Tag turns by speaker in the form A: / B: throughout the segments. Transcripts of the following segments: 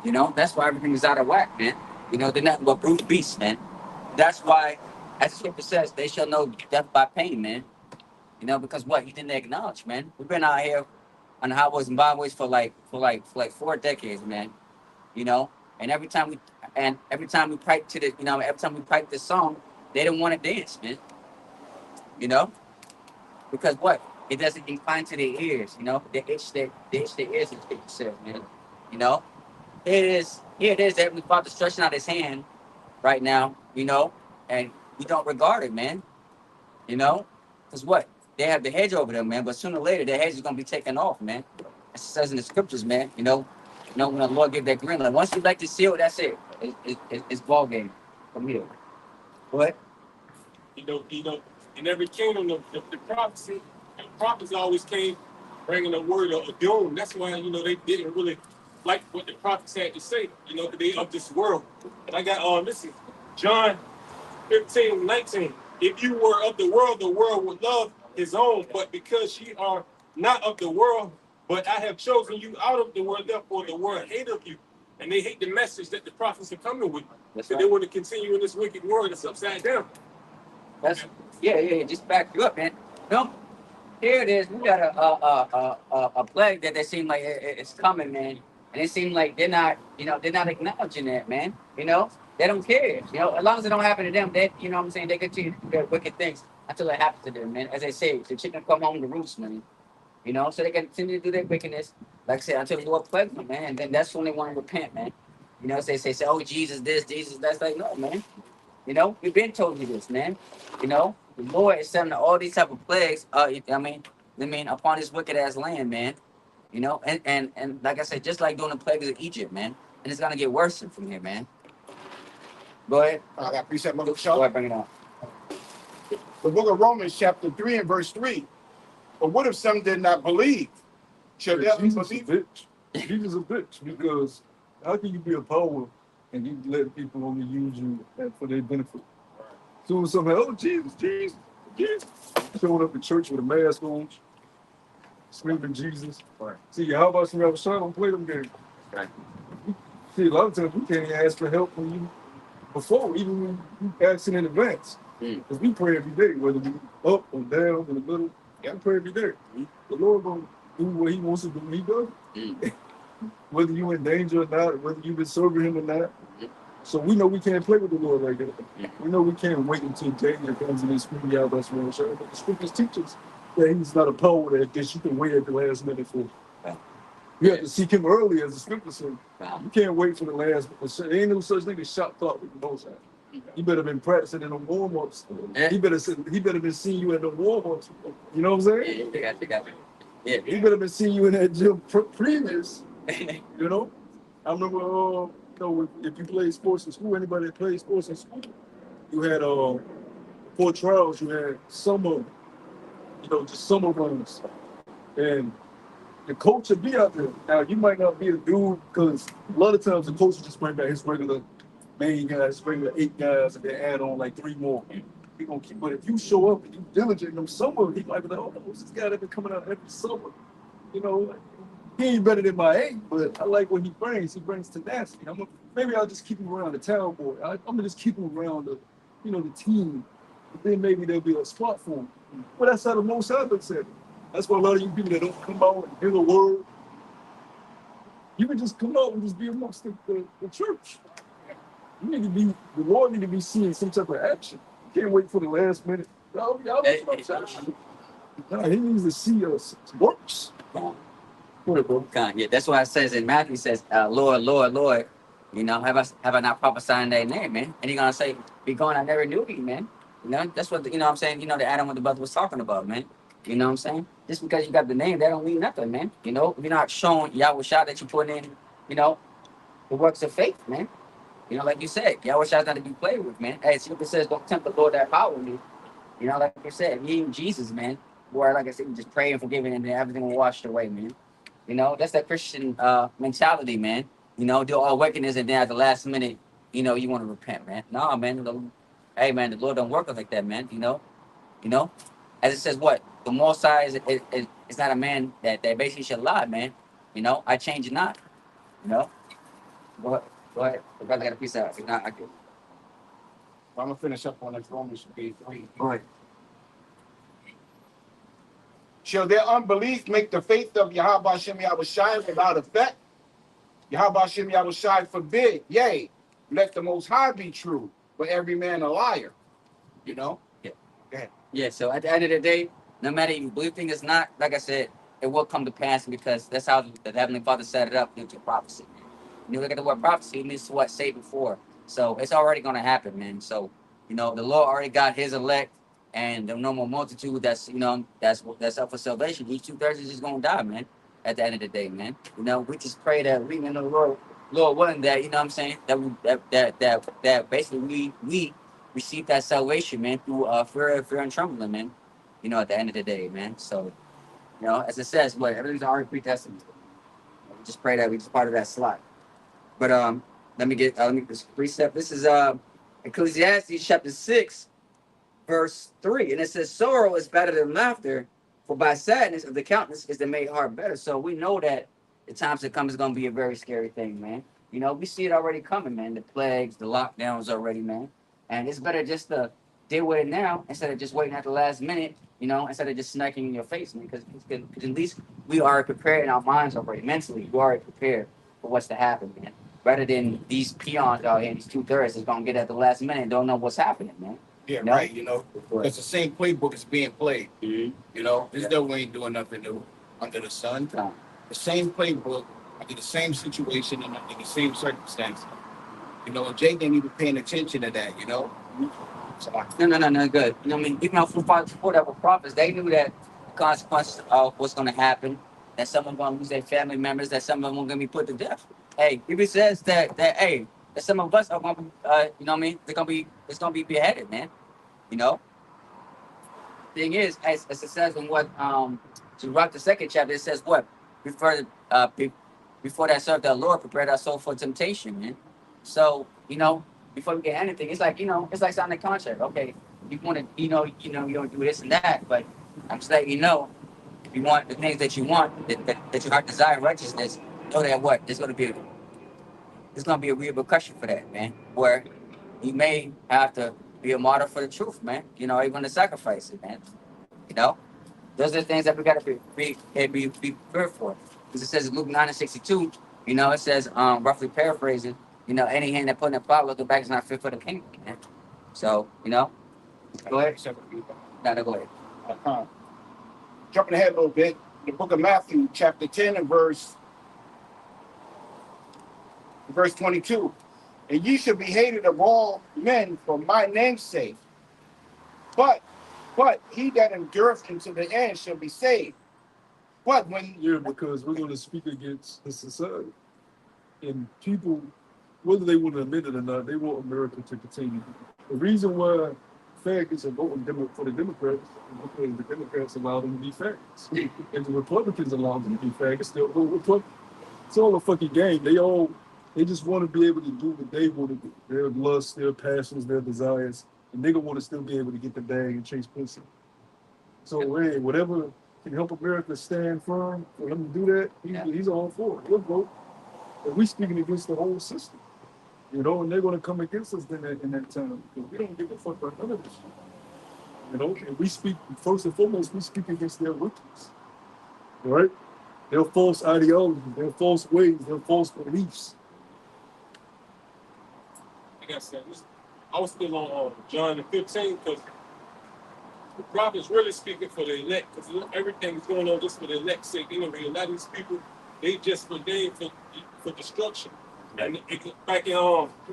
A: You know, that's why everything is out of whack, man. You know, they're nothing but brute beasts, man. That's why, as the scripture says, they shall know death by pain, man. You know, because what he didn't acknowledge, man. We've been out here on the highways and byways for like 4 decades, man. You know, and every time we pipe to the, every time we pipe this song, they don't want to dance, man. You know, because what it doesn't incline to their ears. You know, they itch their ears, as the scripture says, man. You know, here it is that we Father stretching out his hand right now, and we don't regard it, man, you know, because what? They have the hedge over them, man, but sooner or later, the hedge is going to be taken off, man. It says in the scriptures, man, when the Lord give that green light, once you like to seal, that's it. It's ball game from here. What?
B: In every kingdom, the prophecy, the prophets always came bringing a word of doom. That's why, they didn't really like what the prophets had to say, they of this world. And I got, this is John 15:19. If you were of the world would love his own, but because ye are not of the world, but I have chosen you out of the world, therefore the world hate of you. And they hate the message that the prophets are coming with.
A: That's
B: So
A: right.
B: they want to continue in this wicked world that's upside down.
A: That's yeah. Just back you up, man. No, here it is. We got a plague that they seem like it's coming, man. And it seems like they're not acknowledging that, man. They don't care. As long as it don't happen to them, what I'm saying, they continue to do their wicked things until it happens to them, man. As they say, the chicken come home to roost, man. So they continue to do their wickedness, like I said, until the Lord plagues them, man. And then that's when they want to repent, man. Say, oh, Jesus this, Jesus that's like, no, man. We've been told you this, man. The Lord is sending all these type of plagues. I mean, upon this wicked ass land, man. And like I said, just like doing the plagues of Egypt, man. And it's gonna get worse from here, man. Go ahead.
C: I got precept, Mother
A: Go ahead, bring it on.
C: The book of Romans, chapter 3 and verse 3. But what if some did not believe? Shall
D: Yeah,
C: they
D: Jesus a
C: believe?
D: bitch. Jesus a bitch because how can you be a power and you let people only use you for their benefit? So when somebody, oh Jesus, showing up in church with a mask on, screaming Jesus.
A: Right.
D: See, how about some other son don't play them games?
A: Right.
D: See, a lot of times we can't even ask for help when you before, even when you asking in advance. Because we pray every day, whether we up or down in the middle. We pray every day. The Lord gonna do what He wants to do. He does. Whether you in danger or not, whether you've been serving Him or not. So we know we can't play with the Lord like that. We know we can't wait until danger comes and then scream you out. That's what I'm But the scriptures teach us that He's not a power that you can wait at the last minute for. You have to seek Him early, as the scripture says. You can't wait for the last minute. There ain't no such thing as shot clock with the Most High. He better been practicing in the warm-ups. He better been seeing you in the warm-ups. You know what I'm saying?
A: Yeah, they got Yeah.
D: He better been seeing you in that gym previous. You know? I remember, if you played sports in school, anybody that played sports in school, you had for trials, you had summer, just summer runs. And the coach would be out there. Now, you might not be a dude because a lot of times the coach will just bring back his regular main guys, regular 8 guys, and then add on like 3 more. He gonna keep. But if you show up and you diligent in them summer, he might be like, oh, this guy that been coming out every summer. He ain't better than my 8, but I like what he brings. He brings tenacity. Maybe I'll just keep him around the town boy. I'm gonna just keep him around the team. But then maybe there'll be a spot for him. But that's how the Most High looks at it. That's why a lot of you people that don't come out and hear the word, you can just come out and just be amongst the church. You need to be, the Lord need to be seeing some type of action. You can't wait for the last minute. Y'all know what I'm saying? Nah, He needs to see us works.
A: Yeah, that's why it says in Matthew, it says, Lord, Lord, Lord, have I not prophesied in their name, man? And He's gonna say, be gone, I never knew you, man. That's what what I'm saying, the Adam and the brother was talking about, man. You know what I'm saying? Just because you got the name, that don't mean nothing, man. If you're not showing Yahweh Shah that you put in, the works of faith, man. Like you said, Yahweh Shah's not to be played with, man. As Scripture says, don't tempt the Lord that power in you. Like you said, me and Jesus, man, where like I said, you just pray and forgiving and then everything will wash away, man. That's that Christian mentality, man. Do all wickedness and then at the last minute, you want to repent, man. No, man. Hey, man, the Lord don't work like that, man. You know, as it says, what the Most High is not a man that basically should lie, man. I change it not. You know, Go ahead. Go ahead. The brother got a piece out. If not, I can.
C: I'm gonna finish up on this Romans 3:3.
A: Go ahead.
C: Shall their unbelief make the faith of Yahweh Shem Yahushai without effect? Yahweh Shem Yahushai forbid. Yea, let the Most High be true, but every man a liar. You know?
A: Yeah.
C: Go ahead.
A: Yeah. So at the end of the day, no matter if you believe things or not, like I said, it will come to pass because that's how the Heavenly Father set it up due to prophecy. When you look at the word prophecy, it means what say before. So it's already going to happen, man. So the Lord already got His elect and the normal multitude. That's up for salvation. These 2/3 is just going to die, man. At the end of the day, man. We just pray that we, Lord willing, that what I'm saying, that basically we receive that salvation, man, through fear and trembling, man. At the end of the day, man. So as it says, what everything's already predestined. We just pray that we just part of that slot. But let me get this precept. This is Ecclesiastes chapter 6, verse 3. And it says, sorrow is better than laughter, for by sadness of the countenance is the made heart better. So we know that the times to come is gonna be a very scary thing, man. We see it already coming, man. The plagues, the lockdowns already, man. And it's better just to deal with it now instead of just waiting at the last minute, instead of just snacking in your face, man. Because at least we are prepared in our minds already. Mentally, we already prepared for what's to happen, man. Rather than these peons out here, these 2/3 is gonna get at the last minute and don't know what's happening, man.
C: Yeah,
A: No?
C: right. It's the same playbook is being played.
A: Mm-hmm.
C: This devil ain't doing nothing new under the sun.
A: No.
C: The same playbook, under the same situation and under the same circumstances. And Jake ain't even paying attention to that, So
A: No, good. Even our forefathers before that were prophets, they knew that the consequences of what's going to happen, that some of them going to lose their family members, that some of them are going to be put to death. Hey, if it says that some of us are going to be, it's going to be beheaded, man. You know. Thing is, as it says in what to write the second chapter, it says what before that served our Lord prepared our soul for temptation, man. So before we get anything, it's like signing a contract. Okay, you want to, you don't do this and that, but I'm just letting you know, if you want the things that you want, that your heart desire righteousness, know that what there's gonna be a repercussion for that, man. Where you may have to be a martyr for the truth, man. Even to sacrifice it, man. You know, those are the things that we gotta be prepared for. Because it says in Luke 9:62, it says, roughly paraphrasing, any hand that put in a pot, looking back is not fit for the kingdom, man. So, go ahead. No, go ahead.
C: Jumping ahead a little bit, the book of Matthew, chapter 10 and verse 22. And ye shall be hated of all men for my name's sake. But he that endureth unto the end shall be saved. But when
D: because we're going to speak against the society. And people, whether they want to admit it or not, they want America to continue. The reason why faggots are voting for the Democrats is because the Democrats allow them to be faggots. And the Republicans allow them to be faggots. They'll vote Republican. It's all a fucking game. They just want to be able to do what they want to do. Their lusts, their passions, their desires. And they want to still be able to get the bag and chase pussy. So, hey, whatever can help America stand firm for him to do that, he's all for it. He'll vote. But we're speaking against the whole system. And they're going to come against us in that time. Because we don't give a fuck about none of this shit. And we speak, first and foremost, we speak against their wickedness. Right? Their false ideologies, their false ways, their false beliefs.
B: Like I said, I was still on John 15 because the prophet's really speaking for the elect because everything is going on just for the elect's sake. Anyway, a lot of these people, they just ordained for destruction. And back in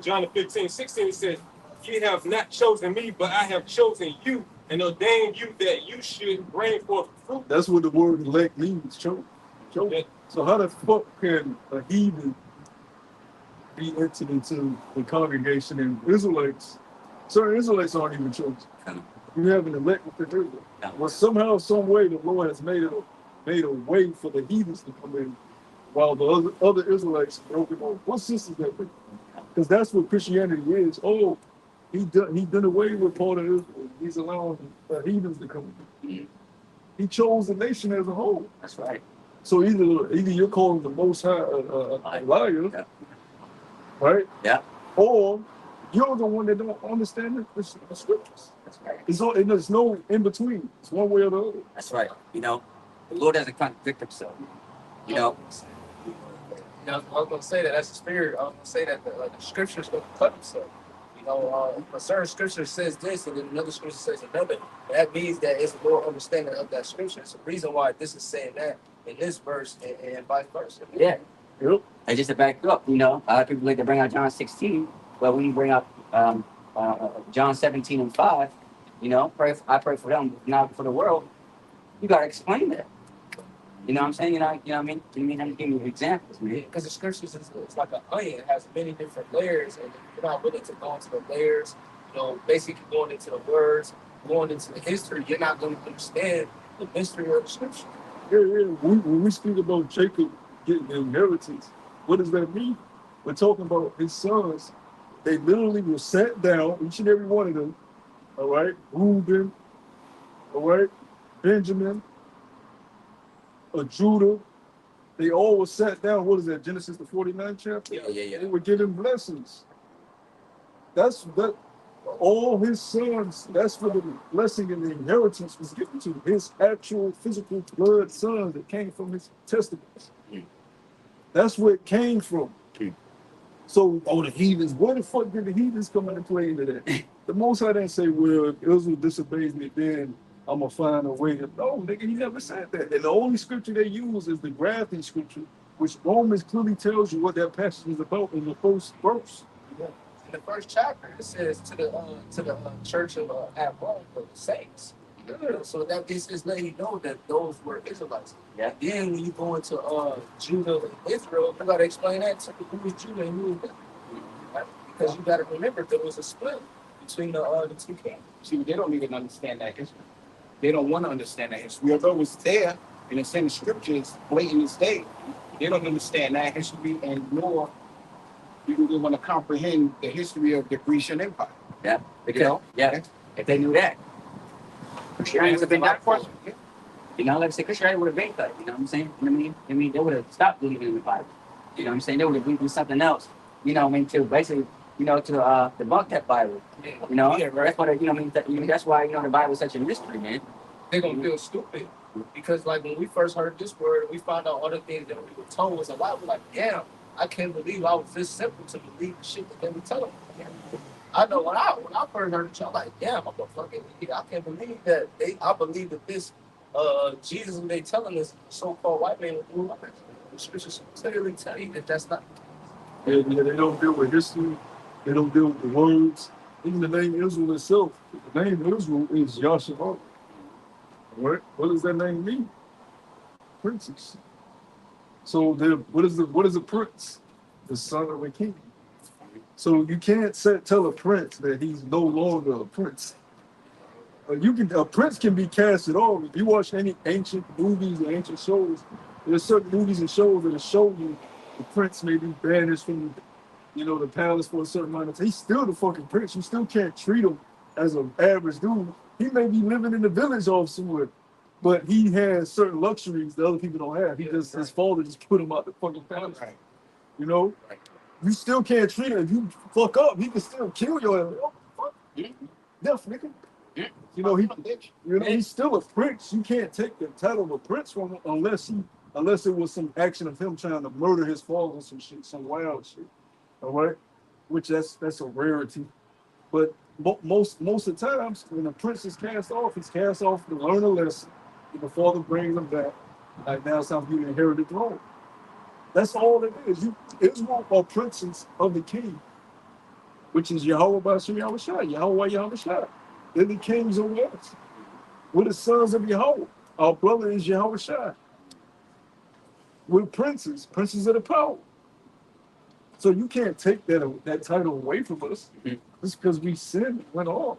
B: John 15:16, it says, ye have not chosen me, but I have chosen you and ordained you that you should bring forth fruit.
D: That's what the word elect means, chosen. Yeah. So how the fuck can a heathen be entered into the congregation and Israelites? Certain Israelites aren't even chosen. You have an elect within Israel. Well, somehow, some way, the Lord has made a way for the heathens to come in, while the other Israelites broke it off. What sense is that? Because that's what Christianity is. Oh, he done away with part of Israel. He's allowing the heathens to come in. He chose the nation as a whole.
A: That's right.
D: So either you're calling the Most High a liar, right?
A: Yeah.
D: Or you're the one that don't understand the scriptures.
A: That's right.
D: There's no in between. It's one way or the other.
A: That's right. You know, the Lord doesn't contradict himself. You know,
E: I was going to say that as a spirit. I was going to say that the scriptures going to cut themselves. You know, a certain scripture says this, and then another scripture says another. That means that it's more understanding of that scripture. It's the reason why this is saying that in this verse and vice versa.
A: yeah.
D: Yep.
A: And just to back you up, you know, a lot of people like to bring out John 16, but when you bring up John 17 and 5, you know, I pray for them, not for the world. You gotta explain that. You know what I'm saying? You know what I mean? You mean I'm giving you examples, man.
E: Because the scriptures is it's like an onion. It has many different layers, and if you're not willing to go into the layers, you know, basically going into the words, going into the history, you're not going to understand the mystery of the scripture.
D: Yeah, yeah. When we speak about Jacob getting the inheritance, what does that mean? We're talking about his sons. They literally were sat down, each and every one of them, all right? Reuben, all right? Benjamin, Judah. They all were sat down. What is that? Genesis the 49th chapter?
A: Yeah.
D: They were given blessings. That's that. All his sons, that's where the blessing and the inheritance was given to his actual physical blood sons that came from his testaments. That's where it came from. So, the heathens, where the fuck did the heathens come into play into that? The Most High didn't say, well, if Israel disobeys me, then I'm going to find a way. No, nigga, he never said that. And the only scripture they use is the grafting scripture, which Romans clearly tells you what that passage is about in the first verse.
E: Yeah. In the first chapter, it says to the church of at Rome, the saints.
D: Yeah.
E: So that this is letting you know that those were Israelites.
A: Yeah.
E: Then when you go into Judah and Israel, you gotta explain that to who is Judah and who is Israel. Right? Because you gotta remember there was a split between the two kingdoms.
C: See, they don't even understand that history. They don't want to understand that history. Although it's there, and it's in the scriptures, blatant as day, they don't understand that history, and nor do they want to comprehend the history of the Grecian Empire.
A: Yeah. Because,
C: You know?
A: yeah. If they knew that, Christianity would have been that question. You know, like I said, Christianity would have been cut. You know what I'm saying? You know what I mean? They would have stopped believing in the Bible. You know what I'm saying? They would have believed in something else. You know what I mean? To basically, you know, to debunk that Bible. You know,
E: Yeah, right.
A: that's why you know what I mean. That's why the Bible is such a mystery, man.
E: They're gonna feel stupid. Because like when we first heard this word, we found out other things that we were told was a lot. We're like, damn, I can't believe I was this simple to believe the shit that they were telling me. I know when I first heard it, I'm like, damn, I'm a fucking idiot. I can't believe that I believe that this Jesus who they telling us so-called white man was the scriptures clearly tell you that that's not.
D: Yeah, they don't deal with history. They don't deal with the words. Even the name Israel itself, the name Israel is Yahshua. Right? What does that name mean? Princess. So what is a prince? The son of a king. So you can't tell a prince that he's no longer a prince. A prince can be casted off. If you watch any ancient movies or ancient shows, there's certain movies and shows that show you the prince may be banished from the palace for a certain amount of time. He's still the fucking prince. You still can't treat him as an average dude. He may be living in the village off somewhere, but he has certain luxuries that other people don't have. His father just put him out the fucking palace. Right. You know? Right. You still can't treat him. If you fuck up, he can still kill your ass. Oh, fuck. Death, nigga. You know, he's still a prince. You can't take the title of a prince from him unless it was some action of him trying to murder his father or some shit, some wild shit. All right? Which that's a rarity. But most of the times when a prince is cast off, he's cast off to learn a lesson. And the father brings him back. Like now it's time for you to inherit the throne. That's all it is. Israel are princes of the king, which is Yahweh Bashem Yahushua, Yahweh Yahushua. They're the kings over us. We're the sons of Yahweh. Our brother is Yahushua. We're princes of the power. So you can't take that title away from us just because we sinned and went off.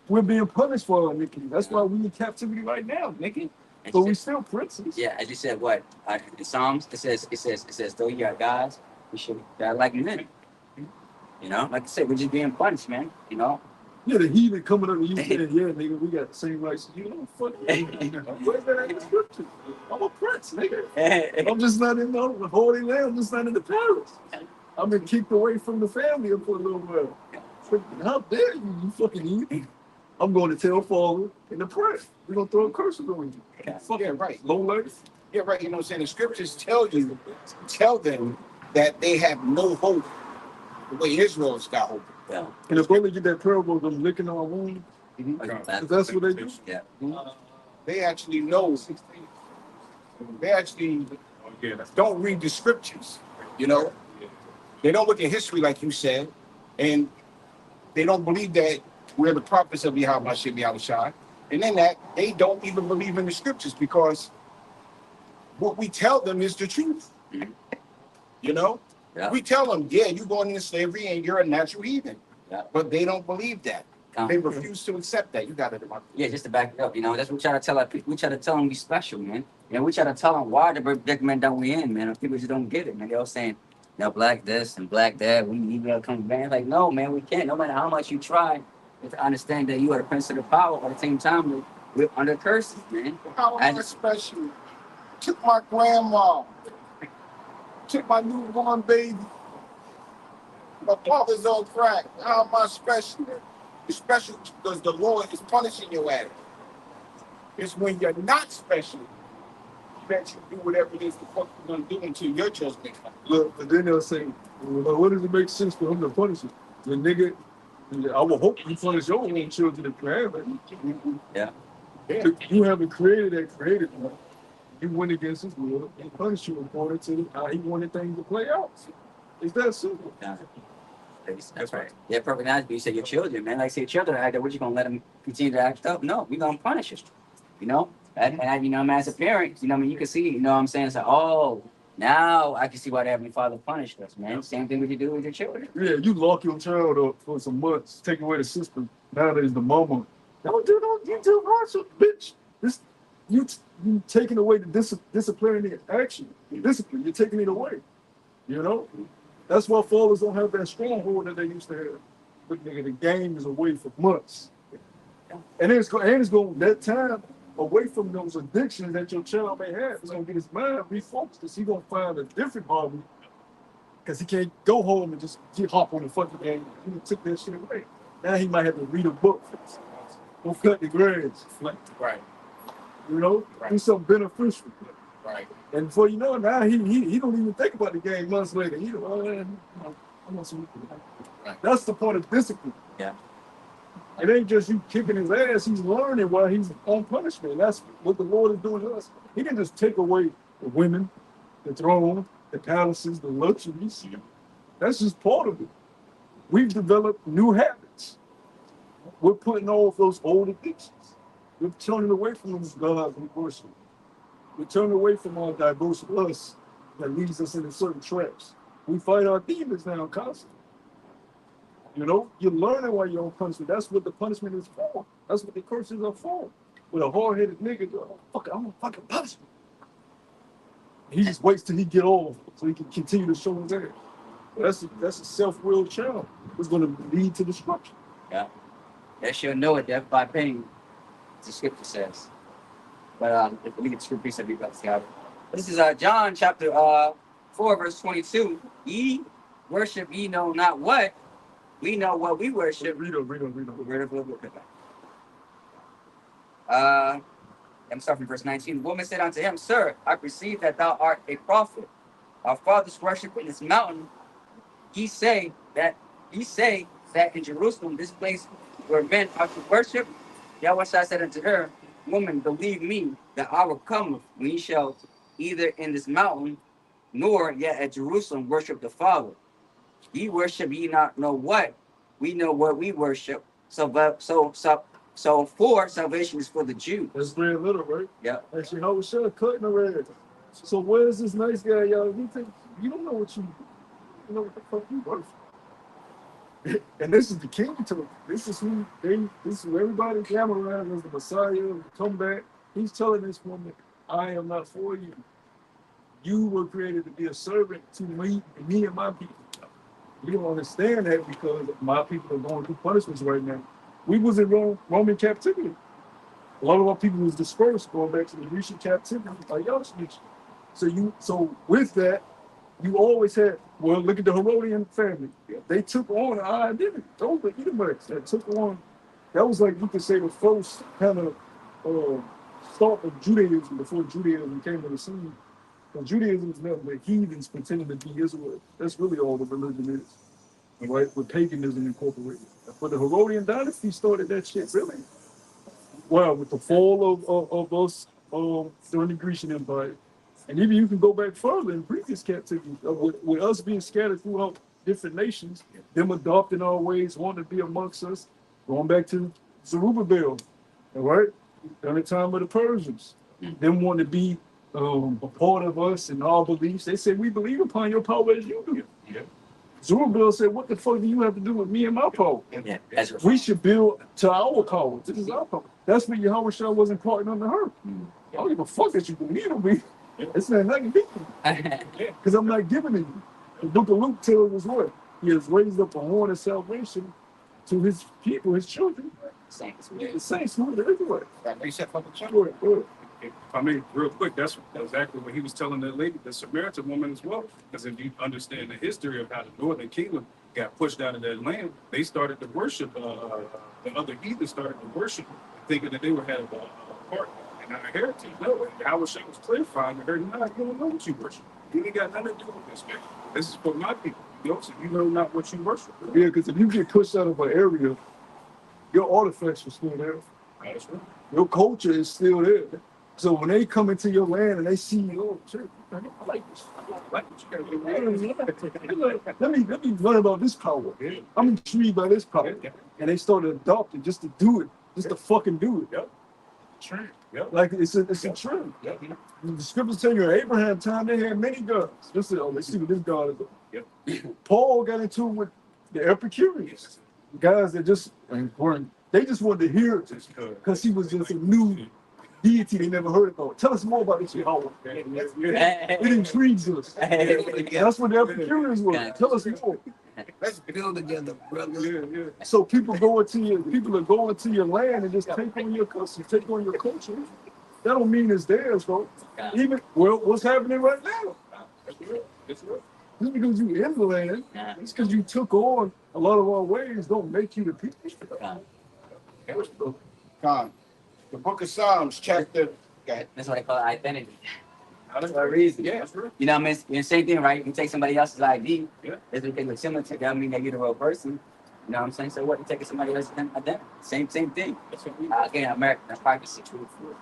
D: We're being punished for our iniquity. That's why we're in captivity right now, nigga. But we still princes.
A: Yeah, as you said, what in Psalms it says, though you are gods, we should die like men. You know, like I said, we're just being punished, man. You know.
D: Yeah, the heathen coming up and you saying, yeah, nigga, we got the same rights as you. Don't fuck you. Where's that in the scripture? I'm a prince, nigga. I'm just not in the Holy Land. I'm just not in the palace. I've been kicked away from the family for a little while. Freaking, how dare you, you fucking idiot. I'm going to tell Father in the press. We're going to throw curses on you.
A: Yeah.
C: Yeah, right.
D: Low life.
C: Yeah, right. You know what I'm saying? The scriptures tell them that they have no hope the way Israel's got hope.
A: Yeah.
D: And if only get that parable of them licking our wounds, that's what they do.
A: Yeah.
C: They actually know. They actually don't read the scriptures. You know, they don't look at history like you said, and they don't believe that we're the prophets of Yahweh Shai. And then that they don't even believe in the scriptures because what we tell them is the truth. You know,
A: Yeah.
C: we tell them, yeah, you're going into slavery and you're a natural heathen.
A: Yeah.
C: But they don't believe that. They refuse to accept that. You got it.
A: Yeah, just to back it up, you know, that's what we try to tell our people. We try to tell them we special, man. You know, we try to tell them why the predicament that we in, man. And people just don't get it, man. They all saying, you know, black this and black that. We need to come back. Like, no, man, we can't. No matter how much you try to understand that you are the prince of the power, at the same time, we're under curses, man.
C: How am I special? Took my grandma. Took my newborn baby. My father's on crack. How am I special? You're special because the Lord is punishing your ass. It's when you're not special that you do whatever it is the fuck you're gonna do until your judgment comes.
D: Look, but then they'll say, well, what does it make sense for him to punish you? The nigga, I will hope you punish your own children if you have it.
A: Yeah.
C: Yeah.
D: You haven't created that created one. You went against his will and punished you according to how he wanted things to play out. It's that simple.
A: Yeah. That's right. Yeah, perfect. Now you say your children, man. Like, say your children act up, what you gonna let them continue to act up? No, we gonna punish them. You know? And you know, man, as a parent, you know, I mean, you can see, you know what I'm saying? It's like, oh, now I can see why the Heavenly Father punished us, man. Same thing what you do with your children.
D: Yeah, you lock your child up for some months, take away the system. Now there's the mama. Don't you do hardship, bitch. You taking away the disciplinary action. Discipline, you're taking it away. You know? That's why fathers don't have that stronghold that they used to have. But nigga, the game is away for months. And it's going that time away from those addictions that your child may have. It's gonna get his mind refocused because he's gonna find a different hobby. Because he can't go home and just hop on the fucking game. He took that shit away. Now he might have to read a book. Go cut the grass.
C: Right.
D: You know?
C: Right.
D: Do something beneficial.
C: Right.
D: And before you know it, now he don't even think about the game months later. He I want some.
C: Right.
D: That's the point of discipline.
A: Yeah.
D: It ain't just you kicking his ass. He's learning while he's on punishment. That's what the Lord is doing to us. He didn't just take away the women, the throne, the palaces, the luxuries. That's just part of it. We've developed new habits. We're putting off those old addictions. We're turning away from those gods we worship. We're turning away from our diverse lust that leads us into certain traps. We fight our demons now constantly. You know, you're learning while you're on punishment. That's what the punishment is for. That's what the curses are for. With a hard-headed nigga, go, fuck it, I'm gonna fucking punish him. He just waits till he get off so he can continue to show his ass. That's a self-willed child. It's gonna lead to destruction.
A: Yeah. They should know it, death by pain. The scripture says. But if we get the scripture, said we about to see how. This is John chapter 4, verse 22. Ye worship ye know not what. We know what we worship.
D: Read it.
A: I'm starting from verse 19. The woman said unto him, Sir, I perceive that thou art a prophet. Our fathers worship in this mountain. Ye say that in Jerusalem, this place where men are to worship. Yahweh said unto her, Woman, believe me, the hour cometh when ye shall either in this mountain, nor yet at Jerusalem worship the Father. Ye worship ye not know what. We know what we worship. So for salvation is for the Jews.
D: That's red little, right?
A: Yeah.
D: Actually, how was Shah cutting the red? So where's this nice guy, y'all? You don't know what you know what the fuck you worship. And this is the king to them. This is who everybody gather around as the Messiah, come back. He's telling this woman, I am not for you. You were created to be a servant to me and my people. You don't understand that because my people are going through punishments right now. We was in Roman captivity. A lot of our people was dispersed going back to the Grecian captivity by y'all. So with that, you always had Well, look at the Herodian family. They took on our identity. Those were Edomites that took on. That was like you could say the first kind of start of Judaism before Judaism came to the scene. And Judaism is nothing but heathens pretending to be Israel. That's really all the religion is. All right, with paganism incorporated. But the Herodian dynasty started that shit really. Well, with the fall of us during the Grecian Empire. And even you can go back further in previous captivity, with us being scattered throughout different nations, them adopting our ways, wanting to be amongst us, going back to Zerubbabel, all right, during the time of the Persians, them wanting to be a part of us and our beliefs. They said, we believe upon your power as you do. Yeah. Zerubbabel said, what the fuck do you have to do with me and my power?
A: Yeah, that's right.
D: We should build to our power. This is our power. That's when Yahweh Shah wasn't parting under her. I don't give a fuck that you believe in me. It's not nothing different. Because I'm not giving it you. The book of Luke tells us what? He has raised up a horn of salvation to his people, his children.
A: Saints.
D: The saints who are everywhere.
C: That reset for the church.
D: Go ahead, go ahead.
B: If I may, real quick, that's exactly what he was telling that lady, the Samaritan woman as well. Because if you understand the history of how the northern kingdom got pushed out of that land, they started to worship, the other heathens started to worship, thinking that they were having a part in our heritage. No, Howard Shah was clarifying to her, nah, you don't know what you worship. You ain't got nothing to do with this, man. This is for my people. You know, so you know not what you worship.
D: Yeah, because if you get pushed out of an area, your artifacts are still there.
B: That's right.
D: Your culture is still there. So when they come into your land and they see you, oh shit, I like this. I like what you got. Let me learn about this power. I'm intrigued by this power. And they started adopting just to do it, just to fucking do it.
B: Yep. True. Yep.
D: Like it's a trend.
B: Yep.
D: The scriptures tell you in Abraham time they had many gods. Let's see what this God is.
B: Yep.
D: Paul got into it with the Epicureans, guys that just weren't. They just wanted to hear it because he was just a new deity they never heard about. Tell us more about this Yahweh. It intrigues us. That's what the Epicureans were. Tell us more.
C: Let's build together, brother.
D: So people are going to your land and just take on your customs, take on your culture. That don't mean it's theirs, bro. Even what's happening right now? Just because you in the land, it's because you took on a lot of our ways. Don't make you the people.
C: God. The book of Psalms, chapter.
A: That's what they call identity. For a reason.
B: Yeah, that's right.
A: You know what I mean? It's the same thing, right? You take somebody else's ID.
B: Yeah.
A: It's because it's similar to that doesn't mean that you're the real person. You know what I'm saying? So what? You're taking somebody else's identity. Same thing. Again, American privacy.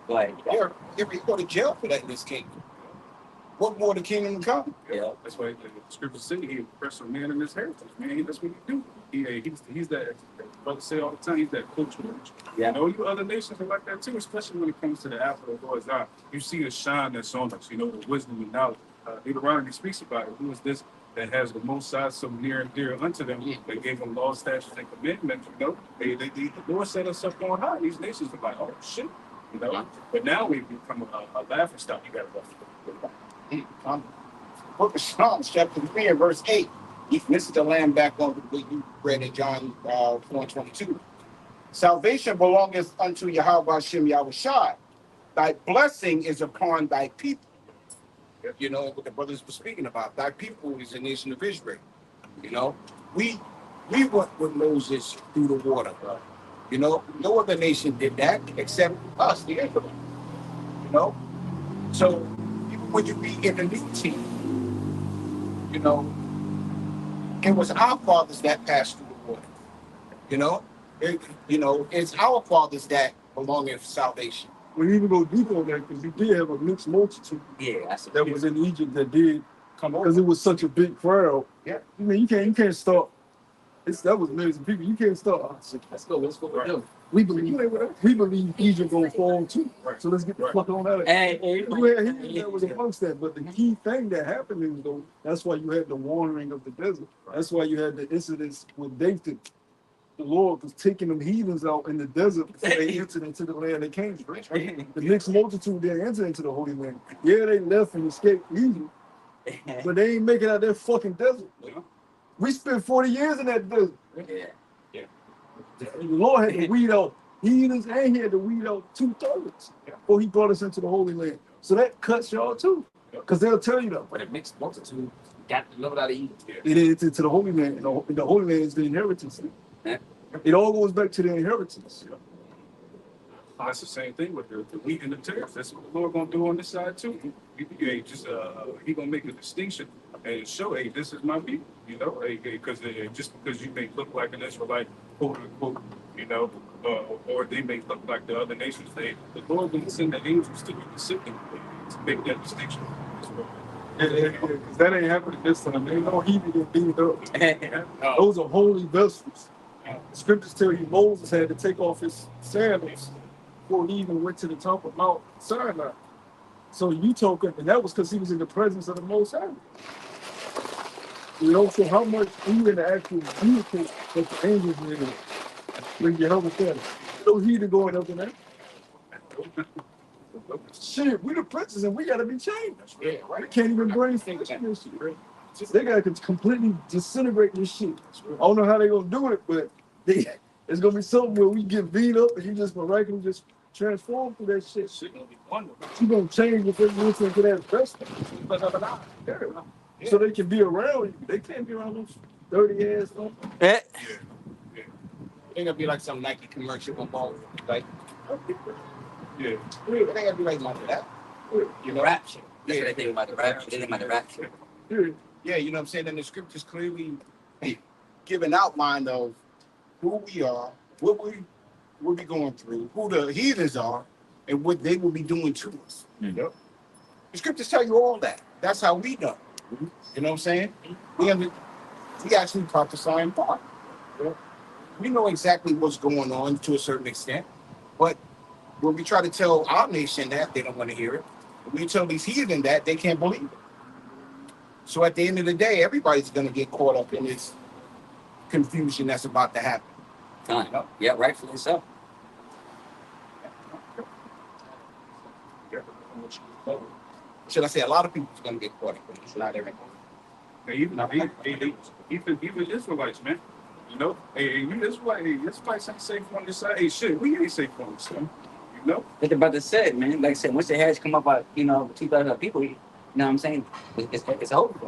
A: Go ahead.
C: Yeah, you go to jail for that in this kingdom. What more the kingdom to come?
A: Yeah.
B: That's why the scriptures say he oppressed a man in his heritage, man. That's what he do. He's that, brother say all the time, he's that cultural.
A: Yeah.
B: You know, you other nations are like that too, especially when it comes to the apple of the Lord's eye. You see the shine that's on us, you know, the wisdom and knowledge. Deuteronomy speaks about it. Who is this that has the most side so near and dear unto them? They gave them law, statutes, and commandments, you know. The Lord set us up on high. These nations are like, oh shit, you know. But now we've become a laughing stock. You got to
C: Book of Psalms, chapter 3 and verse 8. This is the land back on what you read in John 4:22. Salvation belongeth unto Yahweh Shem Yahushai. Thy blessing is upon thy people. You know what the brothers were speaking about. Thy people is the nation of Israel. You know, we went with Moses through the water. You know, no other nation did that except us, the Israelites. You know, so even when you be in the new team, you know, it was our fathers that passed through the water. You know, it's our fathers that belong in salvation.
D: We even go deeper on that because we did have a mixed multitude.
A: Yeah,
D: that was in Egypt that did come over because it was such a big crowd.
C: Yeah,
D: I mean, you can't stop. That was amazing people. You can't stop. Let's go. Right. We believe Egypt gonna fall too. Right. So let's get the fuck on out of it. That was amongst that. But the key thing that happened is though, that's why you had the wandering of the desert. That's why you had the incidents with David. The Lord was taking them heathens out in the desert before they entered into the land they came to. The mixed multitude didn't enter into the Holy Land. Yeah, they left and escaped Egypt, but they ain't making out that fucking desert. We spent 40 years in that desert.
A: Yeah.
D: The Lord had to weed out heathens and he had to weed out 2/3 before he brought us into the Holy Land. So that cuts y'all too, because they'll tell you that.
A: But a mixed multitude got the load out of evil.
D: It is to the holy man, and the holy man is the inheritance.
A: Yeah.
D: It all goes back to the inheritance.
B: That's the same thing with the wheat and the tares. That's what the Lord gonna do on this side too. He just he gonna make a distinction and show, hey, this is my people. You know, because just because you may look like an Israelite, quote unquote, you know, or they may look like the other nations, the Lord gonna send the angels to be sitting to make that distinction.
D: Because that ain't happening this time. Ain't no heathen get beat up. Those are holy vessels. The scriptures tell you Moses had to take off his sandals before he even went to the top of Mount Sinai. So you talking, and that was because he was in the presence of the Most High. You know, so how much even the actual vehicle that the angels were in when you help with that? No heathen going up in there. Shit, we the princes and we gotta be changed.
A: Yeah, right.
D: We can't even bring things in this shit. They gotta completely disintegrate this shit. I don't know how they gonna do it, but it's gonna be something where we get beat up and you just miraculously just transform through that shit.
B: Shit gonna be wonderful.
D: You gonna change if they listen to that vessel. So they can be around you. They can't be around those dirty ass stuff.
A: Yeah.
B: Yeah.
C: Ain't gonna be like some Nike commercial on ball. Like,
B: Yeah.
C: it ain't gonna be like none of that.
A: You know, rapture. That's what they think about the rapture. They think about the rapture.
C: Yeah, you know what I'm saying? And the scriptures clearly give an outline of who we are, what we going through, who the heathens are, and what they will be doing to us.
B: Yep.
C: The scriptures tell you all that. That's how we know. You know what I'm saying? We actually prophesy in part. We know exactly what's going on to a certain extent, but when we try to tell our nation that, they don't want to hear it. When we tell these heathen that, they can't believe it. So at the end of the day, everybody's going to get caught up in this confusion that's about to happen.
A: Yeah, rightfully so.
C: Should I say a lot of people's going to get caught up in this, not everybody.
B: Even Israelites, man. You know, hey, you Israelites ain't safe on this side. Hey, shit, we ain't safe on this side. You know?
A: Like the brother said, man, like I said, once the hairs come up about, 2,000 people, you know what I'm saying? It's a hope.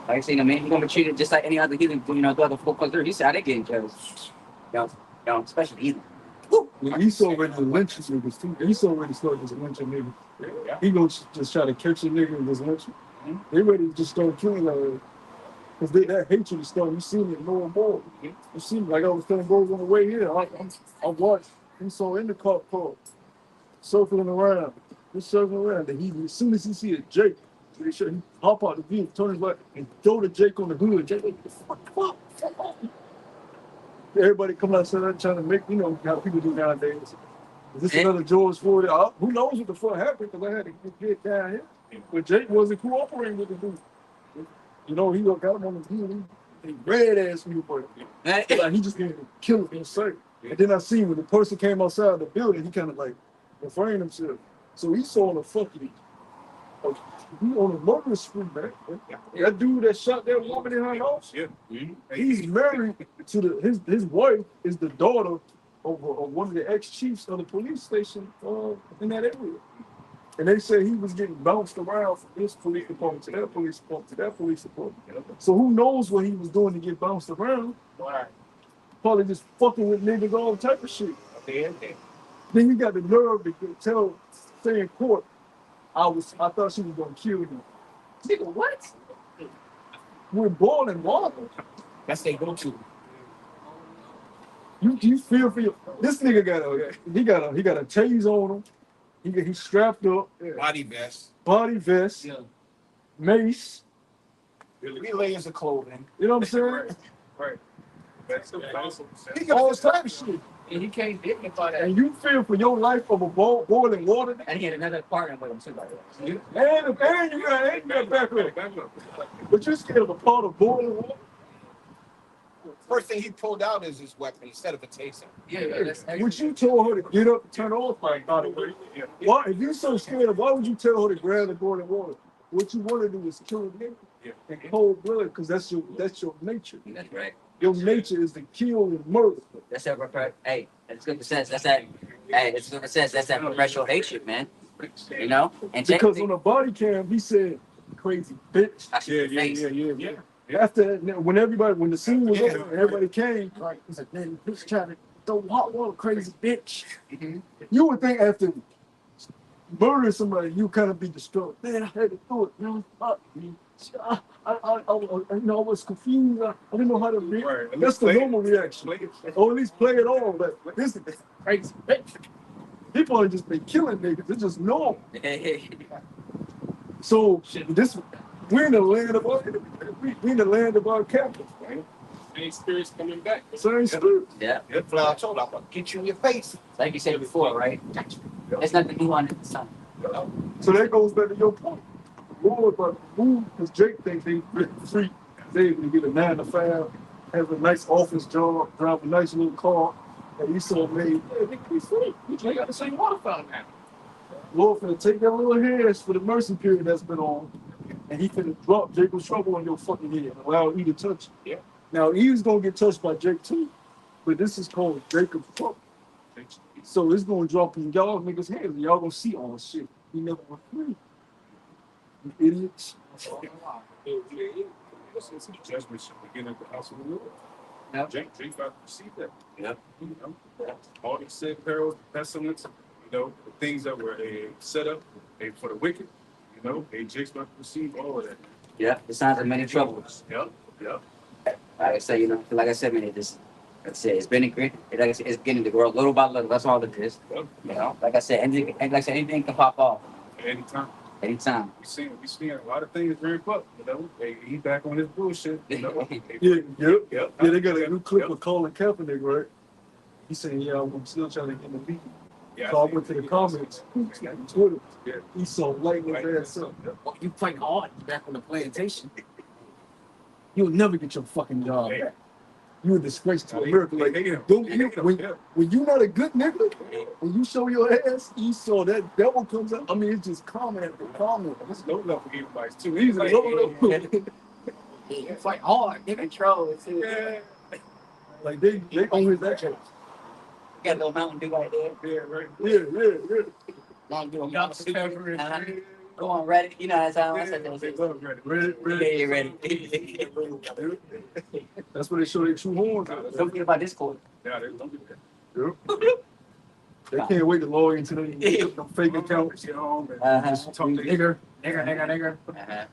A: Like I said, man, you're gonna be treated just like any other heathen, throughout the full culture. You see how they getting jealous. Especially heathen.
D: He's already lynching niggas too. He's already started just lynching niggas.
C: Yeah.
D: He gonna just try to catch a nigga and just lynch him. They ready to just start killing her. Because that hatred is starting. You seen it more and more. You see, like I was telling bros on the way here, I watched. He saw in the car circling around. He's circling around. And as soon as he see a Jake, he hop out the vehicle, turn his back, and throw the Jake on the hood. Jake, like, fuck. Everybody come outside trying to make, how people do nowadays. Is this another George Floyd? Who knows what the fuck happened? Because I had to get down here. But Jake wasn't cooperating with the dude. He got him on the heel. He red ass me, but like he just wanted to kill him inside. And then I seen when the person came outside the building, he kind of like refrained himself. So he saw the fucking, he on a murder spree, man. That dude that shot that woman in her house.
B: Yeah.
D: He's married to his wife is the daughter of one of the ex-chiefs of the police station in that area. And they said he was getting bounced around from this police department to that police department to that police department. So who knows what he was doing to get bounced around?
C: Right.
D: Probably just fucking with niggas, all type of shit.
C: Okay.
D: Then he got the nerve to say in court, I thought she was gonna kill you. Nigga, what? We're boiling water.
C: That's they go to.
D: You feel for your this nigga got a tase on him. He's strapped up.
C: Body vest.
D: Yeah. Mace.
C: Three layers of clothing.
D: You know what I'm saying?
B: Right.
C: He got all this type of shit.
E: And he can't dignify that.
D: And you feel for your life of a boiling water.
A: And he had another partner with him too, by the way.
D: And you got back up. But you're scared of a pot of boiling water?
C: First thing he pulled out is his weapon instead of a taser.
E: Yeah.
D: Would you tell her to get up and turn off, by the way? Why, if you're so scared, why would you tell her to grab the boiling water? What you want to do is kill a nigga in cold blood, because that's your nature.
A: That's right.
D: Your nature is to kill and murder.
A: That's that. Hey, it's good sense. That's that. Hey, it's good sense. That's that professional hatred, man. And
D: Because on the body cam, he said, crazy bitch.
A: I see your face.
B: Yeah.
D: After when the scene was over, and everybody came. Right, he's like, man, bitch trying to throw hot water, crazy bitch. You would think after murdering somebody, you kind of be distraught. Man, I had to do it, man. I was confused. I didn't know how to react.
B: Right.
D: That's the normal reaction. Or at least play it on. But this is crazy bitch. People ain't just been killing niggas. It's just normal. So this, we're in the land of our we in the land of our capitals, right?
B: Same spirits coming back.
D: Same spirit.
A: Yeah.
C: That fly told I'm gonna get you in your face.
A: Like you said before, right? There's nothing new under the sun.
D: So that goes back to your point. Lord, but who, because Jake thinks they free, they able to get a 9 to 5, have a nice office job, drive a nice little car, and Esau made, yeah, they can be free.
E: They got the same water fountain now.
D: Lord finna take that little hairs for the mercy period that's been on, and he finna drop Jacob's trouble on your fucking head and allow E to touch you.
B: Yeah.
D: Now Eve's gonna get touched by Jake too, but this is called Jacob's trouble. So it's gonna drop in y'all niggas' hands, and y'all gonna see all this shit. You never were free. You idiots.
B: Some judgment should begin at the house of the Lord.
A: Yep.
B: Jake about to receive that.
A: Yep.
B: You know, all these sick perils, pestilence, you know, the things that were set up for the wicked, you know, Jake's about to receive all of that.
A: Yeah. The signs of many troubles.
B: Yep.
A: Like I say, like I said, man, like I said, it's been it's beginning to grow little by little. That's all it is.
B: Yep.
A: You know, like I said, anything can pop off
B: Anytime.
A: anytime.
B: We seeing a lot of things ramp up, you know. He back on his bullshit, you know.
D: Yeah, they got a new clip of Colin Kaepernick, right? He saying, yeah, I'm still trying to get in the league.
B: Yeah,
D: So I went to the comments on Twitter.
B: Yeah.
D: He saw lighting his ass up.
E: Well, you fight hard back on the plantation. You'll never get your fucking job back.
D: You a disgrace to
B: They-
D: America.
B: they
D: Like,
B: hate him.
D: don't
B: They
D: you,
B: hate him,
D: when,
B: yeah.
D: when you not a good nigga, when you show your ass, you saw that devil comes out. I mean, it's just comment after comment.
B: This low level Edomites too.
D: He's a low level.
E: You fight hard.
A: Get control. Too.
B: Yeah.
D: Like they own his action.
A: Got a little Mountain Dew right there.
B: Yeah, right.
D: Yeah.
A: Uh-huh. Go on Reddit. You know that's how I said
B: They
A: that.
B: love Reddit.
A: Yeah, ready.
D: That's where they show their true horns.
A: Don't forget about Discord.
B: Yeah, they don't do that.
D: Yep. They can't wait to log into them fake accounts.
B: Get home and
A: Uh-huh.
B: just talk to
E: Nigger.
A: Uh-huh.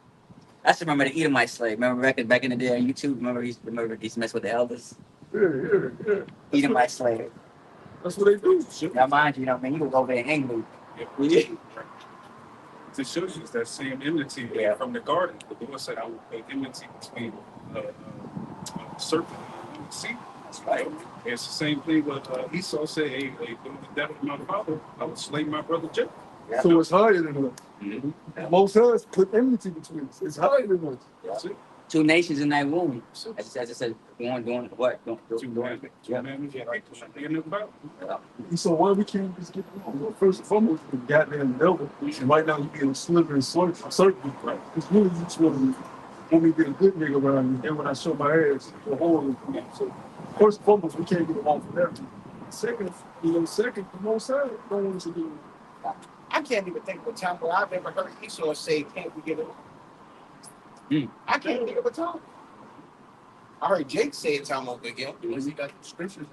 A: I still remember the Edomite slave. Remember back in the day on YouTube. Remember he used to mess with the elders.
D: Yeah.
A: Edomite slave.
D: That's what they do.
A: Now mind you, man, you was over there angry.
B: To show you that same enmity from the garden. The Lord said, I will put enmity between serpent and seed.
A: That's right.
B: It's the same thing with Esau said, hey, doing the death of my father, I will slay my brother Jacob.
A: Yeah.
D: So it's higher than us.
A: Mhm.
D: Most of us put enmity between us. It's higher than us.
B: That's it.
A: Two nations in that womb. As I said, doing what?
B: Two
A: Doing.
B: commandments, yeah, right. Something in the Bible.
D: So why we can't just get along? Well, first and foremost, the goddamn devil. And right now you getting sliver and certain.
B: Right.
D: It's really just really want me to be a good nigga around you. Then when I show my ass, the whole so first and foremost, we can't get along for that. Second, the most side don't want us to do.
C: I can't even think of a time where I've ever heard Esau say, "Can't we get along?" I can't think of a time. I heard Jake say it time over again.
E: Because he got the scriptures.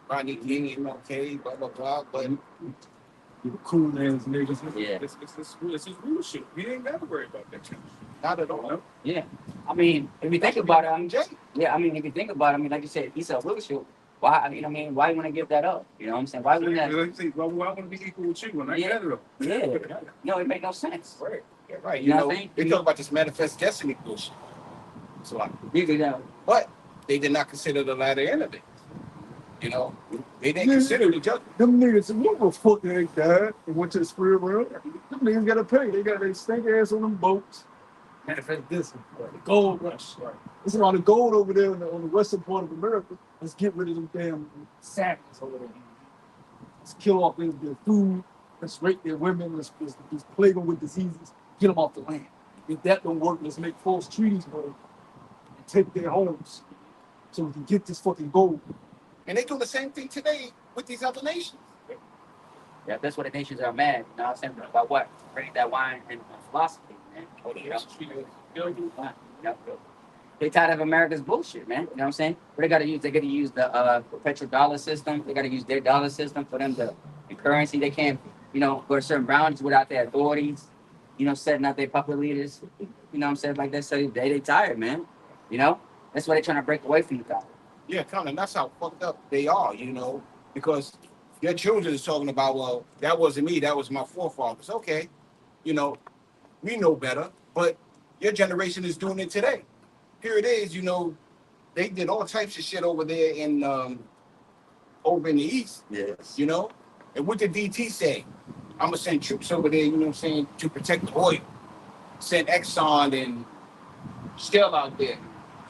C: Ronnie King and okay, blah blah blah. But
D: You cool ass niggas.
A: Yeah.
B: It's his rulership. We ain't got to worry about that.
C: not at all.
B: No.
A: Yeah. I mean, if you think about it, I mean,
C: Jake.
A: yeah, I mean, if you think about it, I mean, like you said, Esau will shoot. Why? Why you want to give that up? You know what I'm saying? Why wouldn't that?
B: Well, I want to be equal with you when I
A: Yeah.
B: gather up.
A: Yeah. No, it made no sense.
C: Right. Yeah, right.
A: You
C: You
A: know
C: know,
A: what I mean?
C: they talk about this manifest destiny bullshit. So like,
A: You know,
C: but they did not consider the latter end of it. You know, they didn't consider the judgment.
D: Them niggas, what the fuck they died and went to the spirit world? Them niggas gotta pay. They got their stink ass on them boats. Manifest this, the gold rush. Right. There's a lot of gold over there on the western part of America. Let's get rid of them damn savages over there. Let's kill off their food. Let's rape their women. Let's plague them with diseases. Get them off the land. If that don't work, let's make false treaties with them and take their homes so we can get this fucking gold.
C: And they do the same thing today with these other nations.
A: yeah, that's what the nations are mad. You know what I'm saying? About what? Bring that wine and philosophy, man. man.
B: Oh,
A: You know?
B: that's true. Yeah.
A: Yep. They tired of America's bullshit, man. You know what I'm saying? But they gotta use the petrodollar system. They gotta use their dollar system for them to the currency. They can't, go to certain boundaries without their authorities, setting out their puppet leaders. You know what I'm saying? Like that. So they tired, man. You know? That's why they're trying to break away from the God.
C: Yeah, Colin, that's how fucked up they are, because your children is talking about, well, that wasn't me, that was my forefathers. Okay, you know, we know better, but your generation is doing it today. Here it is, they did all types of shit over there over in the east,
A: Yes.
C: And what did DT say? I'm gonna send troops over there, to protect the oil. Send Exxon and Shell out there.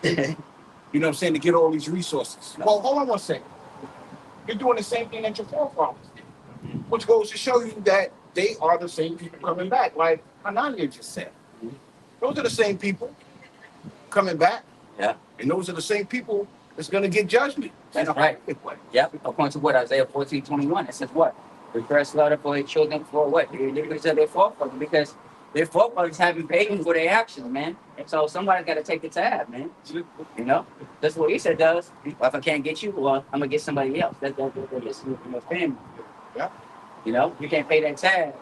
C: To get all these resources. Well, hold on one second. You're doing the same thing that your forefathers did, which goes to show you that they are the same people coming back, like Ananya just said. Those are the same people coming back,
A: Yeah.
C: and those are the same people that's going to get judgment.
A: That's right. Yep. According to what Isaiah 14:21, it says what? Prepare slaughter for their children for what? The iniquities of their forefathers, because their forefathers haven't paid for their actions, man. And so somebody's got to take the tab, man. That's what he said does. Well, if I can't get you, well, I'm gonna get somebody else. That's your family.
C: Yeah.
A: You can't pay that tab,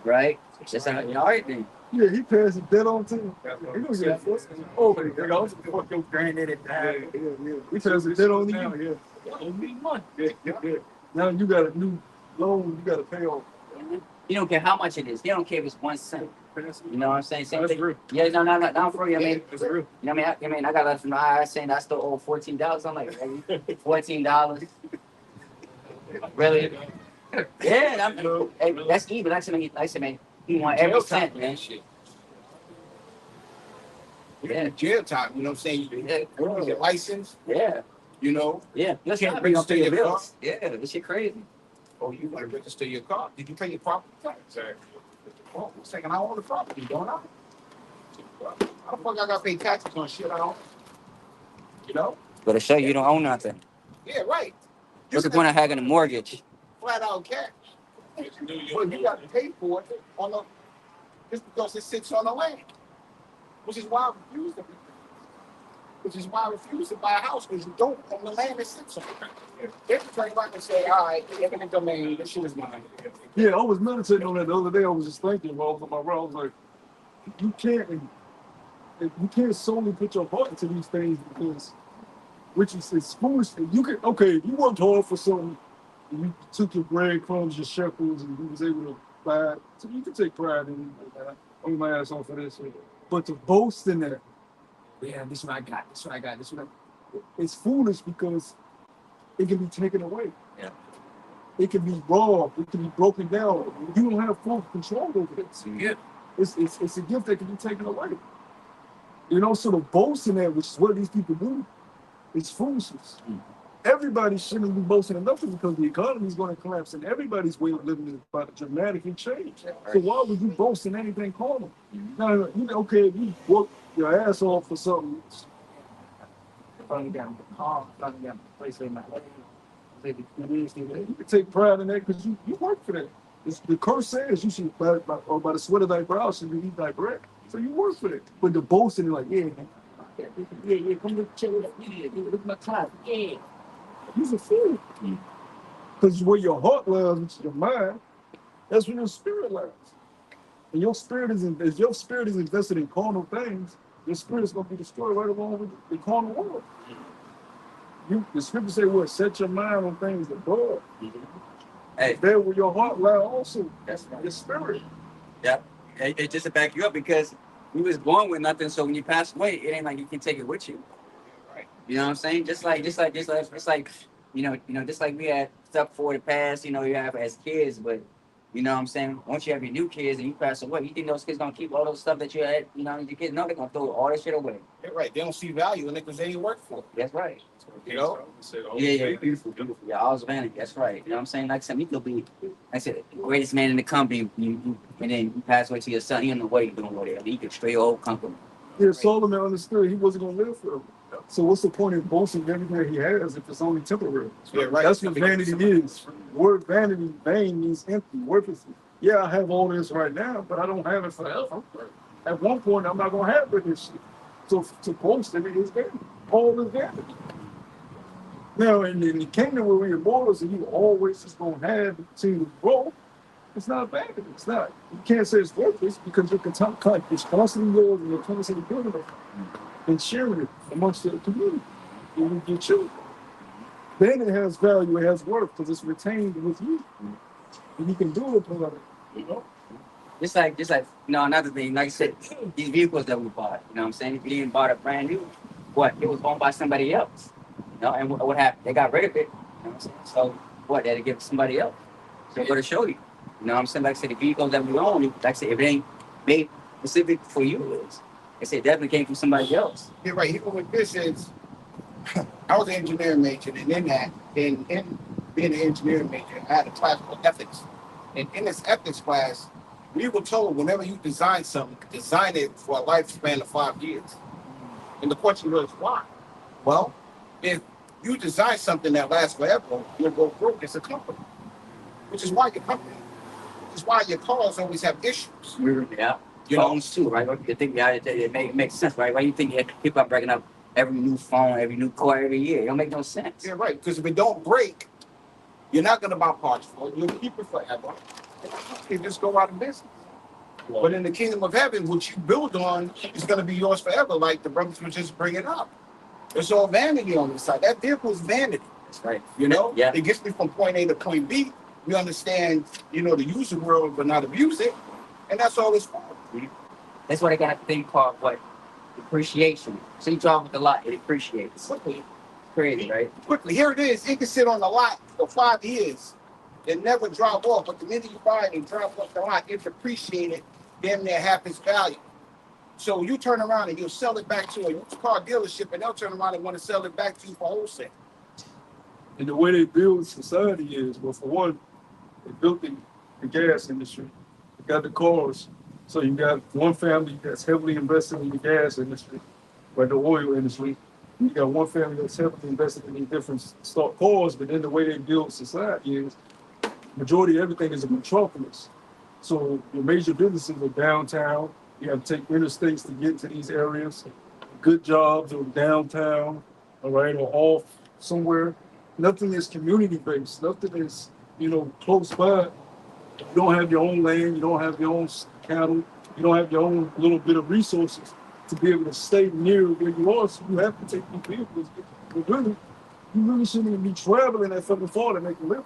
A: right? It's just all right then.
D: Yeah, he passed the debt on to him. He gonna get forced. Oh,
A: Fuck your granddaddy died.
D: yeah. We passed the debt on you. Yeah. Now you got a new loan you got to pay off.
A: You don't care how much it is. They don't care if it's 1 cent. You know what I'm saying? Same
D: That's
A: thing.
D: real.
A: Yeah, no, not for you. I mean,
D: That's real.
A: you know what I mean? I got left from the IRS saying I still owe $14. I'm like, $14. Really? Yeah, hey, that's even. Like I said, man, you want every cent, man.
C: Yeah, jail time. You know what I'm saying? You get license.
A: Yeah. Yeah. You can't bring up your bills. Yeah, this shit crazy.
C: Oh, you want to register your car? Did you pay your property tax? Exactly. Oh, second, I own the property, don't I? How the fuck I got to pay taxes on shit I don't?
A: But to show you don't own nothing.
C: Yeah, right.
A: What's the point of having a mortgage?
C: Flat out cash. Well, you got to pay for it just because it sits on the land. Which is why I refuse to buy a house, because you don't own the land that sits on it. They can turn around and say, all right, eminent domain, this shit is mine.
D: Yeah, I was meditating on that the other day. I was just thinking while I was on my route. I was like, you can't solely put your heart into these things, because which is foolish. You you worked hard for something, and you took your breadcrumbs, your shekels, and you was able to buy it. So you can take pride in it. I'm my ass off for this. But to boast in that, yeah, this is what I got, this is what I got, this is what it's foolish, because it can be taken away.
A: Yeah.
D: It can be robbed, it can be broken down. You don't have full control over it.
A: Yeah.
D: It's a gift that can be taken away. So the boast in that, which is what these people do, is foolishness. Everybody shouldn't be boasting enough, because the economy is going to collapse, and everybody's way of living is about to dramatically change. So why would you boast in anything carnal? Now, you work your ass off for something. You can take pride in that, because you work for that. The curse says you should, by the sweat of thy brow, should you eat thy bread. So you work for it. But the boasting is like, yeah, come look, check it out. Yeah, look at my closet. Yeah. You're a fool. Because where your heart lies, which is your mind, that's where your spirit lies. And your spirit if your spirit is invested in carnal things, your spirit is going to be destroyed right along with the carnal world. The scripture say, what? Set your mind on things above.
A: Hey,
D: there where your heart lies also.
A: That's right.
D: Your spirit.
A: Yep. Hey, just to back you up, because we was born with nothing, so when you pass away, it ain't like you can take it with you.
C: Right.
A: You know what I'm saying? Just like just like we had stuff for the past, you have as kids, but you know what I'm saying? Once you have your new kids and you pass away, you think those kids gonna keep all those stuff that you had, your kids know they're gonna throw all that shit away.
C: They're right. They don't see value in it because they ain't work for it.
A: That's right.
B: Yeah,
A: Beautiful. Yeah, all's vanity. That's right. You know what I'm saying? Like I said, you could be, like I said, the greatest man in the company, and then you pass away to your son. He don't know what he's doing over there. He could stray your whole company.
D: Yeah, Solomon understood he wasn't going to live forever. So what's the point of boasting everything he has if it's only temporary?
C: Yeah, right.
D: That's what vanity is. The word vanity, vain, means empty, worthless. Yeah, I have all this right now, but I don't have it forever. at one point, I'm not gonna have this shit. So to post it is vanity. All is vanity. Now, in the kingdom where we're immortals and you always just gonna have the continue to grow, it's not vanity. It's not. You can't say it's worthless because you're it's constantly yours and you're constantly building it and sharing it amongst the community and with your children. Then it has value, it has worth because it's retained with you. And you can do it with it, you know?
A: Just like, another thing, like I said, these vehicles that we bought, you know what I'm saying? If you didn't bought a brand new, what? It was owned by somebody else. And what happened? They got rid of it. You know what I'm saying? So what? They had to give it to somebody else. So go to show you. You know what I'm saying? Like I said, the vehicles that we own, like I said, if it ain't made specific for you, I said, it definitely came from somebody else.
C: You're right. Here with this is, I was an engineering major, and in being an engineering major, I had a class called ethics. And in this ethics class, we were told whenever you design something, design it for a lifespan of 5 years. And the question was, why? Well, if you design something that lasts forever, you'll go broke as a company. Which is why your company, which is why your cars always have issues.
A: Yeah. Phones too, right? You think it makes sense, right? Why you think people are breaking up every new phone, every new car every year? It don't make no sense.
C: Yeah, right. Because if it don't break, you're not going to buy parts for it. You'll keep it forever. You just go out of business. Yeah. But in the kingdom of heaven, what you build on is going to be yours forever, like the brothers were just bringing up. It's all vanity on the side. That vehicle is vanity.
A: That's right.
C: You know?
A: Yeah.
C: It gets me from point A to point B. We understand, the user world, but not abuse it. And that's all it's for.
A: That's why they got a thing called what? Depreciation. So you drive with the lot, it appreciates.
C: Quickly.
A: Crazy, right?
C: Quickly. Here it is. It can sit on the lot for 5 years and never drop off. But the minute you buy it and drop off the lot, it's appreciated damn near half its value. So you turn around and you'll sell it back to a used car dealership, and they'll turn around and want to sell it back to you for wholesale.
D: And the way they build society is, well, for one, they built the gas industry. They got the cars. So you got one family that's heavily invested in the gas industry, or the oil industry. You got one family that's heavily invested in these different cars, but then the way they build society is, majority of everything is a metropolis. So your major businesses are downtown. You have to take interstates to get to these areas. Good jobs are downtown, all right, or off somewhere. Nothing is community-based. Nothing is, close by. You don't have your own land. You don't have your own cattle. You don't have your own little bit of resources to be able to stay near where you are. So you have to take these vehicles. But really, you really shouldn't even be traveling that fucking far to make a living.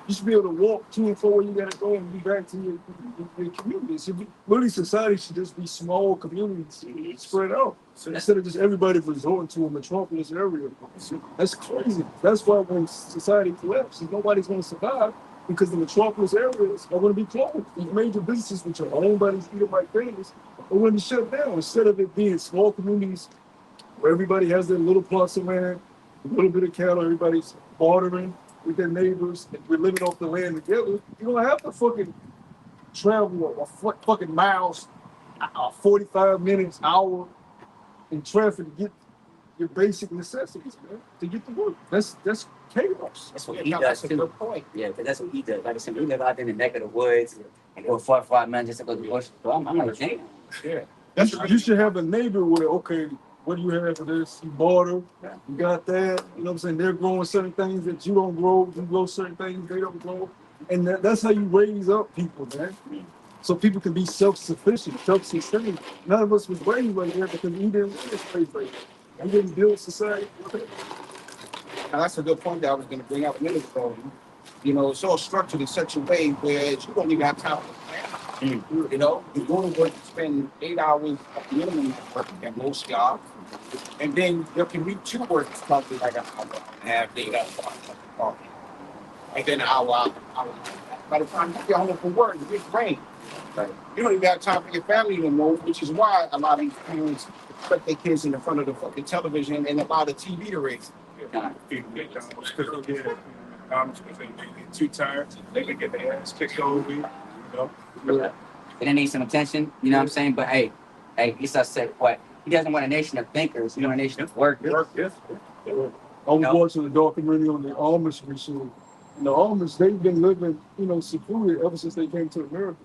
D: You should be able to walk to and fro where you gotta go and be back to your communities. Really, society should just be small communities spread out. So instead of just everybody resorting to a metropolis area, that's crazy. That's why when society collapses, nobody's gonna survive because the metropolis areas are gonna be closed. These major businesses which are owned by these Edomite families are gonna be shut down. Instead of it being small communities where everybody has their little plots of land, a little bit of cattle, everybody's bartering with their neighbors, and we're living off the land together. You don't have to fucking travel fucking miles, 45 minutes, hour in traffic to get your basic necessities, man, to get to work. That's chaos.
A: That's what he does too. Good point. Yeah, but that's what he does. Like I said, we live out there in the neck of the woods and go 45 minutes just to go to the grocery store. I'm like, damn.
C: Yeah.
D: You should have a neighbor where, okay, what do you have for this? You barter, you got that, you know what I'm saying? They're growing certain things that you don't grow, you grow certain things they don't grow. And that's how you raise up people, man. So people can be self-sufficient, self-sustaining. None of us was raised like that because we didn't raise like that. We didn't build society.
C: Now, that's a good point that I was going to bring up a minute ago. It's all structured in such a way where you don't even have time to plan. You go to work, you spend 8 hours at minimum at work at most jobs. And then your commute to work is probably like an hour and a half, they got parking. And then an hour. By the time you get home from work, it gets rain. Right. You don't even have time for your family no more, which is why a lot of these parents put their kids in the front of the fucking television and allow the TV to race.
B: People get because they get too tired. They can get their ass kicked over,
A: Yeah. And they need some attention, you know what I'm saying? But hey, Esau said what? He doesn't want a nation of thinkers, he wants a nation of workers.
D: I was watching a documentary on the Amish recently. And the Amish, they've been living, secluded ever since they came to America.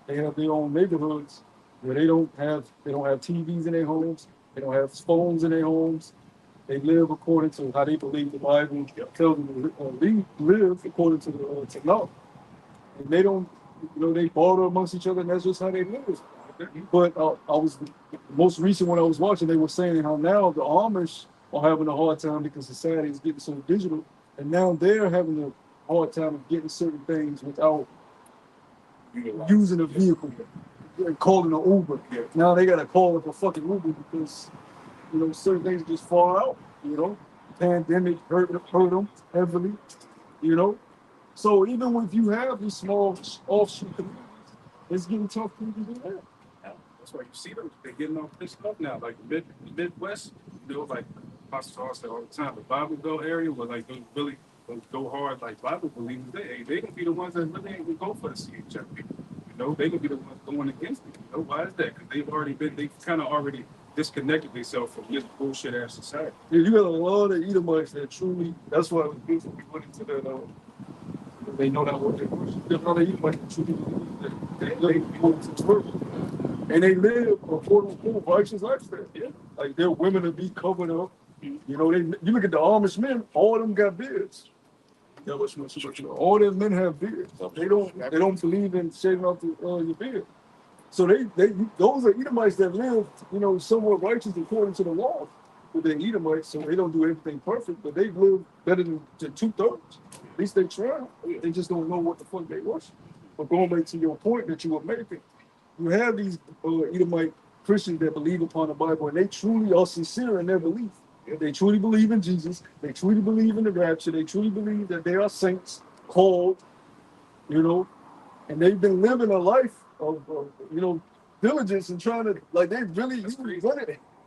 D: They have their own neighborhoods where they don't have TVs in their homes, they don't have phones in their homes. They live according to how they believe the Bible tells them to live according to the technology. And they don't, they barter amongst each other, and that's just how they live. But I was the most recent one I was watching. They were saying how now the Amish are having a hard time because society is getting so digital, and now they're having a hard time of getting certain things without using a vehicle and calling an Uber. Now they gotta call it a fucking Uber because certain things just fall out. Pandemic hurt them heavily. You know, so even if you have these small offshoot communities, it's getting tough for you to do that.
C: Yeah, that's why you see them. They're getting off this stuff now. Like the Midwest, like Pastor said all the time, the Bible Belt area where like those go hard like Bible believers, they gonna be the ones that really ain't gonna go for the CHF people. They gonna be the ones going against it. Why is that? Because they kind of already disconnected themselves from this bullshit ass society.
D: Yeah, you got a lot of Edomites that truly. That's why it was good when we went into that. They know that what they worship. There's a lot of Edomites that truly believe that they live according to the word, and they live a quote unquote righteous lifestyle. Yeah, like their women to be covered up. You look at the Amish men, all of them got beards. Yeah, all their men have beards. They don't believe in shaving off your beard. So those are Edomites that live, somewhat righteous according to the law. But they're Edomites, so they don't do everything perfect, but they live better than 2/3. At least they try. They just don't know what the fuck they worship. But going back to your point that you were making, you have these Edomite Christians that believe upon the Bible, and they truly are sincere in their belief. They truly believe in Jesus. They truly believe in the rapture. They truly believe that they are saints called, and they've been living a life of diligence and trying to, like, they really,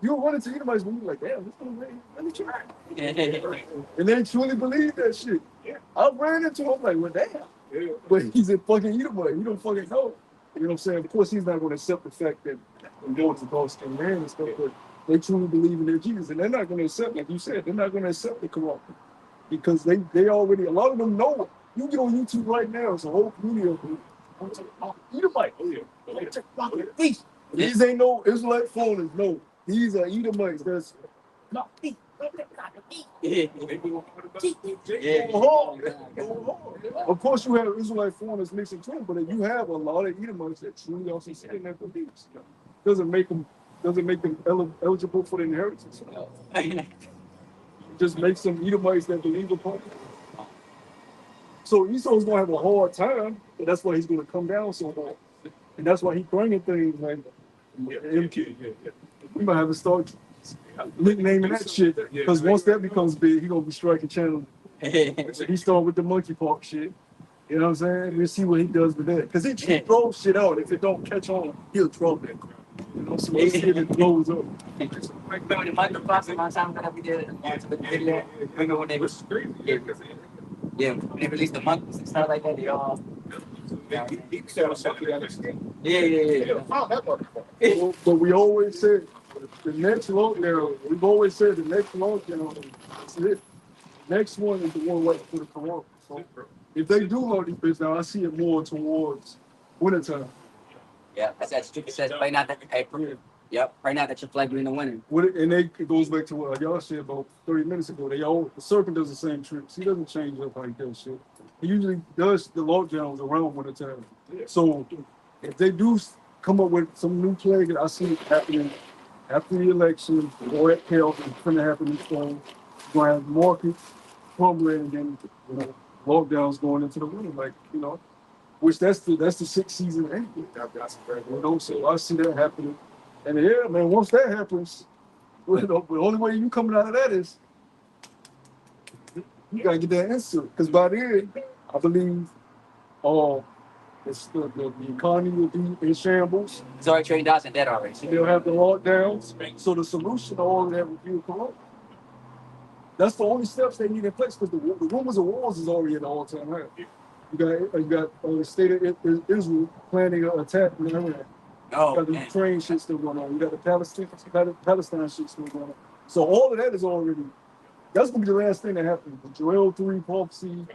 D: you run into Edomites and you're like, damn, this one really try. And they truly believe that shit. I ran into him like, well, damn. But he's a fucking Edomite. You don't fucking know. You know what I'm saying? Of course, he's not going to accept the fact that I'm going to Ghost and man and stuff, but they truly believe in their Jesus. And they're not going to accept, like you said, they're not going to accept the Quran. Because they already, a lot of them know it. You get on YouTube right now, it's a whole community of them. Edomite. Oh, yeah. These ain't no Israelite foreigners, no. These are Edomites. That's not me. Of course, you have Israelite foreigners mixing too, but you have a lot of Edomites that truly also sit in their beliefs. Doesn't make them eligible for the inheritance. It just makes them Edomites that believe upon it. So Esau's gonna have a hard time, but that's why he's gonna come down so hard, and that's why he's bringing things like MK. We might have to start nicknaming that shit, because once that becomes big, he's gonna be striking channel. He started with the monkeypox shit. You know what I'm saying? We'll see what he does with that, because he throws shit out. If it don't catch on, he'll drop that crap. So let's see if it blows up.
A: Remember the monkeypox one time that we did the video? Remember when they was yeah, when they released the monkeys and stuff like that, they all. Yeah.
D: But we always said the next lockdown. We've always said the next lockdown is it. Next one is the one right for the corona. So if they do all these things now, I see it more towards wintertime.
A: Yeah, that's that stupid says right now that April. Yep, right now that you're flagging in the winter.
D: It goes back to what y'all said about 30 minutes ago. The serpent does the same tricks. He doesn't change up like that shit. He usually does the lockdowns around wintertime. So if they do come up with some new plague, I see it happening after the election, or at chaos is going to happen this fall. You're going to have markets crumbling, and then lockdowns going into the winter, which that's the 6th season anyway. So I see that happening. And yeah, man, once that happens, the only way you coming out of that is you gotta get that answer. Because by then, I believe the economy will be in shambles.
A: It's already $1 trillion in debt already.
D: So they'll have the lockdowns. So the solution to all of that would be corona. That's the only steps they need in place, because the rumors of wars is already at an all-time high. You got the state of Israel planning an attack in Iran. You got the Ukraine shit still going on. You got the Palestine shit still going on. So all of that is already. That's gonna be the last thing that happens. The Joel 3 prophecy,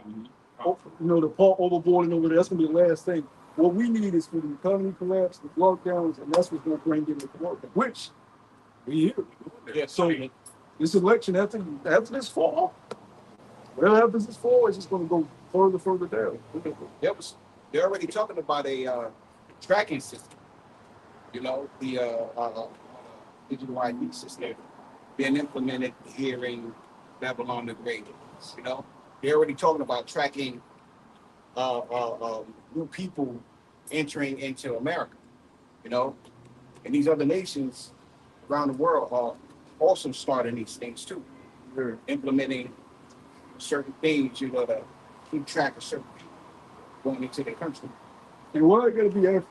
D: the part overboarding over there. That's gonna be the last thing. What we need is for the economy collapse, the lockdowns, and that's what's going to bring in the corruption, which we hear.
C: Yeah,
D: So this election, after this fall, whatever happens this fall, it's just going to go further down.
C: they're already talking about a tracking system. You know, the digital ID system being implemented here in Babylon the Great. You know, they're already talking about tracking new people entering into America. You know, and these other nations around the world are also starting these things too. They're implementing certain things, you know, to keep track of certain people going into their country.
D: And why got to be African?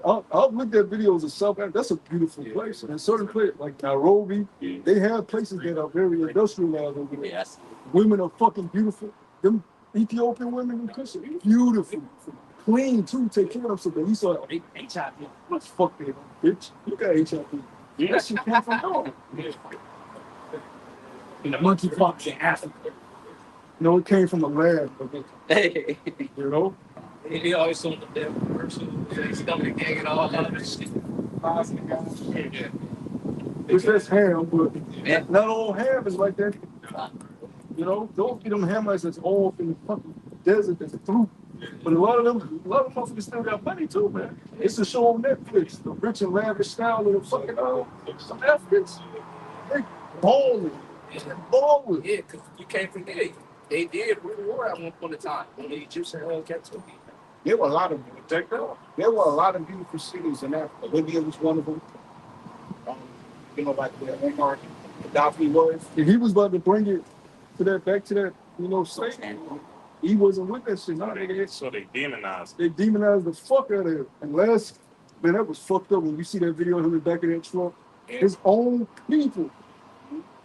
D: I've looked at videos of South Africa. That's a beautiful place. And certain places like Nairobi, they have places that are very industrialized over there.
A: Yes.
D: Women are fucking beautiful. Them Ethiopian women in Christian, beautiful, clean too. Take care of something. He saw HIV. What the fuck, man, bitch? You got HIV. That shit came from home. And the monkeypox in Africa. You know, it came from a lab.
A: Hey.
D: You know.
E: He always on the damn commercial, his stomach hanging all out and shit.
D: Yeah. Which that's ham, but
A: Yeah.
D: not all ham is like that. You know, those be them hammers that's all in the fucking desert that's through. But a lot of motherfuckers still got money too, man. It's a show on Netflix, the rich and lavish style of the fucking some Africans. They balling. Balling.
E: Yeah, because you can't forget, they did rule war at one point in time when the Egyptian held captivity.
C: There were a lot of beautiful cities in Africa. Libya was one of them. You know, like where Omar Gaddafi was.
D: If he was about to bring it back to that, you know, state, he wasn't with that shit.
B: So they demonized.
D: They demonized the fuck out of him. And man, that was fucked up when you see that video of him in the back of that truck. His own people.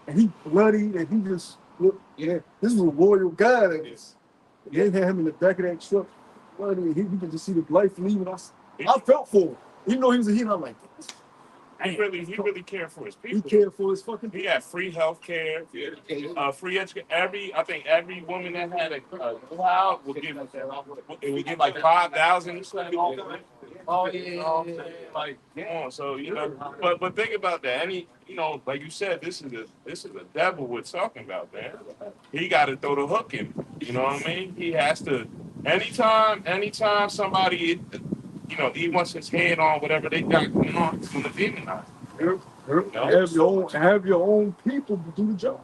D: And he bloody and he just look, yeah, this was a royal guy. They had him in the back of that truck. Bloody, and you could just see the life leaving. I felt for him. Even though he was a hero, I'm like,
B: He really cared for his people.
D: he cared for his fucking people.
B: He had free health care, free education. I think every woman that had a child would get like 5,000.
E: Oh yeah.
B: Like, come on. So you know, but think about that. Like you said, this is the devil we're talking about, man. He got to throw the hook in. You know what I mean? He has to. Anytime somebody, he wants his head on whatever they got going on, it's gonna demonize.
D: Have your own people do the job.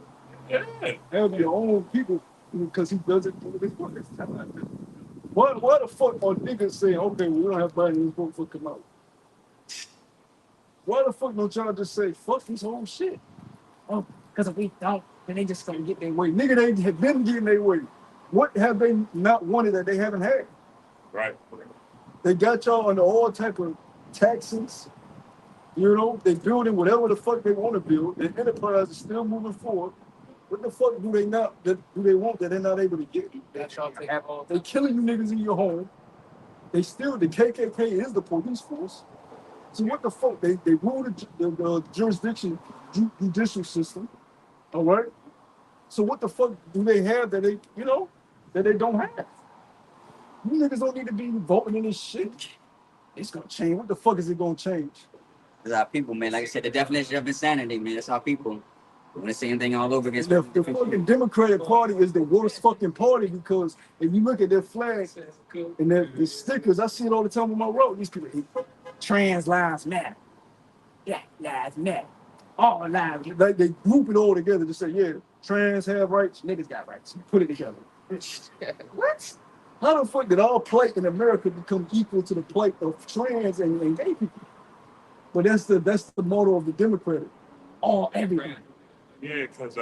B: Yeah.
D: Have your own people because he doesn't do his work. Why the fuck are niggas saying, okay, we don't have money, this book for come out? Why the fuck don't y'all just say, fuck this whole shit? Oh, because if we don't, then they just gonna get their way. Nigga, they have been getting their way. What have they not wanted that they haven't had?
B: Right.
D: They got y'all under all type of taxes. You know, they building whatever the fuck they want to build. The enterprise is still moving forward. What the fuck do they want that they're not able to get? They killing you niggas in your home. The KKK is the police force. So what the fuck? They rule the jurisdiction, judicial system. All right. So what the fuck do they have that they don't have? You niggas don't need to be voting in this shit. It's gonna change. What the fuck is it gonna change?
A: It's our people, man. Like I said, the definition of insanity, man. That's our people. We want the same thing all over again.
D: The fucking Democratic Party is the worst fucking party because if you look at their flag and their stickers, I see it all the time on my road. These people, trans lives matter. Black lives matter. All lives. They group it all together to say, yeah, trans have rights, niggas got rights. Put it together. What? How the fuck did all plight in America become equal to the plight of trans and gay people? But that's the motto of the Democratic. Everything.
B: Yeah, because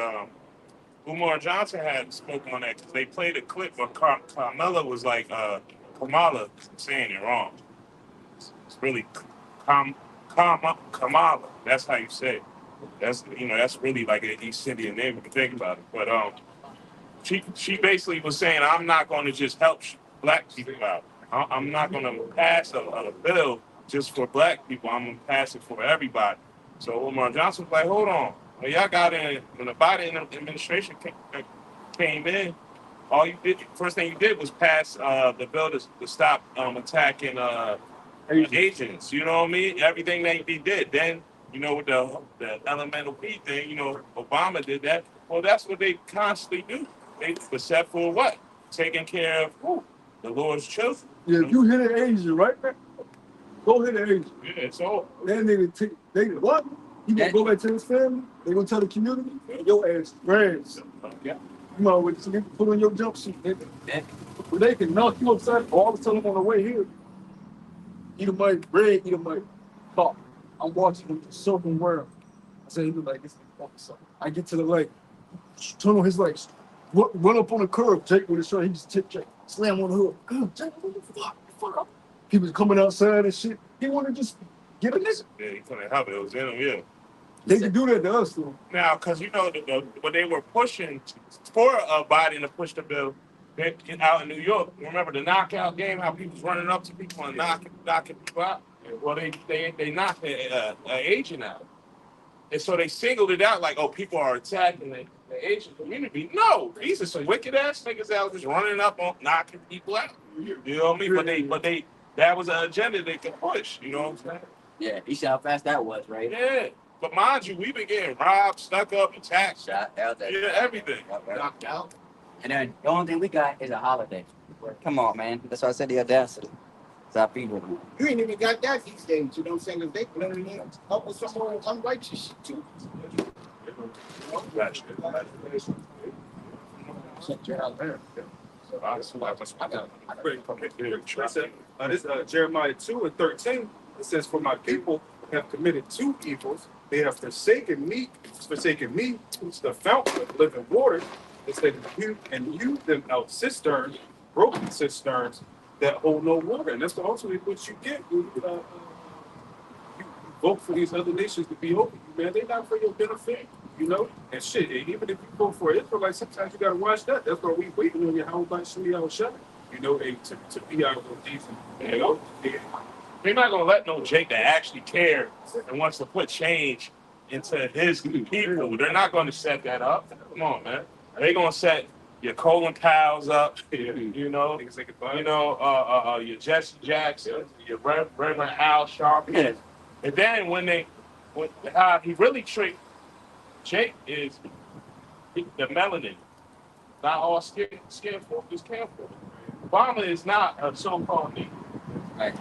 B: Umar Johnson had spoken on that because they played a clip where Kamala was like, Kamala saying it wrong. It's really Kamala. That's how you say it. That's really like an East Indian name if you think about it. But she basically was saying, I'm not going to just help black people out. I'm not going to pass a bill just for black people. I'm going to pass it for everybody. So Umar Johnson was like, hold on. When y'all got in, when the Biden administration came in, all you did, first thing you did was pass the bill to stop attacking agents. You know what I mean? Everything that he did. Then, you know, with the elemental P thing, you know, Obama did that. Well, that's what they constantly do. They were set for what? Taking care of who? The Lord's children.
D: Yeah, if you hit an Asian, right, man? Go hit an Asian.
B: Yeah, so
D: That nigga, they what? He gonna go back to his family. They gonna tell the community, your ass grass.
B: yeah.
D: You know, with you put on your jumpsuit, nigga.
A: Yeah.
D: But they can knock you upside. Or I was telling him on the way here, eat a mic, bread, eat a mic, pop. I'm watching him circling around. I said, he look like this nigga fucking something. I get to the lake, turn on his lights, run up on the curb. Jake with his shirt, he just tip Jake, slam on the hood. Jake, what the fuck up? People coming outside and shit. He want to just get a nigga.
B: Yeah, he couldn't help it. It was in him, yeah.
D: They can do that to us, though.
B: Now, because you know, when they were pushing for Biden to push the bill out in New York, remember the knockout game? How people was running up to people and knocking people out. Well, they knocked the agent out, and so they singled it out like, oh, people are attacking the Asian community. No, these are some wicked ass niggas out just running up on knocking people out. You know what I mean? But they that was an agenda they could push. You know what I'm saying?
A: Yeah, you see how fast that was, right?
B: Yeah. But mind you, we've been getting robbed, stuck up, attacked,
A: Shot out that.
B: yeah, everything.
E: Knocked out.
A: And then the only thing we got is a holiday. Come on, man. That's why I said the audacity. It's our people.
C: You ain't even got that these days, you know what I'm saying? Because they blending up with some more unrighteous shit too.
D: This Jeremiah 2:13. It says, "For my people have committed two evils. They have forsaken me, who's the fountain of living water, instead of you, and you them out cisterns, broken cisterns that hold no water." And that's ultimately what you get. You vote for these other nations to be over you, man. They're not for your benefit, you know. And shit, and even if you vote for Israel, like sometimes you gotta watch that. That's why we waiting on you. How about Shmi out shut? You know, to be out of these, you know.
B: They're not gonna let no Jake that actually cares and wants to put change into his people. They're not gonna set that up. Come on, man. They're gonna set your Colin Powell's up, you know, your Jesse Jackson, your Reverend Al Sharpton. And then when how he really tricked Jake is the melanin. Not all skin folk is careful. Obama is not a so-called Negro.
A: Right.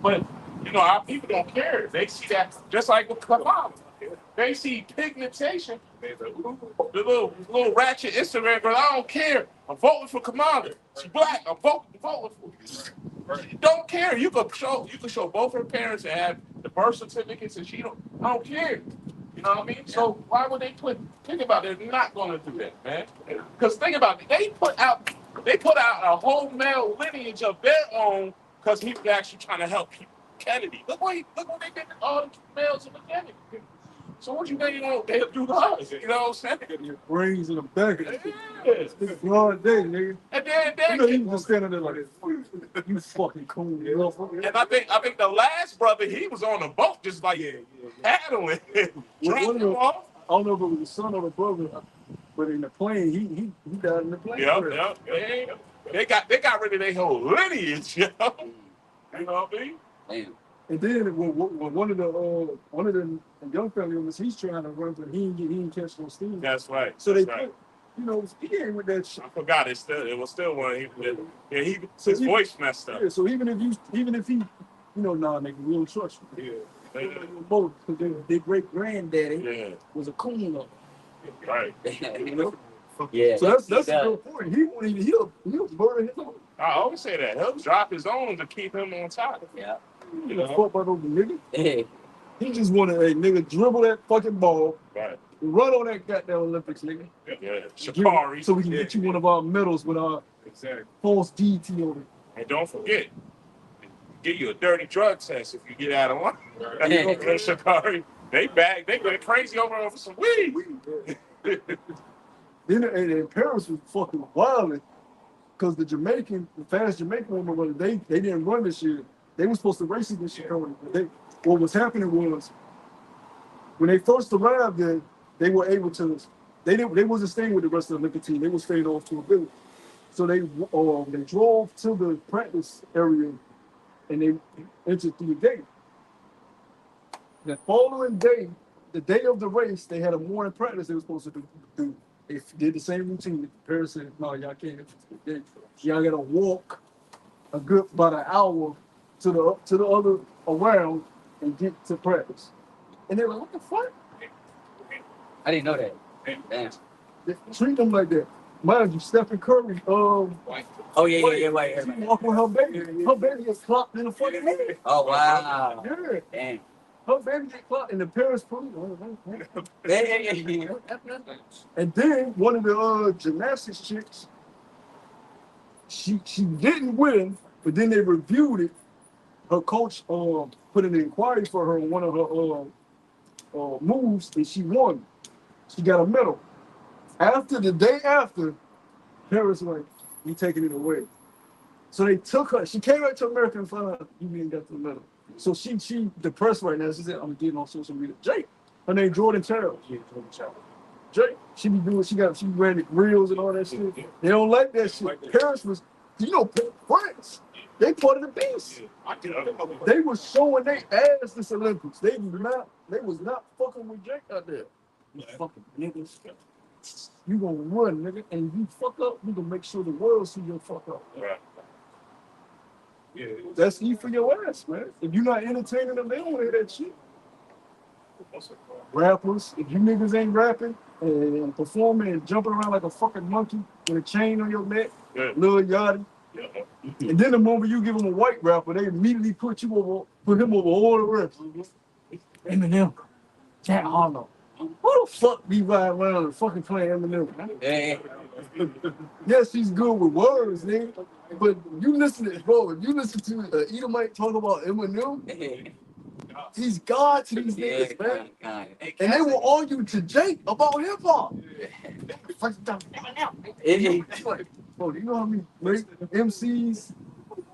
B: But, you know, our people don't care. They see that just like with Obama. They see pigmentation. The little ratchet Instagram girl, I don't care. I'm voting for Kamala. She's black. I'm voting for her. You don't care. You could show both her parents and have the birth certificates, and I don't care. You know what I mean? Yeah. So why would they think about it? They're not going to do that, man. Because think about it. They put out a whole male lineage of their own because he was actually trying to help Kennedy. Look what they did to all the males in the Kennedy. So what you think they'll do to us? You know what I'm saying?
D: Your brains in the back of it.
B: Yes.
D: It's a broad day, nigga.
B: And then
D: You know, he was just standing there like, you fucking cool, motherfucker.
B: and I think the last brother, he was on the boat just like paddling, dropping him off.
D: I don't know if it was the son or the brother, but in the plane, he died in the plane.
B: Yeah. They got rid of their whole lineage, yo. You know what I mean?
A: Damn.
D: And then when one of the young family members, he's trying to run, but he didn't catch no steam.
B: That's right.
D: So they
B: right.
D: put, you know, he ain't with that shit.
B: I forgot it was still one. His voice messed up.
D: Yeah, so even if he, you know, nah, nigga, we don't trust you.
B: Yeah.
D: Both, because their great granddaddy was a coon of
B: Yeah. Right.
D: you know?
A: Yeah.
D: So that's a good point. He won't even he'll murder his own.
B: I always say that. He'll drop his own to keep him on top.
A: Yeah.
D: You know, fuck about those nigga.
A: Hey.
D: He just wanted a nigga dribble that fucking ball,
B: Right.
D: run on that goddamn Olympics, nigga.
B: Yeah. Shakari.
D: So we can get you one of our medals with our false DT on it.
B: And don't forget, get you a dirty drug test if you get out of line.
A: Right.
B: Shakari, they go crazy over some weed.
D: Then and Paris was fucking wild because the fast Jamaican woman, they didn't run this year. They were supposed to race it this year. What was happening was when they first arrived there, they were able to. They wasn't staying with the rest of the Olympic team. They were staying off to a village. So they drove to the practice area and they entered through the gate. The following day, the day of the race, they had a morning practice they were supposed to do. They did the same routine. Paris said, no, y'all can't enter the gate. Y'all gotta walk a good about an hour to the other around and get to practice. And they were like, what the fuck?
A: I didn't know that. Damn.
D: They treat them like that. Mind you, Stephen Curry,
A: Oh yeah, wait.
D: she walked with her baby. Her baby gets clocked in the fucking head.
A: Oh wow.
D: Yeah.
A: Damn.
D: Her baby get clocked in the Paris police.
A: Yeah.
D: And then one of the gymnastics chicks, she didn't win, but then they reviewed it. Her coach put an inquiry for her on one of her moves, and she won. She got a medal. After the day after, Paris like, we taking it away. So they took her. She came back to America and found out you didn't get the medal. So she depressed right now. She said, I'm getting on social media. Jake, her name Jordan Charles. Yeah, Jordan Charles. Jake, she ran the reels and all that shit. They don't like that shit. Paris was, France. They part of the beast. They were showing their ass this Olympics. They was not fucking with Jake out there. You fucking niggas. You gonna run, nigga, and you fuck up, you gonna make sure the world see your fuck up.
B: Right. Yeah.
D: That's E for your ass, man. If you're not entertaining them, they don't want to hear that shit. Rappers, if you niggas ain't rapping and performing and jumping around like a fucking monkey with a chain on your neck, Lil Yachty.
B: Yeah.
D: And then the moment you give them a white rapper, they immediately put him over all the rest. Eminem, Jack Harlow. Who the fuck be riding around and fucking playing Eminem? Man?
A: Yeah.
D: Yes, he's good with words, nigga. But you listen to, bro, if you listen to Edomite talk about Eminem, he's God to these niggas, man. And they will argue to Jake about hip hop. Bro, do you know how many great MCs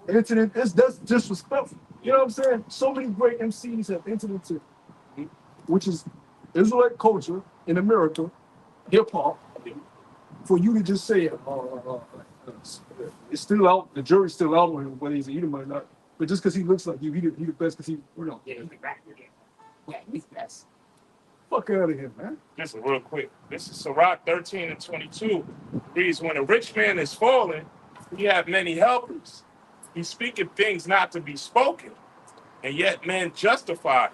D: entered? That's disrespectful. You know what I'm saying? So many great MCs have entered into, which is Israelite culture in America, hip hop. For you to just say it's still out, the jury's still out on him whether he's an Edomite or not. But just because he looks like you, he the best because he, he's best. Fuck out of here, man.
B: Listen, real quick. This is Sirach 13:22. Reads, when a rich man is fallen, he have many helpers. He speaketh things not to be spoken, and yet men justify.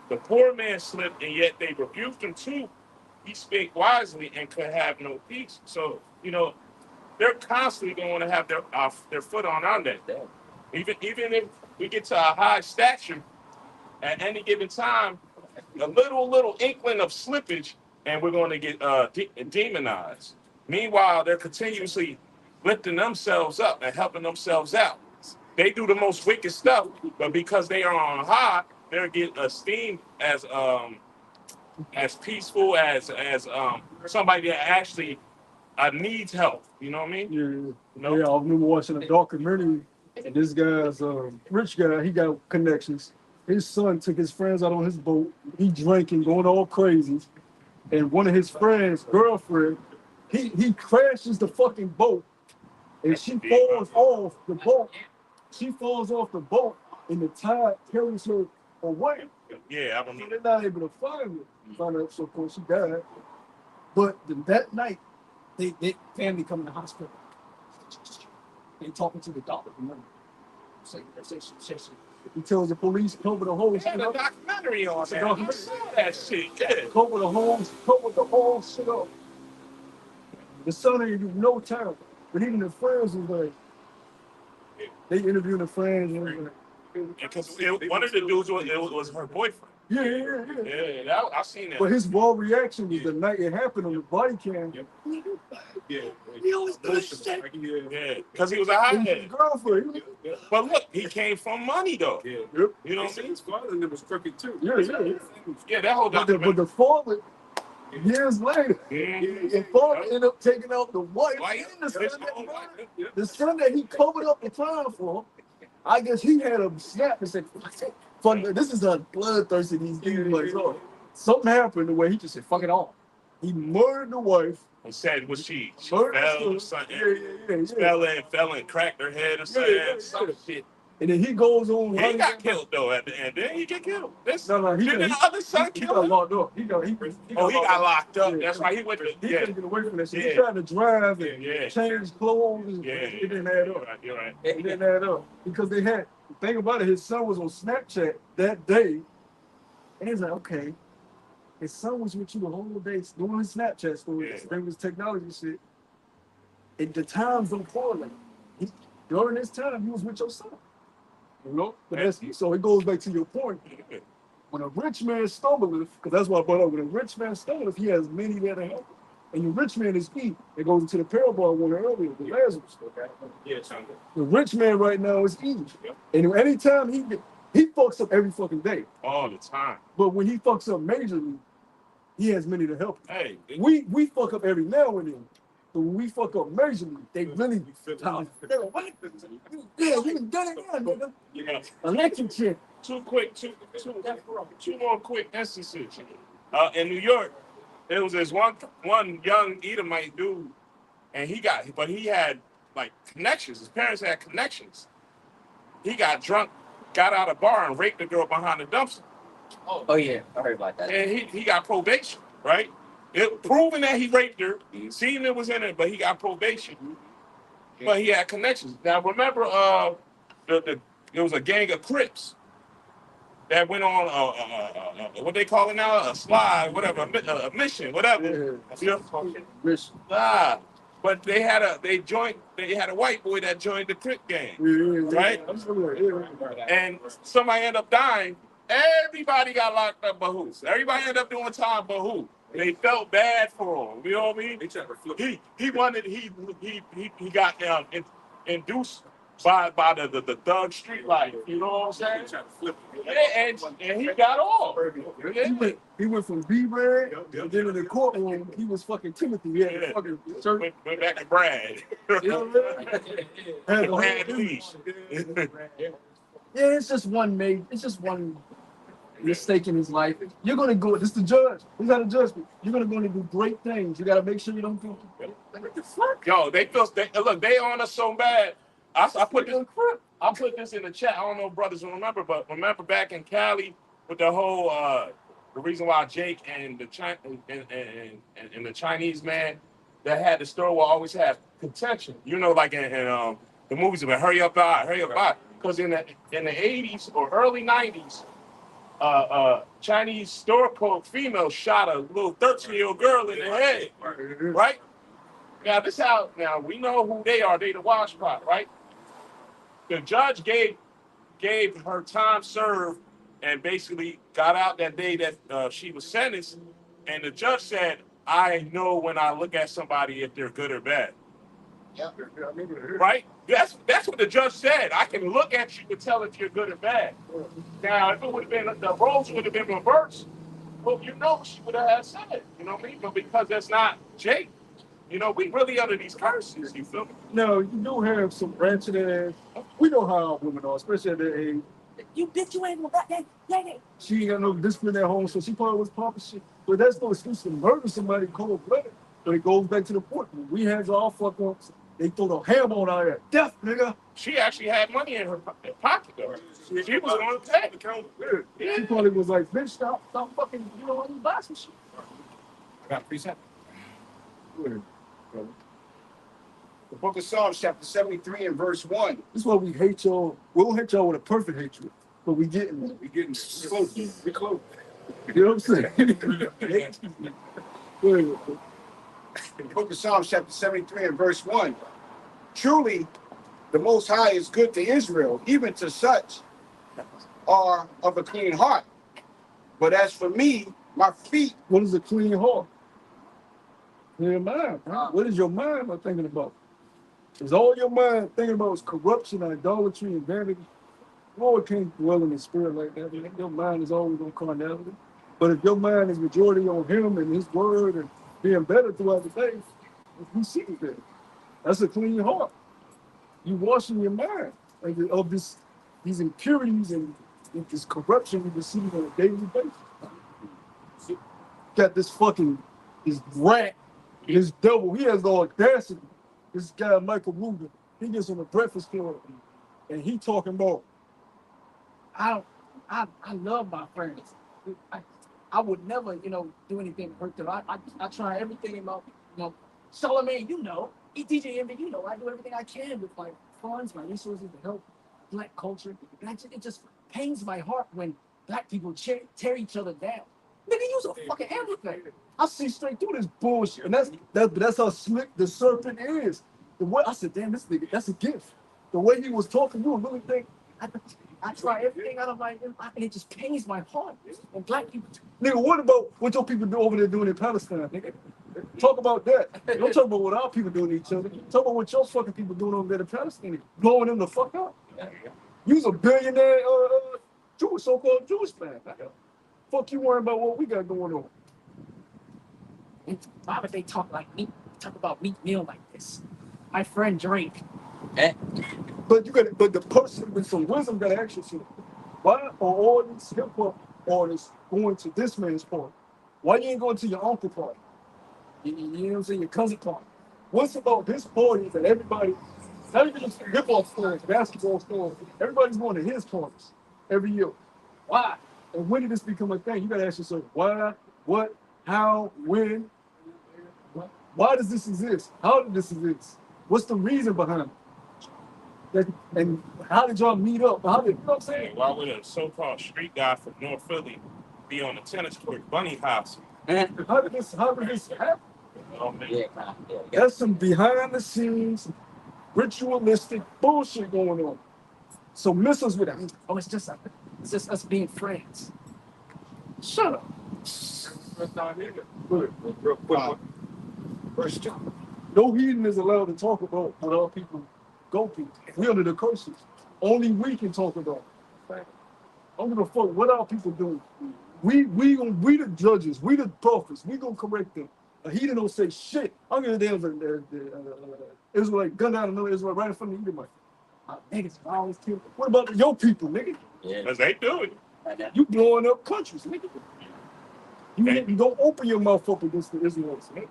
B: The poor man slipped, and yet they rebuked him too. He spake wisely and could have no peace. So, they're constantly going to have their foot on our neck. Even if we get to a high stature, at any given time, a little inkling of slippage, and we're going to get demonized. Meanwhile, they're continuously lifting themselves up and helping themselves out. They do the most wicked stuff, but because they are on high, they're getting esteemed as peaceful as somebody that actually needs help. You know what I mean?
D: Yeah, I remember watching a documentary, and this guy's rich guy. He got connections. His son took his friends out on his boat. He drinking, going all crazy, and one of his friends' girlfriend, he crashes the fucking boat, and she falls off the boat. She falls off the boat, and the tide carries her away.
B: Yeah, I don't know.
D: So they're not able to find her. Find out, so of course she died. But that night, they family come in the hospital. They talking to the doctor. Remember? He tells the police cover the holes.
B: They had a documentary on that. I saw that shit. Yeah.
D: Cover the whole shit up. The son ain't do no time. But even the friends was like, they interviewing the friends and everything.
B: Because one of the dudes was her boyfriend. Yeah, I seen that.
D: But his raw reaction was the night it happened on the body cam.
B: Yeah, he always does shit. Yeah, because he was a hothead.
D: Girlfriend.
B: But look, he came from money though. Yeah.
D: Yep.
B: You know what I mean?
C: His father was crooked too.
B: Yeah, that whole
D: But
B: documentary.
D: the father, years later, the father ended up taking out the wife and the son that he covered up the crime for. I guess he had a snap and said, "Fuck, this is a bloodthirsty these dudes like so." Something happened the way he just said, "Fuck it all." He murdered the wife.
B: And said was she
D: Murdered
B: fell or
D: the son.
B: something. Fell and cracked her head or something. Some shit.
D: And then he goes on.
B: He got killed though at the end. Didn't he get killed?
D: No,
B: Didn't the other son
D: he
B: kill
D: got
B: him?
D: locked up. He got
B: locked up. Yeah. That's right. He went to.
D: He
B: Yeah.
D: couldn't get away from that shit.
B: Yeah.
D: He tried to drive and
B: Yeah.
D: change clothes. And
B: Yeah.
D: it didn't add up.
B: You're right.
D: It didn't add up because they had. The thing about it, his son was on Snapchat that day, and he's like, okay, his son was with you the whole day doing his Snapchat stories.
B: Yeah.
D: There was technology shit. And the times don't correlate. During this time, he was with your son. You know? But that's, so it goes back to your point. When a rich man stumbleth, because that's what I brought up, when a rich man stumbleth, he has many that are help. And your rich man is eat. It goes into the parable I wanted earlier, the Lazarus.
B: Yeah,
D: the rich man right now is eating. And anytime he fucks up every fucking day.
B: all the time.
D: But when he fucks up majorly, he has many to help.
B: Hey,
D: We fuck up every now and then. But when we fuck up majorly, they really yeah, you done it now, nigga.
B: yeah.
D: Electric shit.
B: Two more quick instances. In New York, there was this one young Edomite dude, and he had like connections. His parents had connections. He got drunk, got out of the bar, and raped the girl behind the dumpster.
A: Oh yeah, I heard about that.
B: And he got probation, right? It proving that he raped her, seeing it was in it, but he got probation. But he had connections. Now remember, there was a gang of Crips that went on what they call it now, a slide, whatever, a mission, whatever. But they had a white boy that joined the Crip gang, right? And somebody ended up dying. Everybody got locked up, but who? Everybody ended up doing time, but who? They felt bad for him. You know what I mean? He got induced by the thug street life. You know what I'm saying? And he got off.
D: He went from B-Red, and then in the courtroom, he was fucking Timothy. He had fucking shirt.
B: Went back to Brad.
D: You know what I mean?
B: Had leash.
D: Yeah, it's just one mistake in his life. You're gonna go. This is the judge. He's not a judge. You're gonna go and do great things. You gotta make sure you don't do. What the fuck?
B: Yo, they on us so bad. I put this in the chat. I don't know if brothers will remember, but remember back in Cali with the whole the reason why Jake and the Chinese man that had the store will always have contention. You know, like in the movies about hurry up out. Because in the 80s or early 90s, Chinese store clerk female shot a little 13-year-old girl in the head, right? Now this how we know who they are. They the wash pot, right? The judge gave her time served and basically got out that day that she was sentenced. And the judge said, "I know when I look at somebody if they're good or bad."
D: Yeah.
B: Right? That's what the judge said. I can look at you and tell if you're good or bad. Now, if it would have been the roles would have been reversed, well, you know she would have said, you know what I mean? But because that's not Jake, you know, we really under these curses, you feel me?
D: No, you do have some ratchet ass. We know how our women are, especially at their age.
A: You bitch, you ain't got that.
D: She ain't got no discipline at home, so she probably was popping shit. But that's no excuse to murder somebody cold blooded. But it goes back to the point. When we had all fuck ups, they throw the hammer on our head. Death, nigga.
B: She actually had money in her pocket, though. She was on the tag account.
D: Yeah. She probably was like, bitch, stop fucking, you know, buy some shit.
C: I got 3 seconds. The book of Psalms, chapter 73 and verse 1.
D: This is why we hate y'all. We don't hate y'all with a perfect hatred, but we getting it.
C: We getting close. We close.
D: You know what I'm saying?
C: The book of Psalms, chapter 73 and verse 1. Truly, the Most High is good to Israel, even to such are of a clean heart. But as for me, my feet.
D: What is a clean heart? Clear mind. Huh? What is your mind thinking about? Is all your mind thinking about is corruption, idolatry, and vanity? Lord can't dwell in the spirit like that. Your mind is always on carnality. But if your mind is majority on Him and His Word and being better throughout the day, you see it. That's a clean heart. You washing your mind of these impurities and this corruption you receive on a daily basis. Got this fucking this rat, this devil. He has the audacity. This guy Michael Rubin, he gets on the Breakfast Club, and he talking about, I love my friends. I, I would never, do anything to hurt them. I try everything in my, Charlamagne, DJ Envy, I do everything I can with my funds, my resources to help black culture. And it just pains my heart when black people tear each other down. Nigga, use a fucking amplifier. I see straight through this bullshit, and that's how slick the serpent is. The way I said, damn, this nigga, that's a gift. The way he was talking, you would really think. I try everything out of my, and it just pains my heart. And black people, nigga, what about what your people do over there doing in Palestine, nigga? Talk about that. Don't talk about what our people doing to each other. Talk about what your fucking people doing over there in Palestine, blowing them the fuck up. You's a billionaire, Jewish, so-called Jewish man. Fuck you worrying about what we got going on. And why would they talk about Meek Mill like this? My friend Drake.
A: Eh?
D: But the person with some wisdom gotta ask yourself, why are all these hip hop artists going to this man's party? Why you ain't going to your uncle party? You know what I'm saying? Your cousin party. What's about this party that everybody, not even just hip hop stars, basketball stars, everybody's going to his parties every year? Why? And when did this become a thing? You gotta ask yourself, why, what, how, when? Why does this exist? How did this exist? What's the reason behind it? And how did y'all meet up? How did, you know what I'm saying?
B: Why would a so-called street guy from North Philly be on the tennis court bunny house?
D: How did this happen?
B: Oh, man.
A: Yeah.
D: That's some behind the scenes, ritualistic bullshit going on. So miss us with that. Oh, it's just us being friends. Shut up.
C: Real quick.
D: Verse 2. No heathen is allowed to talk about what our people go through. We under the curses. Only we can talk about it. I don't give a fuck what our people doing. We the judges. We the prophets. We gonna correct them. A heathen don't say shit. I'm gonna damn the Israelite gun down another Israelite right in front of the Edomite. Niggas always kill. What about your people, nigga?
A: Yeah.
B: Because they do it.
D: You blowing up countries, nigga. You don't open your mouth up against the Israelites, nigga.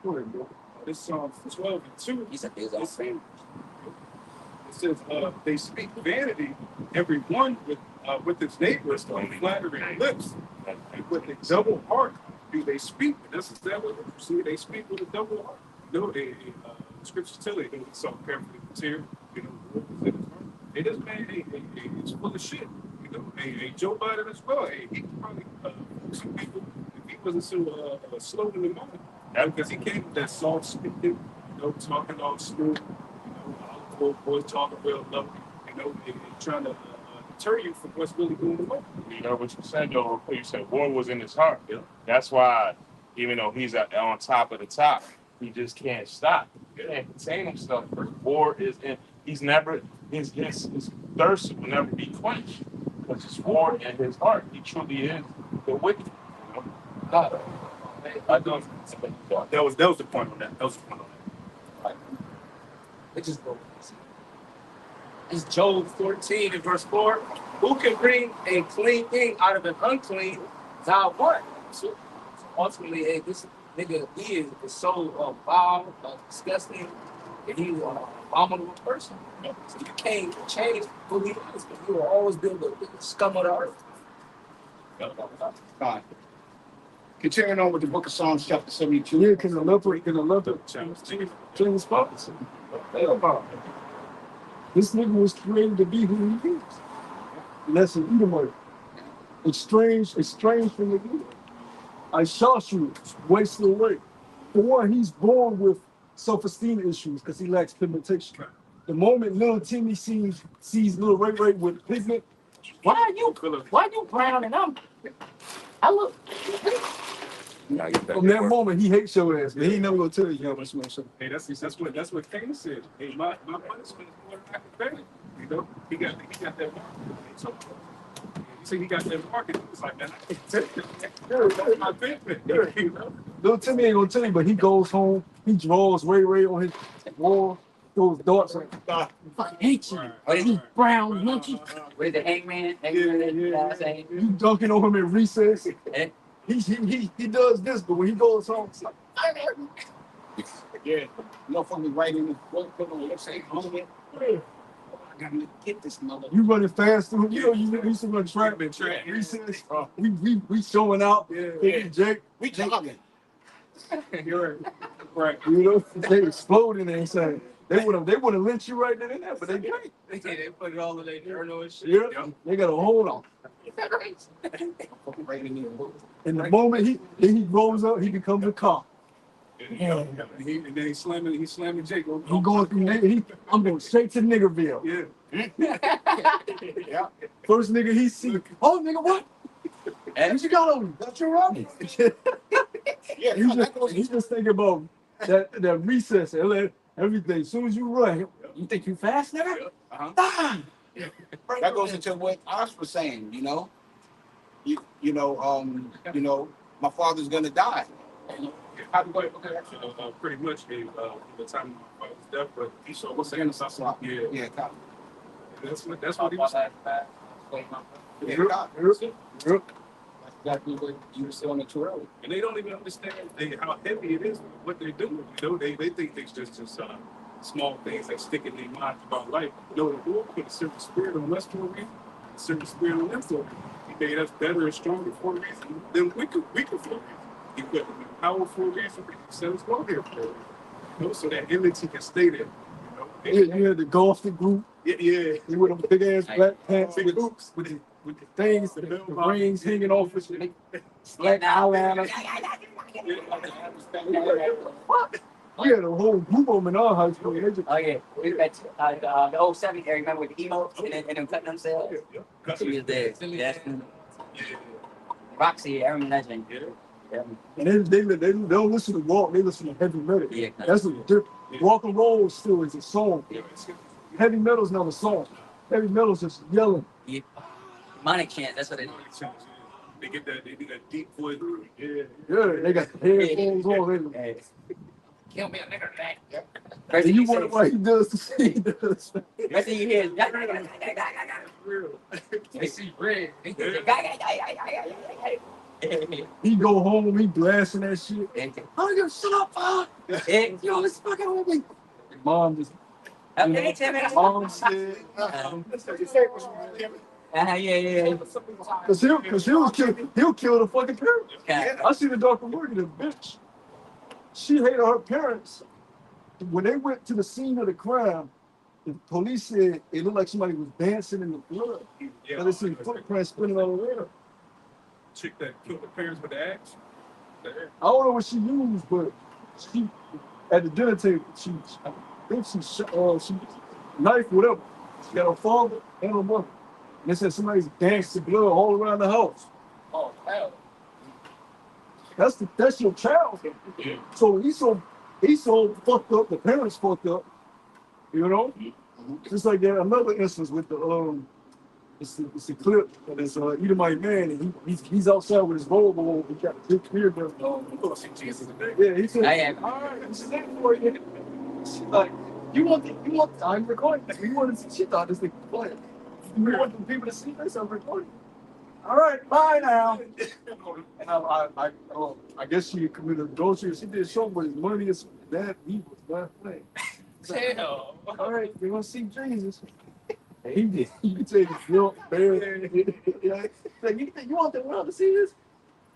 D: Go ahead, bro.
C: This Psalm 12:2.
A: He said there's also.
C: It says, they speak vanity, every one with his neighbors on flattering lips, and with a double heart do they speak. That's exactly what you see. They speak with a double heart. Scriptures tell you, they so carefully tear, what was in his heart. Hey, this man, he's full of shit. Joe Biden as well. He could probably some people if he wasn't so slow in the moment. Because he came with that soft speaking, talking all smooth, all the boys talking real lovely, and trying to deter you from what's really going on.
B: You know what you said, though? You said war was in his heart. Yeah. That's why, even though he's on top of the top, he just can't stop. He can't contain himself. War is in. He's never. His thirst will never be quenched because it's war in his heart. He truly is the wicked.
C: That was the point on that. That was the point on that.
E: It just goes. It's Job 14 and verse 4. Who can bring a clean thing out of an unclean? Thou what? So ultimately, hey, this nigga, he is so vile, disgusting, and he's an abominable person. So you can't change who he is, but you will always be the scum of the earth.
C: Fine. Continuing on with the book of Psalms, chapter 72.
D: Yeah, because I love it. James Patterson. This nigga was created to be who he is. And that's an Edomite. It's strange from the Edom. I shot you, wasted away. For one, he's born with self-esteem issues because he lacks pigmentation. The moment little Timmy sees little Ray with pigment, why you brown and I look. From that moment, he hates your ass, but he ain't never gonna tell you how much smoke.
C: Hey, that's what Cain said. Hey, my punishment is more than I can bear. He got that mark. So he said he got that mark, and he was like, man, I can't take it. That's my pigment.
D: Little Timmy ain't gonna tell you, but he goes home, he draws Ray on his wall, those darts like, I fucking hate you. You brown monkey.
A: Where's the hangman?
D: You dunking on him in recess. he does this, but when he goes home, it's like,
C: Yeah. Motherfucker right in the front, put on left side, home. I gotta get this mother.
D: you running fast through. You know, you used to run track, recess. We showing out.
C: Yeah.
D: Jake.
C: We jogging.
D: You're right. You know, they exploding inside. They would have lynched you right then and there, but they can't.
E: They put it all in their journal and shit.
D: Yeah, they got a hold on.
C: Right in there.
D: And the moment he grows up, he becomes a cop.
B: Yeah. And then he's slamming Jake.
D: He going through I'm going straight to Niggerville.
B: Yeah.
C: Yeah.
D: First nigga he see, oh nigga, what? What you got on you? That's your run.
C: Yeah.
D: He's just thinking about that recess and everything. As soon as you run, you think you fast, nigga?
C: Uh-huh.
D: Ah!
C: That goes into what Osh was saying, you know. You know, my father's gonna die. How do I
B: Pretty much the time of his death, but he saw what's
C: saying?
B: saying. Yeah.
C: Yeah, cop.
B: That's what he was saying.
C: Yeah, cop.
D: Yep.
C: That's exactly what you were saying too early.
B: And they don't even understand how heavy it is, what they're doing. You know, they think it's just small things that stick in their mind about life. You know, the Lord put a certain spirit on us for a reason, a certain spirit on them for a reason. He made us better and stronger for a reason than weaker for a reason. He put them in power for a reason. He set us on here for a reason. You know, so that enmity can stay there. You know?
D: You had the golfing group.
B: Yeah.
D: You with them big ass black pants
B: Big
D: with
B: boots
D: the things, the rings hanging off his black eyeliner. We had a whole group of them in our high school. They just,
A: Oh yeah, we met the old 70s. Remember with the emotes and them cutting themselves? She was there. Yes. Roxy, I remember that thing. Yeah.
D: and they don't listen to rock, they listen to heavy metal.
A: Yeah.
D: That's a different. Rock and roll still is a song.
A: Yeah.
D: Heavy metal's not a song. Heavy metal's just yelling.
A: Yeah. Demonic chant, that's what it is.
B: They get that deep voice. Yeah.
D: Yeah, they got headphones on.
A: Hey.
E: Kill me a nigger back.
A: First
D: And
A: thing
D: you
A: you
D: wonder
A: say,
D: why he does the shit he does.
A: first thing you hear is
E: They see red.
D: He go home, he blasting that shit. Oh, you shut up, fuck! Yo, it's fucking with me. Mom just. Mom said,
A: Yeah.
D: Cause he'll kill the fucking parents.
A: Okay.
D: I see the documentary, the bitch. She hated her parents. When they went to the scene of the crime, the police said it looked like somebody was dancing in the blood.
B: Yeah.
D: They see footprints spinning all around.
B: Chick that killed the parents with the axe.
D: I don't know what she used, but she at the dinner table, I think she knife whatever. She got her father and her mother. And they said somebody's dancing blood all around the house.
E: Oh, hell.
D: That's your child.
B: Yeah.
D: So he's so fucked up. The parents fucked up. You know, just like that. Another instance with the it's a clip of this Edomite man, and he's outside with his robe on. He got a big beard. Yeah, he said, all right, this is it for you. She's like, you want, I'm recording. She thought this thing was playing. You want the people to see this? I'm recording. All right, bye now. And I guess she committed adultery. She did show, but his money is that evil. Bad thing.
E: Hell.
D: All right, you want to see Jesus? And he did. He could take his milk, bear. Like, you want the world to see this?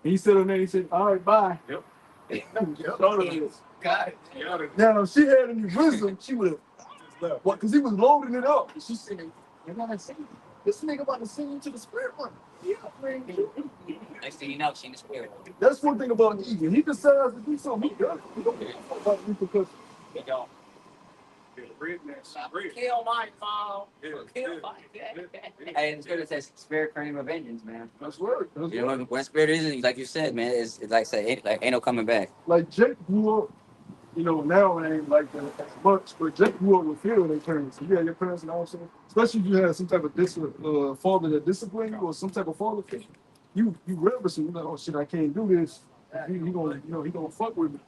D: And he said on there, he said, all right, bye.
B: Yep.
E: God.
D: Now, if she had any wisdom, she would have. What? Because he was loading it up. And she said, you're going to see this nigga about to send you to the spirit one. Yeah, man.
A: Next thing you know, she in the spirit.
D: That's one thing about Eve. He decides to do something. He does. He don't care about repercussions.
A: They don't.
E: Kill my mom.
B: Yeah.
E: Kill my dad.
A: Hey, the spirit says spirit claiming vengeance, man.
D: That's right.
A: You know, when spirit is, like you said, man, it's like say, ain't no coming back.
D: Like Jake grew up, you know, now it ain't like that as much, but Jake grew up with fear of their parents. You had your parents and all that. Especially if you had some type of father that disciplined you or some type of father figure. You reverence him. You're like, oh shit, I can't do this. He gonna fuck with me.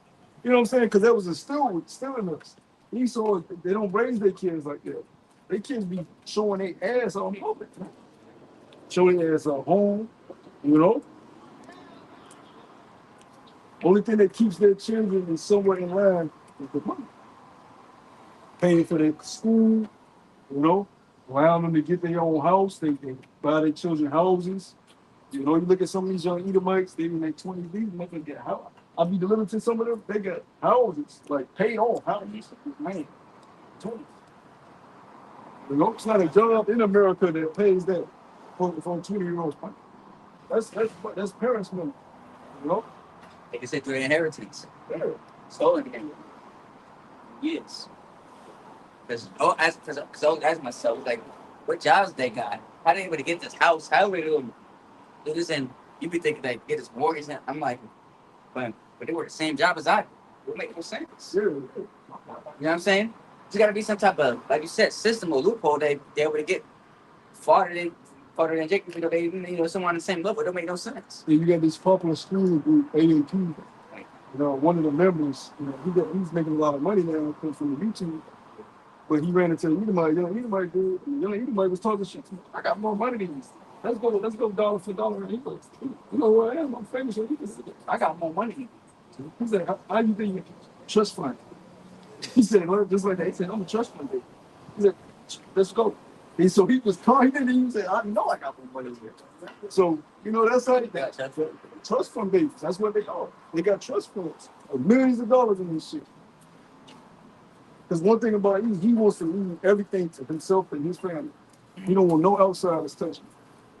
D: You know what I'm saying? Because that was instilled in us. He saw they don't raise their kids like that. Their kids be showing their ass on public. Showing their ass at home, you know? Only thing that keeps their children is somewhat in line is the money. Paying for their school, you know, allowing them to get their own house, they buy their children houses. You know, you look at some of these young Edomites, they in their 20s, these motherfuckers get house. I'll be delivered to some of them, they got houses, like paid off houses. Man, 20. You know, it's not a job in America that pays that for 20-year-olds. That's parents' money, you know?
A: They can say through inheritance.
D: Yeah.
A: Stolen again. Yes. Because I always ask myself, like, what jobs they got? How they able to get this house? How they able to do this? And you be thinking they get this mortgage. And I'm like, but they work the same job as I do. It would make no sense.
D: Yeah.
A: You know what I'm saying? There's got to be some type of, like you said, system or loophole they able to get farther than Jake. You know, they someone on the same level. It don't make no sense.
D: And you got this popular school group, A&P. You know, one of the members, you know, he's making a lot of money now from the YouTube. But he ran into the Edomite, young Edomite dude, and the young Edomite was talking shit to me. I got more money than you. Let's go dollar for dollar. And he goes, you know who I am? I'm famous. So he goes, I got more money than you. He said, how you think you trust fund? He said, well, just like that. He said, I'm a trust fund baby. He said, let's go. And so he was calling, he didn't even say, I know I got more money than you. So, you know, that's how they got trust fund babies. That's what they are. They got trust funds of millions of dollars in this shit. Because one thing about he wants to leave everything to himself and his family. He don't want no outsiders touching.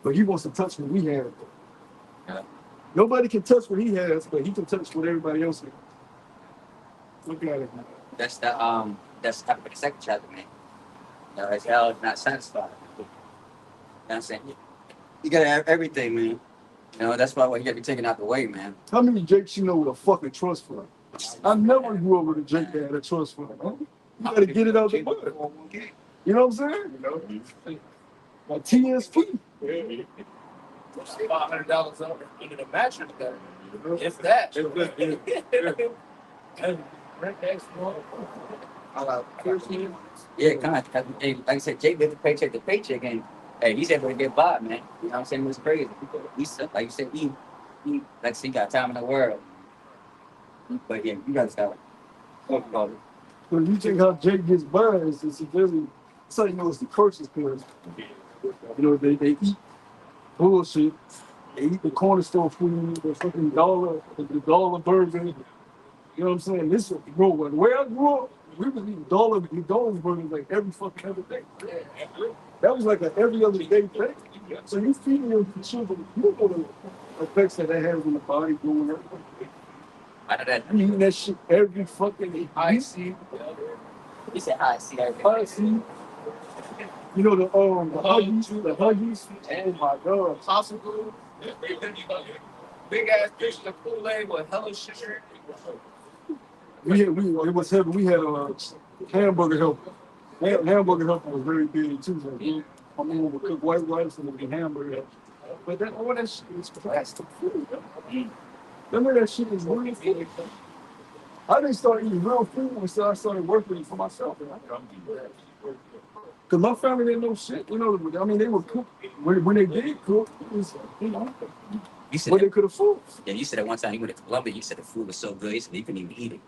D: But he wants to touch what we have.
A: Yeah.
D: Nobody can touch what he has, but he can touch what everybody else has. Look at it, man.
A: That's the second chapter, man. You know, it's hell not satisfied. You know what I'm saying? You gotta have everything, man. You know, that's why you gotta be taken out the way, man.
D: How many Jakes you know with a fucking trust fund? I never grew up with a Jake that had a trust fund, man. You gotta get it out the mud. You know what I'm saying? You know? Like TSP.
E: $500 under the mattress, though. If that. And rent next month.
A: Yeah, kind of. Hey, like I said, Jake lived paycheck to paycheck, and hey, he's able to get by, man. You know what I'm saying? It was crazy. Like you said, he like I said, he got time in the world. But yeah, you gotta stop talking about it.
D: So you think how Jake gets by is really, that's how you know it's the curses, because you know they eat bullshit. They eat the corner store food, the fucking the dollar burger. You know what I'm saying? This is bro, where I grew up, we was eating McDonald's burgers like every fucking other day. That was like an every other day thing. So you feeding your children, you know the effects that has on the body growing up.
A: I know that.
D: You eating that shit every fucking day.
E: I see.
A: He said, "I see everything."
D: I see. You know the Huggies. Oh my God.
E: Possible. Big ass fish in the Kool-Aid with hella sugar.
D: It was heavy. We had a hamburger helper. Hamburger helper was very big too. So my mom would cook white rice and the hamburger helper. But that all that shit is plastic food. Remember that shit is real food. I didn't start eating real food until I started working for myself. Because my family didn't know shit. You know, I mean, they would cook. When they did cook, it was, you know, what they could afford.
A: Yeah, you said that one time you went to Colombia, you said the food was so good, you said you couldn't even eat it.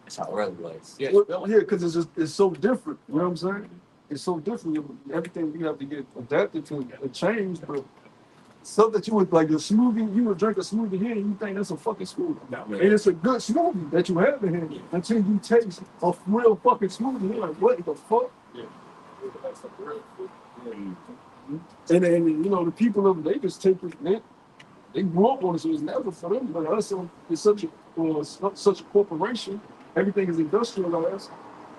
A: That's how early it was.
E: Yeah,
D: because it's so different. You know what I'm saying? It's so different. Everything you have to get adapted to and change, but stuff that you would like a smoothie, you would drink a smoothie here and you think that's a fucking smoothie. And it's a good smoothie that you have in here until you taste a real fucking smoothie. You're like, what the fuck?
E: yeah.
D: And then, you know, the people of they just take it, they grew up on it, so it's never for them. But us, it's such a corporation, everything is industrialized.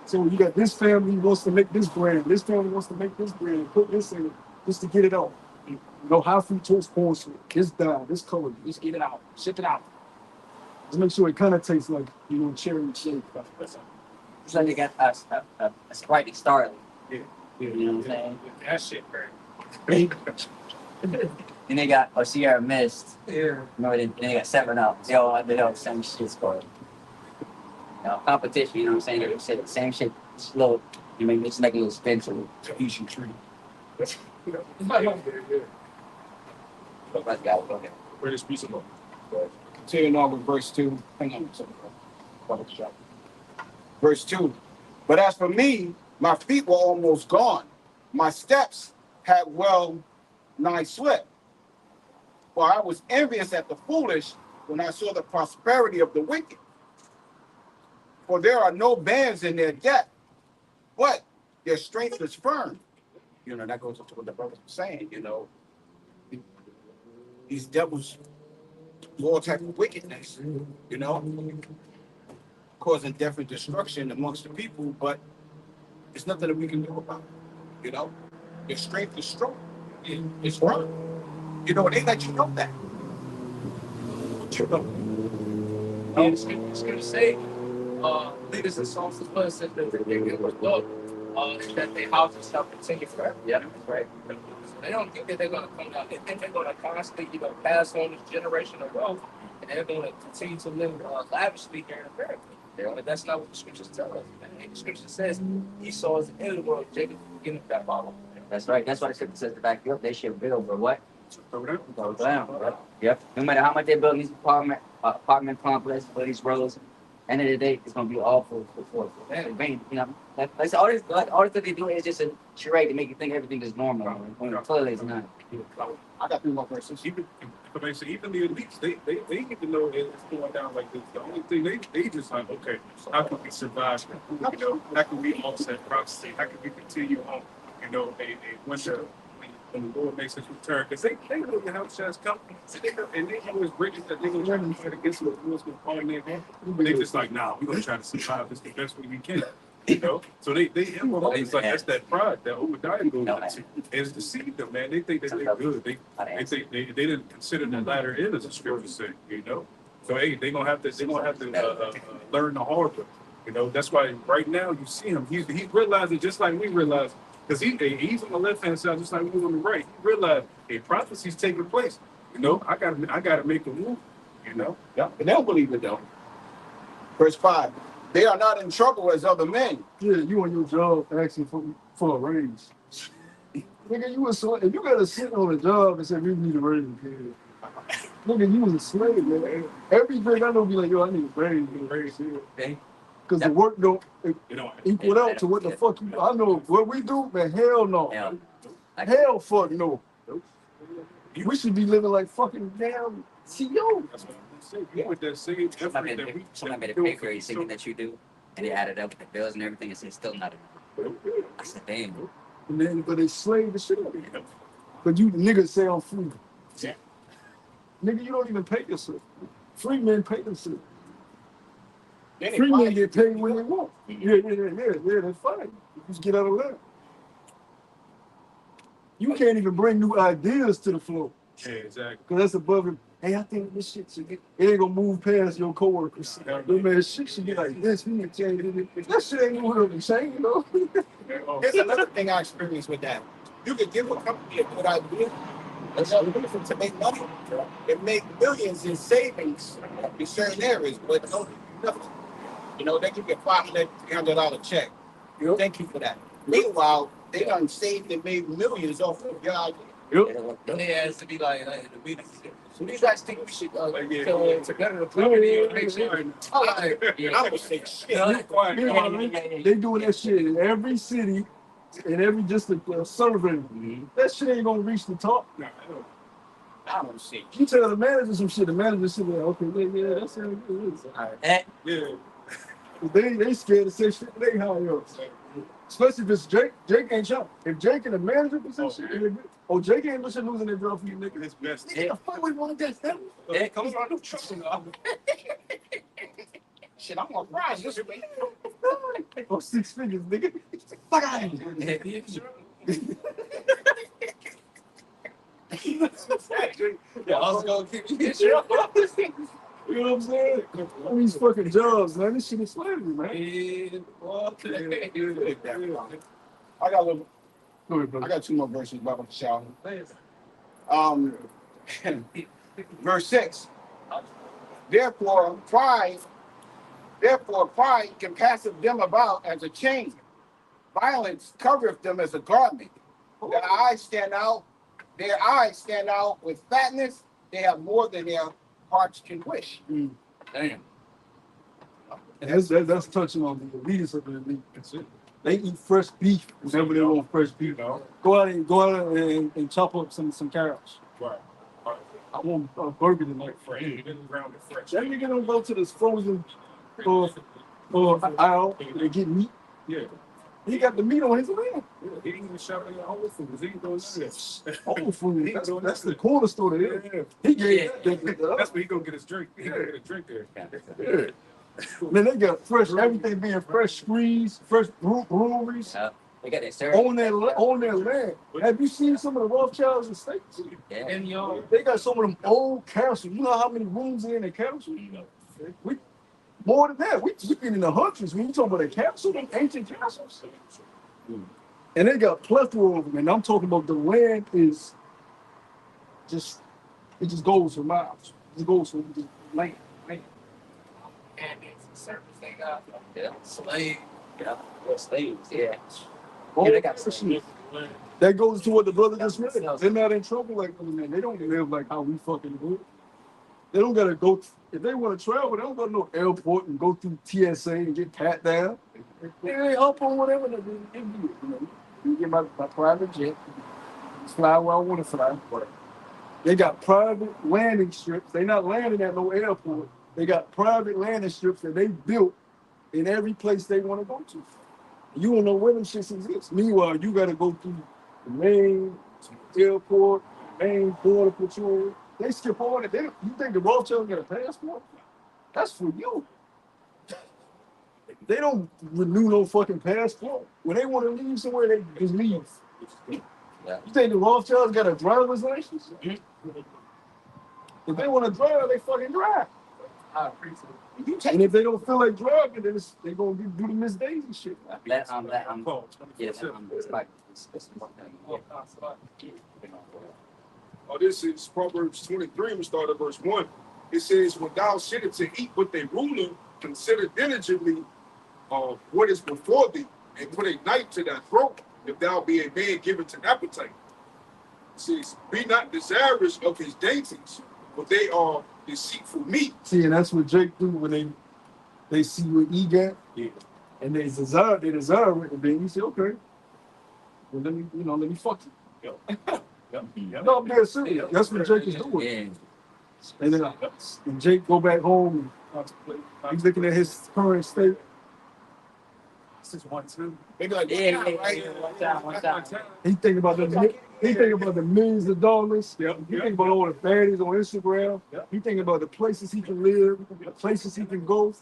D: So you got this family wants to make this brand, this family wants to make this brand, put this in it just to get it out. You know, high fructose corn syrup, this dye, this color, just get it out, ship it out. Just make sure it kind of tastes like, you know, cherry shake.
A: It's like they got a Sprite Starling.
E: Yeah.
A: You know what I'm saying?
E: That shit,
A: Then they got a Sierra Mist.
E: yeah.
A: You know, then they got 7-Up. They all the same shit's going. You know, competition, you know what I'm saying? They said the same shit, just little, just make a little spin to it.
E: Fusion tree.
A: Let's go.
E: British piece of
C: continuing on with verse 2. Hang on a second, bro. Verse 2. But as for me, my feet were almost gone. My steps had well nigh slipped. For I was envious at the foolish when I saw the prosperity of the wicked. For there are no bands in their debt, but their strength is firm. You know, that goes into what the brother was saying, you know. These devils do all type of wickedness, you know, causing death and destruction amongst the people, but there's nothing that we can do about it, you know. Their strength is strong. It's firm. You know, they let you know that. You know.
E: It's going to say, leaders and songs as well says that they get with love, that their houses shall continue forever.
A: Yeah, that's right.
E: So they don't think that they're going to come down. They think they're going to constantly, pass on this generation of wealth, and they're going to continue to live lavishly here in America.
A: Yeah.
E: But that's not what the scriptures tell us, man. The scripture says Esau is the end of the world, Jacob is the beginning of that follow.
A: That's right. That's why the scripture says to back you up. They should build, but what?
B: Go
A: Down. Yep. No matter how much they build these apartment complexes for these roads, end of the day, it's gonna be all for vain. You know, that's all this. Like, all that they do is just a charade to make you think everything is normal. When clearly it's not.
C: I got 3 more verses.
B: Even the elites, they need to know it's going down like this. The only thing they just like, okay, how can we survive? You know, how can we offset prophecy? How can we continue on? You know, when the Lord makes his return, because they know the health shots come, and they know it's bridges that they're gonna try to fight against what the Lord's gonna fall in their hand. But they just like, nah, we're gonna try to survive this the best way we can. You know, so they it's like that's that pride that Obadiah goes into. It's deceived them, man. They think that they're good. They think they didn't consider the latter end as a scripture say, you know. So hey, they're gonna have to learn the hard way. You know, that's why right now you see him. He's realizing just like we realize, because he's on the left hand side just like we on the right. He realized a prophecy's taking place. You know, I gotta make a move. You know,
C: Yeah, but they don't believe it though. Verse 5. They are not in trouble as other men.
D: Yeah, you on your job asking for a raise. Nigga, you was so if you gotta sit on a job and say we need a raise, nigga, you was a slave, man. Everything I know be like, yo, I need a raise here.
A: Okay.
D: Because the work don't
B: know.
D: equal out to what the fuck you. I know what we do, man. Hell no. Hell fuck no. We should be living like fucking damn CEO.
B: That's what I'm saying. You with that same effort
A: Somebody
B: that we
A: made a pay grade thinking that you do, and they added up the bills and everything, and it's still not enough. I said, damn.
D: And then, but they slave the shit out of you. But you niggas say I'm free.
B: Yeah.
D: Nigga, you don't even pay yourself. Free men pay themselves.
C: Then they
D: Free
C: fire
D: men
C: you.
D: get paid when they want. Yeah, that's fine. You just get out of line. You can't even bring new ideas to the floor.
B: Yeah, exactly.
D: Because that's above it. Hey, I think this shit should get, it ain't gonna move past your coworkers. Man, shit should be like this. We need to change it. That shit ain't gonna be changed, you know?
C: Here's another thing I experienced with that. You could give a company a good idea, to make money, and make millions in savings in certain areas, but no, nothing. You know, they give you a $500, $300 check. Thank you for that. Meanwhile, they done saved and made millions off of your idea.
E: Then they has to be like in the meetings. So you guys think we should go together to property and make sure?
C: I would say shit.
D: They doing that shit in every city, in every district survey. That shit ain't gonna reach the top.
C: I don't see.
D: You tell the manager some shit, the manager should be like, okay, yeah, that's how it is.
B: Yeah.
D: They scared to say shit they hire us. Especially if it's Jake. Jake ain't shot. If Jake in the manager position, Jake ain't losing their job for you, nigga.
B: His best.
C: Nigga, the fuck we want this? Come on, no trouble. Shit, I'm gonna rise this week.
D: 6 figures, nigga. Fuck out of here.
E: Yeah, I was gonna keep you
D: You know what I'm saying? All these fucking jobs, man. This shit is slavery, man.
C: I got a little.
D: Go ahead, brother.
C: I got 2 more verses about the shower. Verse 6. Therefore pride compasseth them about as a chain. Violence covereth them as a garment. Their eyes stand out with fatness. They have more than their hearts can wish.
A: Damn.
D: And that's touching on the elitists of the elite. They eat fresh beef whenever they want fresh beef. Go out and chop up some carrots.
B: Right.
D: I want a burger tonight.
B: Fresh. You didn't ground it fresh.
D: That nigga don't go to this frozen aisle and get meat.
B: Yeah.
D: He got the meat on his land.
B: Yeah. He didn't even shop at Whole Foods. He ain't doing this.
D: Whole Foods. That's the corner store there.
B: Yeah.
D: He gave that.
B: That's where he gonna get his drink. He gonna get a drink there.
D: Yeah. Man, they got fresh, everything being fresh squeezed, fresh breweries
A: They got that syrup.
D: on their land. Have you seen some of the Rothschilds estates?
A: Yeah.
E: And yo,
D: They got some of them old castles. You know how many rooms are in a castle? We more than that. We been in the hundreds. When you talk about a castle, them ancient castles. And they got plethora of them. And I'm talking about the land is just goes for miles. It goes for land.
E: and it's service they got.
A: Yeah.
E: Slave.
A: Yeah.
E: Well, slaves.
A: Yeah.
D: Oh,
A: Yeah, they got
D: shit. That goes to what the brother just said. They're not in trouble like them, man. They don't live like how we fucking do. They don't gotta go. If they want to travel, they don't go to no airport and go through TSA and get pat down. They up on whatever they do. You know, you get my private jet, fly where I want to fly. They got private landing strips. They not landing at no airport. They got private landing strips that they built in every place they want to go to. You don't know where them shits exist. Meanwhile, you got to go through the main airport, main border patrol. They skip all that. You think the Rothschilds got a passport? That's for you. They don't renew no fucking passport. When they want to leave somewhere, they just leave.
A: Yeah.
D: You think the Rothschilds got a driver's license? If they want to drive, they fucking drive.
E: I appreciate it.
D: And if they don't feel like driving, then they gonna do the Miss Daisy shit.
A: It's like
B: Oh, this is Proverbs 23. We start at verse 1. It says, when thou sittest to eat with a ruler, consider diligently what is before thee, and put a knife to thy throat, if thou be a man given to appetite. It says, be not desirous of his dainties, for they are deceitful meat.
D: See, and that's what Jake do when they see what he got, and they desire it, and then you say, okay, well let me fuck you. No, I'm dead serious. That's what Jake is doing.
A: Yeah.
D: And then and Jake go back home. He's looking at his current state.
E: This is 1-2.
C: They be like,
A: Yeah,
C: one time.
D: He think about the millions of dollars. He think about all the baddies on Instagram. He think about the places he can live, the places he can go.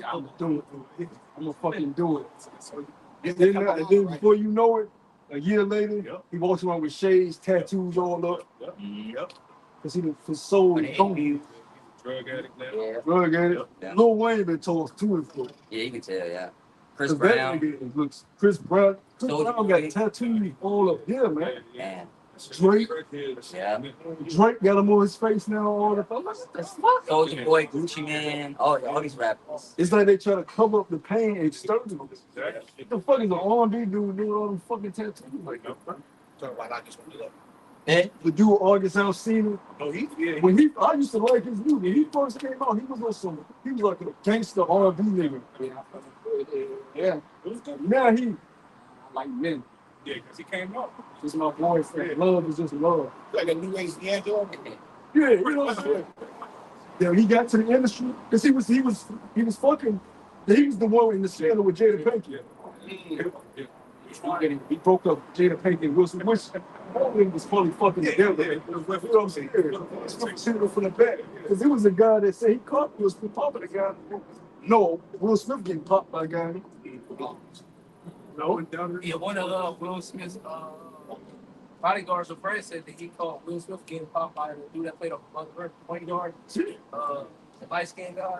D: I'm gonna do it. I'm gonna fucking do it. And then before you know it, a year later, he walks around with shades, tattoos all up. Because he for soul don't
B: Drug addict now.
A: Yeah.
D: drug addict.
A: Yeah.
D: Lil Wayne been told to and fro.
A: Yeah, you can tell, yeah. Chris
D: 'Cause that
A: Brown.
D: nigga looks Chris Brown. Chris
A: Soulja
D: Brown
A: Boy.
D: got tattoos all up here, man.
A: Man.
D: Drake.
A: Yeah.
D: Drake got him on his face now. All the I'm like, what the fuck?
A: Soulja Boy, Gucci Man, all these rappers.
D: It's like they try to cover up the pain externally. What the fuck is an R&B dude doing all them fucking tattoos like that, bro?
C: Talk about I just want to love.
A: Yeah.
D: The dude August Alsina.
B: Oh,
D: When I used to like his dude. When he first came out, he was like a gangster R&B nigga. Yeah. Now he like men.
B: Yeah, because he came up.
D: Just my boyfriend. Love is just love.
C: Like a new age D'Angelo.
D: Yeah, you know what I'm saying? Yeah, he got to the industry because he was fucking. He was the one in the scandal with Jada Pinkett. He broke up Jada Pinkett and Wilson, which all of them was probably fucking together. You know what I'm saying? Shooting from the back because it was a guy that said he caught Will Smith popping a guy. No, Will Smith getting popped by a guy. No,
E: Yeah, one of Will Smith's bodyguards or friends said that he caught Will Smith getting popped by the dude that played on Mother point guard. The light skinned guy.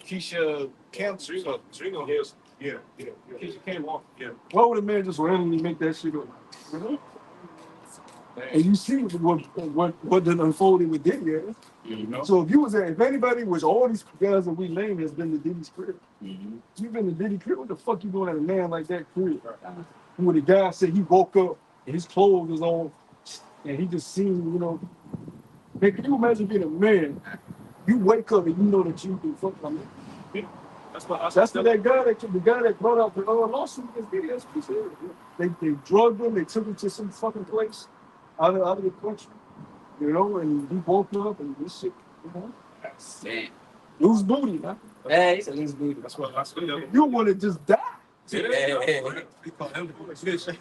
C: Keisha Camp.
B: Trino, yes. Yeah. Keisha came off. Yeah.
D: why would a man just randomly make that shit up? And you see what done unfolded with Diddy. So if anybody was all these guys that we named has been to Diddy's crib, you've been to Diddy crib. What the fuck you doing at a man like that crib? When the guy said he woke up and his clothes was on, and he just seen Man, can you imagine being a man? You wake up and you know that you do fuck like that.
B: That's what
D: That's what the guy that brought up the lawsuit against DSP said. They drugged him, they took him to some fucking place out of the country, you know, and he woke up and this shit, you know.
A: Man.
D: Loose booty, man.
A: Yeah, he's a loose booty.
B: That's what I said.
D: You want to just die.
B: We call him bitch.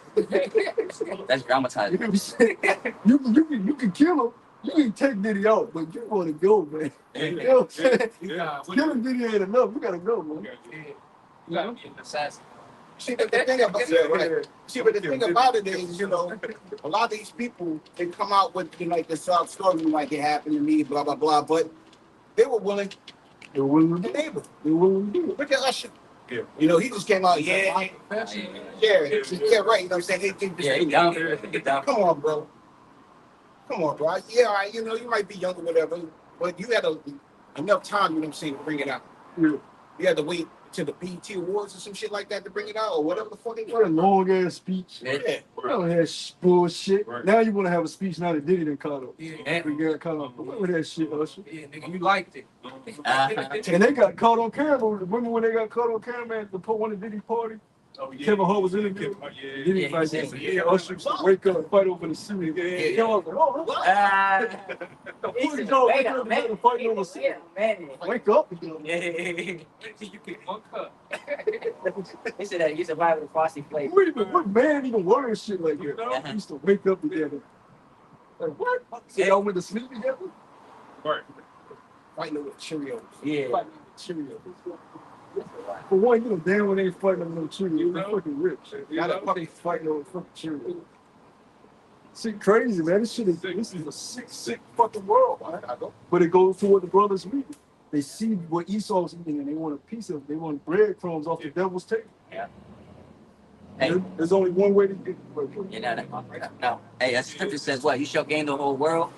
A: That's dramatized.
D: You know what I'm saying? You can kill him. You can take Diddy out, but you want to go, man. You know what I'm saying? Killing Diddy ain't enough. You gotta go, man.
E: You gotta be an assassin.
C: See, but the thing about but the thing about it is, you know, a lot of these people they come out with like the sob story like it happened to me, blah blah blah. But they were willing
D: They were willing to
C: to
D: do it.
C: neighbor.
D: They were willing to do it.
C: Look at Usher.
B: Yeah.
C: You know, he just came out. Yeah, right. You know what I'm saying?
A: Yeah, he down there. He down.
C: Come on, bro. Come on, bro. Yeah, all right, you know, you might be young or whatever, but you had enough time, you know what I'm saying, to bring it out.
D: Yeah.
C: You had to wait to the BET Awards or some shit like that to bring it out, or whatever the fuck it
D: What a
C: was.
D: long ass speech.
A: Yeah.
C: Yeah.
D: You don't have bullshit.
B: Right.
D: Now you want to have a speech now that Diddy done caught up.
E: Yeah,
D: We got caught up. What was that shit, Usher?
E: yeah, nigga, you liked it.
D: And they got caught on camera. Remember when they got caught on camera at the one of Diddy party?
B: Oh, yeah.
D: Kevin Hart was in the video. Diddy
A: Yeah,
D: like
A: he
D: this.
A: said,
D: Yeah, Usher used to wake up and fight over the suit. Yeah. Kevin was like, oh, what?
A: He
D: Who's
A: said,
D: dog
A: wait
D: wake
A: a
D: up and
A: minute.
D: fighting over suit?
A: Wait a minute.
D: Wake up again.
A: Yeah.
E: You pick one cup.
A: He said that you survived with frosty flavor.
D: What man even worries shit like that?
A: Uh-huh.
D: Used to wake up together. Like what? So y'all went to sleep together?
B: Right.
C: Fighting over Cheerios.
A: Yeah.
D: Fighting with Cheerios. For one, you know damn when they ain't fighting over no Cheerios. They fucking rich. They fighting over fucking Cheerios. Shit crazy, man. This is a sick fucking world, man. I know. But it goes to what the brothers read. They see what Esau's eating and they want a piece of it. They want breadcrumbs off the devil's table.
A: Yeah. Hey,
D: There's only one way to get it.
A: you know that. No. Hey, that scripture says what? You shall gain the whole world.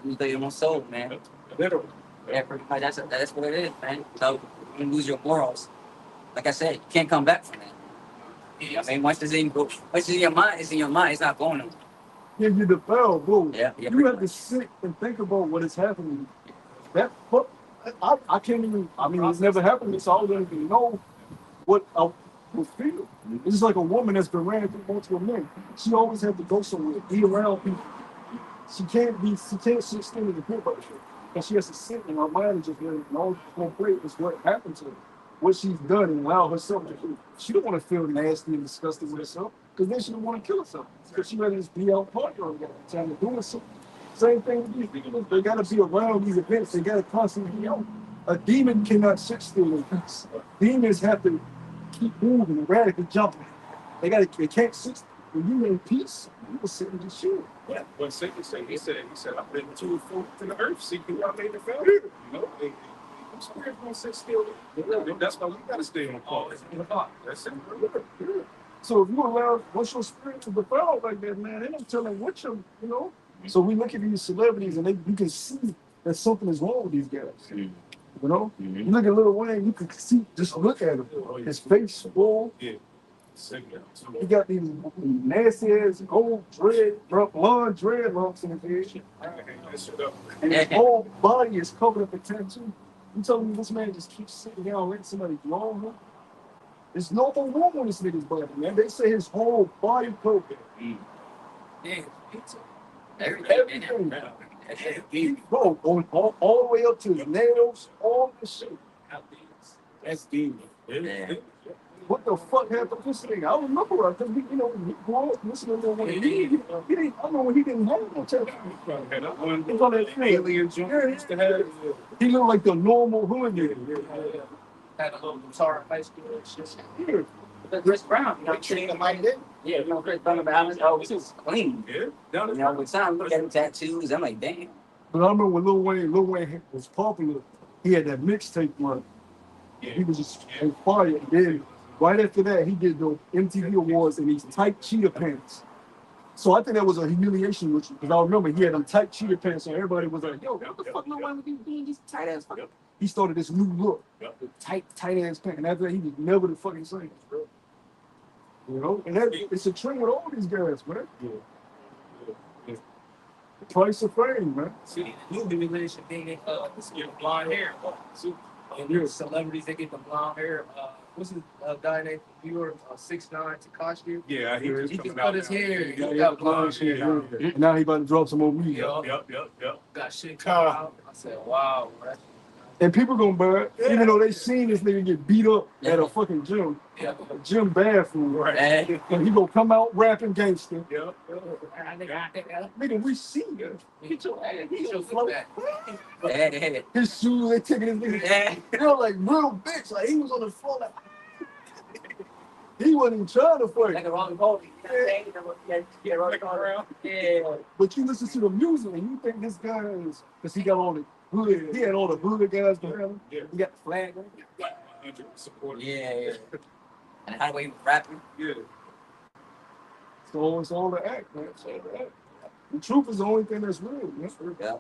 A: You lose your own soul, man.
D: Literally.
A: Yeah, pretty much. That's what it is, man. So you lose your morals. Like I said, you can't come back from that. I mean, once it's in your mind, it's in your mind. It's not going nowhere.
D: Give you the bell, bro.
A: Yeah,
D: You have to sit and think about what is happening. That fuck, I can't even. I mean, it's never happened to me, so I don't even know what I would feel. It's just like a woman that's been ran through multiple men. She always has to go somewhere, be around people. She can't sit still in the crib like shit. And she has to sit in her mind and just let it all play is what happened to her. What she's done and allow herself to do. She don't want to feel nasty and disgusted with herself, because then she don't want to kill herself. Because she rather just be out partying all the time and doing something. Same thing with these people. They gotta be around these events. They gotta constantly be out. A demon cannot sit still in peace. Demons have to keep moving and radically jumping. They can't sit still. When you're in peace, you will sit and just chill.
B: Yeah. When Satan said, he said, I've been to the earth, seeking what I made the family. You know, I'm scared gonna sit still. That's why we gotta stay on the call. That's it.
D: So if you allow, once your spirit to defile like that, man, they don't tell them what you know. So we look at these celebrities and you can see that something is wrong with these guys. You know, you look at Lil Wayne, you can see, just look at him. His face full.
B: Yeah.
D: He got these nasty ass gold blonde dreadlocks in his head. And his whole body is covered up in tattoo. You telling me this man just keeps sitting down letting somebody draw him? There's no more room on this nigga's body, man. They say his whole body covered.
E: Yeah,
A: Everything.
D: Bro, all the way up to his nails, all this shit.
C: That's demon.
A: Yeah.
D: What the fuck happened to this nigga? I remember her because when he grew up listening to what he didn't. I know when he didn't have no tattoo. He's on that thing.
B: Alien Junior used to have.
D: He looked like the normal hood nigga.
E: had a little guitar in high school and shit.
D: Yeah.
A: But Chris Brown, you know,
C: Treating him like that.
A: yeah, you know, Chris Brown about his always was clean.
B: Yeah.
A: You know, with time, look at him tattoos. I'm like, damn.
D: But I remember when Lil Wayne was popular, he had that mixtape run. He was just on fire. And then right after that, he did the MTV Awards in these tight cheetah pants. So I think that was a humiliation ritual because I remember he had them tight cheetah pants, so everybody was like, "Yo, what the fuck, Lil Wayne be doing these tight ass fucking?" He started this new look, tight ass pants, and after that, he was never the fucking same, bro. You know, and it's a trend with all these guys, man. Price of fame, man.
E: See, the new humiliation thing, this blonde hair. See, and there's celebrities that get the blonde hair. What's his guy named from New York? 6ix9ine Tekashi.
B: Yeah,
E: He just cut his hair.
D: Yeah,
E: He
D: yeah,
E: got blonde hair.
D: yeah. And now he about to drop some more music.
E: Yep. Got shit coming out. I said, wow, bro.
D: And people gonna buy it, even though they seen this nigga get beat up at a fucking gym, a gym bathroom.
E: Right.
D: And he gonna come out rapping gangster.
E: Yep.
D: Nigga, we see you.
E: Get your flow back.
D: His shoes, they taking his nigga. They were like real bitch. Like he was on the floor like he wasn't even trying to fight.
E: Like a wrong body. Yeah, right around. Yeah.
D: But you listen to the music and you think this guy is, because he got all the hood, he had all the hood guys behind him.
B: Yeah.
D: He got the flag on.
A: Yeah. And how the way he was rapping.
B: Yeah.
D: So it's all the act, man. It's all the act. The truth is the only thing that's real, man.
A: Yeah.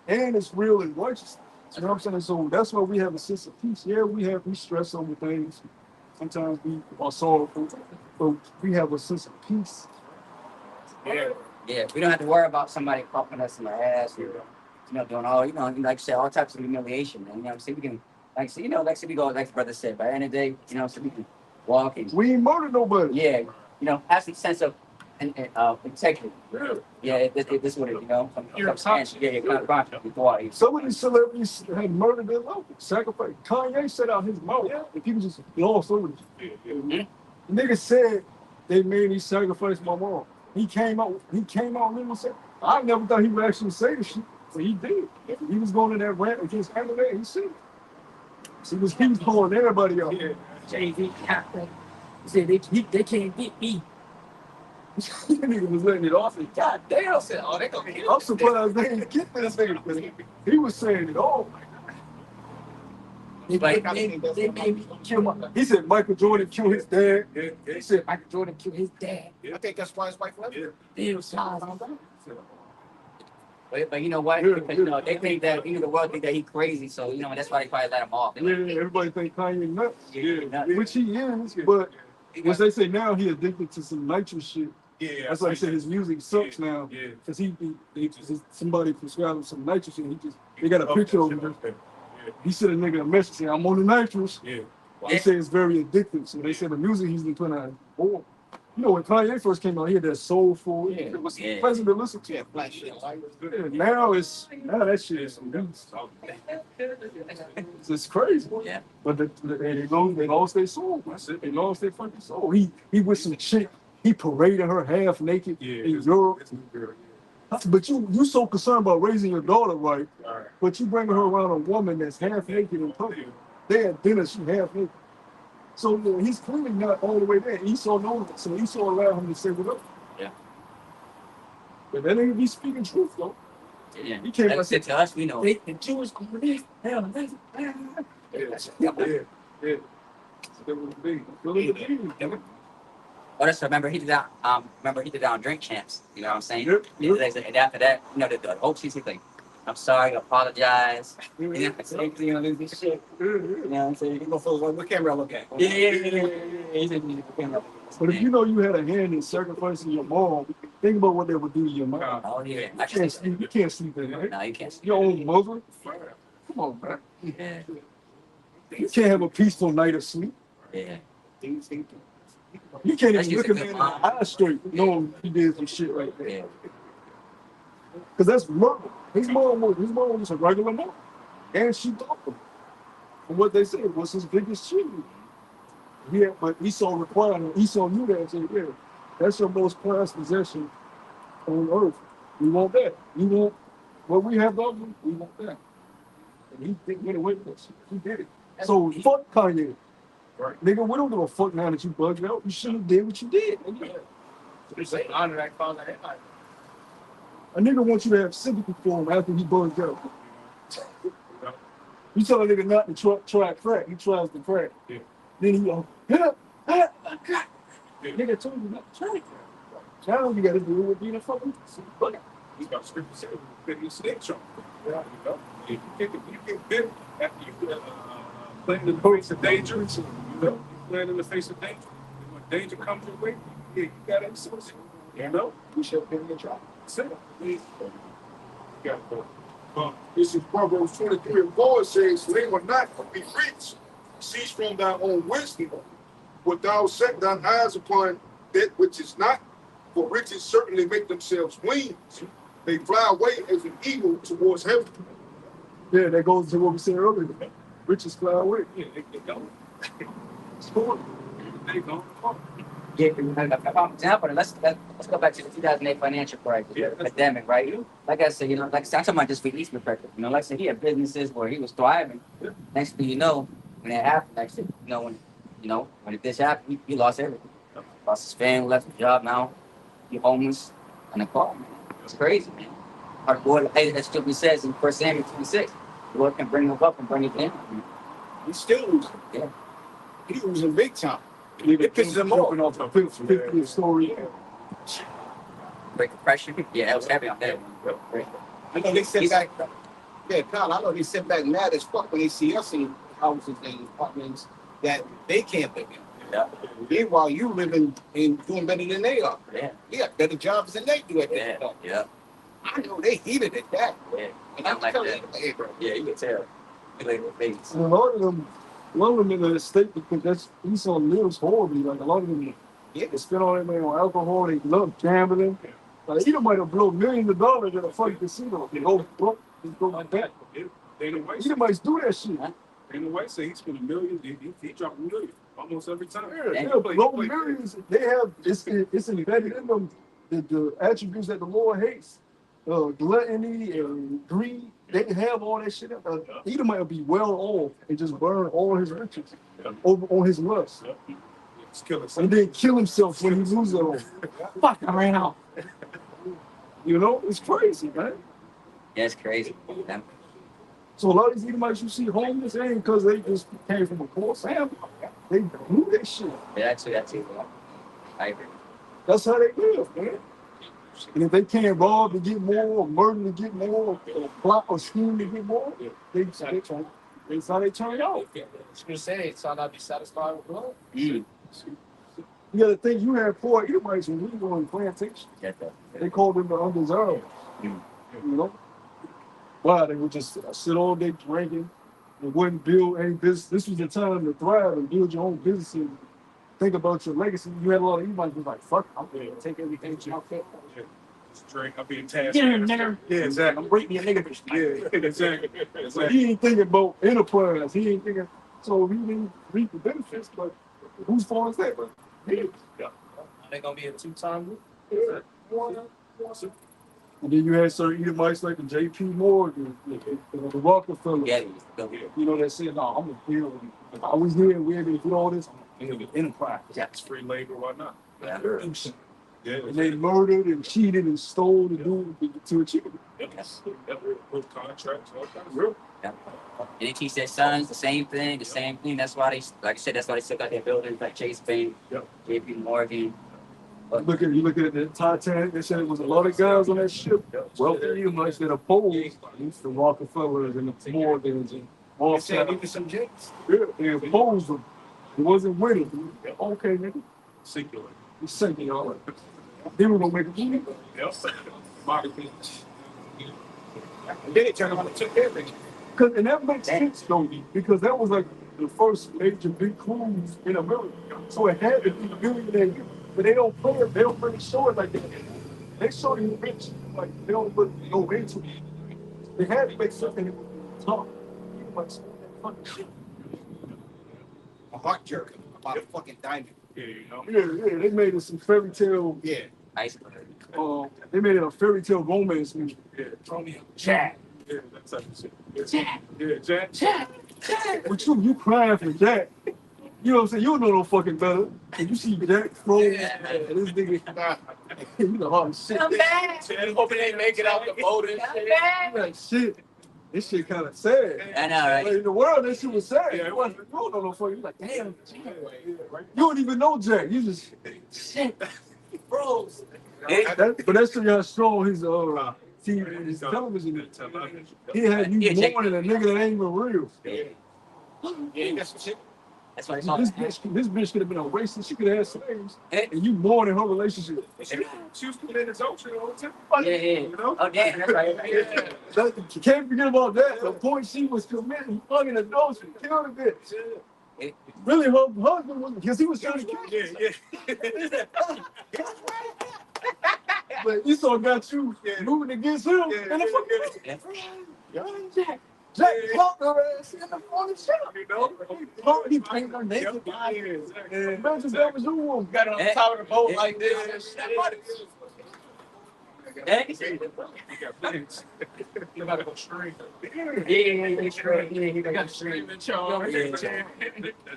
D: And it's real and righteous. You know what I'm saying? So that's why we have a sense of peace. Yeah, we stress over things. Sometimes we are sorrowful, but we have a sense of peace.
A: Yeah. We don't have to worry about somebody popping us in the ass or, doing all, like you said, all types of humiliation. And, what I'm saying? We can, we go, like the brother said, by the end of the day, so we can walk and,
D: We ain't murdered nobody.
A: have some sense of integrity. Yeah, this is what it,
E: You're conscious.
A: You're kind of conscious before you.
D: Some of these celebrities had murdered their loved ones, sacrifice. Kanye set out his mouth, and people just glossed over it. The nigga said they made me sacrifice my mom. He came out and said, I never thought he would actually say this shit, but he did. He was going to that rant against Eminem. He said it. So he was calling everybody out.
E: Jay-Z, he said they can't beat me.
D: Nigga was letting it off. And
E: God damn, I said, they gonna get
D: I'm surprised they didn't get this nigga, because he was saying it all.
E: They made me kill my.
D: He said Michael Jordan killed his dad.
E: He said Michael Jordan killed his dad.
C: I think that's why his wife left him.
E: Damn, child.
A: But you know what?
D: Yeah,
A: Because, they think that, the world think that he crazy. So, that's why they probably let him off. They're like,
D: Everybody think Kanye nuts,
A: nuts.
D: which he is, but as they say now, he addicted to some nitrous shit.
B: Yeah.
D: That's why they say his music sucks now,
B: Yeah.
D: because somebody prescribed him some nitrous and they got a picture of him. He sent a nigga a message saying, I'm on the nitrous.
B: Yeah.
D: They say it's very addictive, so they say the music he's been putting out is boring. When Kanye first came out, he had that soulful, it was pleasant to listen to.
C: Yeah, black shit.
D: Now that shit is some beats. It's crazy.
A: Yeah.
D: But they lost their soul. That's it. They lost their fucking soul. He with some chick. He paraded her half naked in Europe. But you so concerned about raising your daughter right, but you bringing her around a woman that's half naked in public. They had dinner, she half naked. So he's clearly not all the way there. Esau knows it, so Esau allowed him to say what up.
A: Yeah.
D: But that nigga be speaking truth though.
A: Yeah.
D: He can't
A: Like to us, we know.
E: The Jewish community, hell, that's
A: Oh, that's remember he did that. Remember he did that on Drink Champs. You know what I'm saying?
D: Yep.
A: And after that, the hope he's like, I'm sorry, I apologize. This shit. You know what I'm saying?
C: You gonna feel like what camera I look at?
A: Yeah. He didn't need the camera.
D: But if you know you had a hand in sacrificing your mom, think about what they would do to your mom.
A: Oh yeah.
D: You can't sleep. You can't sleep at night.
A: No, you can't sleep.
D: Your own mother. Come on, man.
A: Yeah.
D: You can't have a peaceful night of sleep.
A: Yeah.
D: You can't
A: That's
D: even look
A: just a
D: at
A: good
D: me in the
A: mom.
D: eye straight knowing he did some shit right there.
A: Yeah.
D: Because that's murder. His mom was a regular mom. And she taught him. And what they said was his biggest cheating. Yeah, but Esau required him. Esau knew that and said, yeah, that's your most prized possession on earth. We want that. We want what we have of him, we want that. And he didn't get away with that shit. He did it. So fuck Kanye.
B: Right.
D: Nigga, we don't give a fuck now that you bugged out. You shouldn't have did what you did. Nigga.
E: they say honor that father.
D: A nigga wants you to have sympathy for him after he bugged out. You tell a nigga not to try crack, he tries to crack.
B: Yeah.
D: Then he goes, nigga told you not to try crack. Now you gotta deal with being a fucking bugger.
B: He's got scripture said, you snitch on. You get bit after you playing in the face of danger. You playing in the face of danger. And when danger comes your way, you gotta source it.
C: You shall pay your job.
D: This is Proverbs 23:4 says, labor not to be rich, cease from thy own wisdom, but thou set thine eyes upon that which is not, for riches certainly make themselves wings. They fly away as an eagle towards heaven. Yeah, that goes to what we said earlier. Riches fly away. Yeah, they go. It's cool. They go.
A: Yeah, for example, let's go back to the 2008 financial crisis, the pandemic, right? Like I said, like I said, I'm talking about just for Eastman perspective. Like I said, he had businesses where he was thriving. Next thing you know, when it happened, next thing when this happened, he lost everything. Lost his family, left his job. Now he's homeless and a car. Man. It's crazy, man. Our Lord, as Stupid says in 1 Samuel 26, the Lord can bring him up and bring him down.
C: He's still losing.
A: Yeah.
C: He's losing big time.
D: It pisses him off. Off the 50th story.
A: Great Depression. Yeah, that was heavy on that one.
C: I know they sit back. Yeah, Kyle, I know they sit back mad as fuck when they see us in houses and apartments that they can't live in.
A: Yeah.
C: Meanwhile, you living and doing better than they are.
A: Yeah.
C: They got better jobs than they do at
A: Yeah.
C: that.
A: Yeah.
C: I know they heated at that.
A: Yeah.
C: And
A: I
C: I'm
A: like
C: telling
A: that.
C: you, hey, bro.
A: Yeah, you can tell. They like the face.
D: And a lot of them in the state because Esau lives horribly. Like a lot of them, they spend all their money on alcohol. They love gambling. Like either might have blown millions of dollars at a fucking casino. They go broke, they go like that. Either might do that shit.
B: Dana White say he spent $1 million. He dropped $1 million almost every time.
D: Yeah, blow millions. They have it's embedded in them the attributes that the Lord hates. Gluttony and greed, they have all that shit. Edom might be well off and just burn all his riches over on his lust. And then kill himself when he loses it all. Fuck, I ran out. It's crazy, man.
A: Yeah, it's crazy. Yeah.
D: So a lot of these Edomites you see homeless ain't because they just came from a poor family. They do that shit.
A: Yeah, that's too. I agree.
D: That's how they live, man. And if they can't rob to get more, or murder to get more, or plot or scheme to get more, that's how they turn out.
E: You say they try not to be satisfied with blood.
A: Mm.
D: You gotta think you had poor Edomites when we were on plantation.
A: Get that.
D: They called them the undesirable. Wow, they would just sit all day drinking and wouldn't build any business. This was the time to thrive and build your own businesses. Think about your legacy. You had a lot of Edomites who was like, fuck, I'm gonna take everything to my family.
B: Drink, I'll be in task.
D: Get in, nigga.
B: Yeah, exactly.
D: I'm breaking your nigga.
B: Yeah, exactly.
D: So he ain't thinking about enterprise. He ain't thinking, so he didn't reap the benefits, but whose fault is that, bro?
E: Are they gonna be a two-time group?
D: Yeah. And then you had certain Edomites like the J.P. Morgan, the Rockefeller.
A: Yeah.
D: That said, no, I'm gonna build. If I was here and we had to do all this, I'm gonna build an enterprise.
B: It's free labor, why not?
A: Yeah.
B: Yeah.
D: And they murdered and cheated and stole to achieve it.
A: Yes.
B: With contracts, all kinds of
D: Real.
A: Yeah. And they teach their sons the same thing. That's why they, like I said, that's why they still got their buildings like Chase Bank, J.P. Morgan.
D: You look at the Titanic. They said it was a lot of guys on that ship. Wealthy Edomites that opposed the Rockefellers and the Morgans and all that.
C: Even some jakes.
D: Yeah, they opposed them. It wasn't winning. Okay, nigga.
B: singular.
D: It's sinking all right. Then we're gonna make a movie.
B: Yep. Marketing.
C: And then they turned around and took everything.
D: And that makes sense though, because that was like the first major big cruise in America. So it had to be billionaire. But they don't play it, they don't really show it like that. They show you rich, like they don't really go into it. They had to make something that was tough. You like that fucking shit.
C: A heart jerk about a fucking diamond.
B: Yeah, you know.
D: Yeah, they made it some fairy tale.
C: Yeah.
D: They made it a fairy tale romance movie.
B: Yeah.
C: Romeo.
D: Jack.
B: Yeah, that's how you say it.
A: Jack.
B: Yeah, Jack.
D: But you crying for Jack. You know what I'm saying? You don't know no fucking better. And you see Jack froze, and this nigga, you know, oh shit.
A: Come back.
E: Hoping they make it out the boat and shit.
D: You like, shit. This shit kind of sad.
A: I know, right?
D: Like, in the world, that shit was sad. Yeah, it wasn't. You don't know no fucking. You like, damn. You don't even know Jack. You just shit.
E: Bros.
D: But that's still how strong his TV, his television. He had you
A: Yeah, Jack-
D: mourning a nigga that ain't even real.
A: Yeah.
C: Yeah, that's some shit.
A: That's why it's all.
D: This bitch could have been a racist. She could have had slaves,
A: Eh?
D: and you mourning her relationship.
B: She was committing adultery all the time.
A: Yeah.
B: You know?
A: Oh damn, that's right.
B: Yeah.
D: You can't forget about that. The point she was committing fucking adultery, killed a bitch.
A: Eh?
D: Really, her husband was because he was trying to kill her.
B: Yeah.
D: But Esau got you moving against him, and the fucking Jack fucked her ass in the front of the shop.
B: You know?
D: He painted her naked. Imagine that was your woman.
E: Got on the top of the boat like this.
A: Eh?
E: You gotta go straight.
A: Yeah, straight. Yeah, he got straight.
E: Screaming charge.
B: That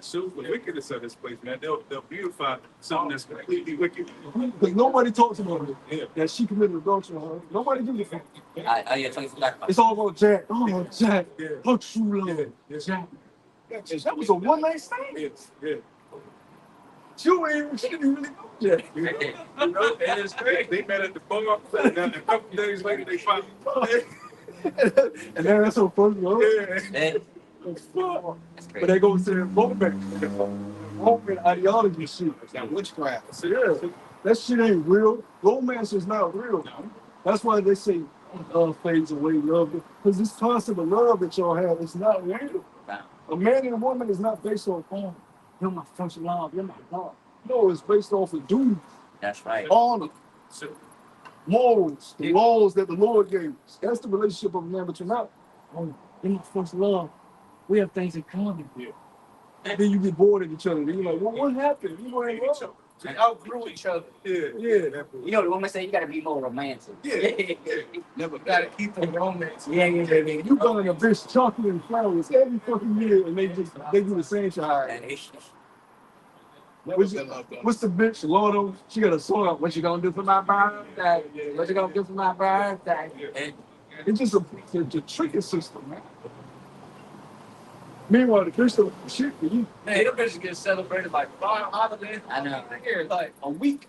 B: shows the wickedness of this place, man. They'll beautify something that's completely wicked.
D: Because nobody talks about it.
B: Yeah.
D: That she committed adultery on her. Nobody gives a fuck.
A: Oh yeah, 24 black.
D: It's all about Jack. Oh, Jack.
B: Yeah.
D: Her true love.
B: Yeah.
D: Jack. That was a one night stand.
B: Yeah.
D: She didn't really know Jack.
B: You know, and it's crazy. They met at the bar, and then a couple days later, they found
D: And then that's her first love.
A: Eh?
D: That's
A: That's
D: But
A: crazy.
D: they go to the Roman ideology shit.
C: That witchcraft.
D: So, yeah, that shit ain't real. Romance is not real. That's why they say love fades away, love. Because this concept of love that y'all have is not real.
A: Wow.
D: A man and a woman is not based on, oh, you're my first love, you're my love. No, it's based off of duty,
A: That's right.
D: honor, morals, the laws that the Lord gave us. That's the relationship of a man, but you're not, oh, you're my first love. We have things in common.
B: Yeah.
D: And then you get bored of each other. Then you're like, well, what happened? You were in love.
E: They outgrew each other.
B: Yeah.
D: Yeah.
A: You know, the woman say you gotta be more romantic.
B: Yeah.
E: Never gotta keep the romance.
A: Yeah.
D: You buying a bitch chocolate and flowers every fucking year, and they do the same shit. What's the bitch, Lordo? She got a song out. What you gonna do for my birthday? What you gonna do for my birthday?
A: Eh?
D: It's just a tricking system, man. Meanwhile, the Christian shit for you.
E: Man, them bitches get celebrated like 5 holidays.
A: I know.
E: Here, like
D: A week.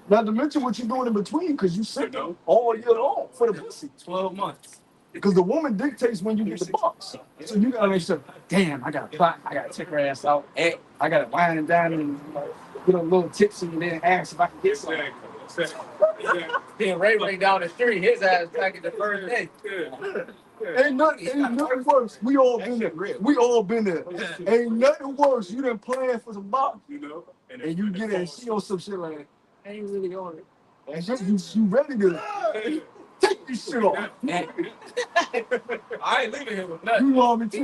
D: Not to mention what you're doing in between, because you sit all year long for the pussy.
E: 12 months.
D: Because the woman dictates when you get the box. So you gotta make sure, damn, I gotta buy, I gotta take her ass out.
A: Eh?
D: I gotta wine and dine and get a little tipsy and then ask if I can get some.
B: Exactly.
E: Then Ray down the street, his ass back at the first day.
D: Ain't nothing worse. We all been there. We all been there. Ain't nothing worse. You done playing for some box
B: You know?
D: and you get in and see on some shit like, I ain't really on it. And you ready to take this shit off.
A: Eh?
E: I ain't leaving here with nothing.
D: You want me to.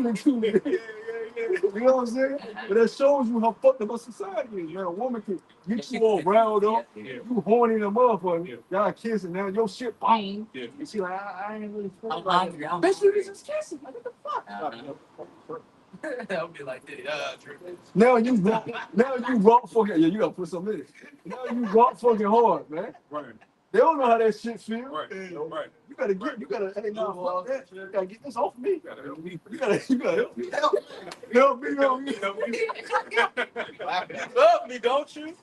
D: You know what I'm saying? But that shows you how fucked up our society is, man. A woman can get you all riled up, you horny in a motherfucker, y'all kissing, now your shit boom.
B: Yeah.
D: And she like, I ain't really feeling
A: I'm
D: like
A: hungry.
D: it.
A: I'm
D: Bitch, you
A: hungry.
D: just kissing. Like, what the fuck?
E: I'll be like, Drew.
D: Now you rock fucking, yeah, you gotta put some in it. Now you rock fucking hard, man.
B: Right.
D: They don't know how that shit feel.
B: Right. Right.
D: You gotta, hey, nah, fuck that. You gotta get this off me.
B: Gotta help me.
D: You gotta help me. Help me.
E: Love me, don't you?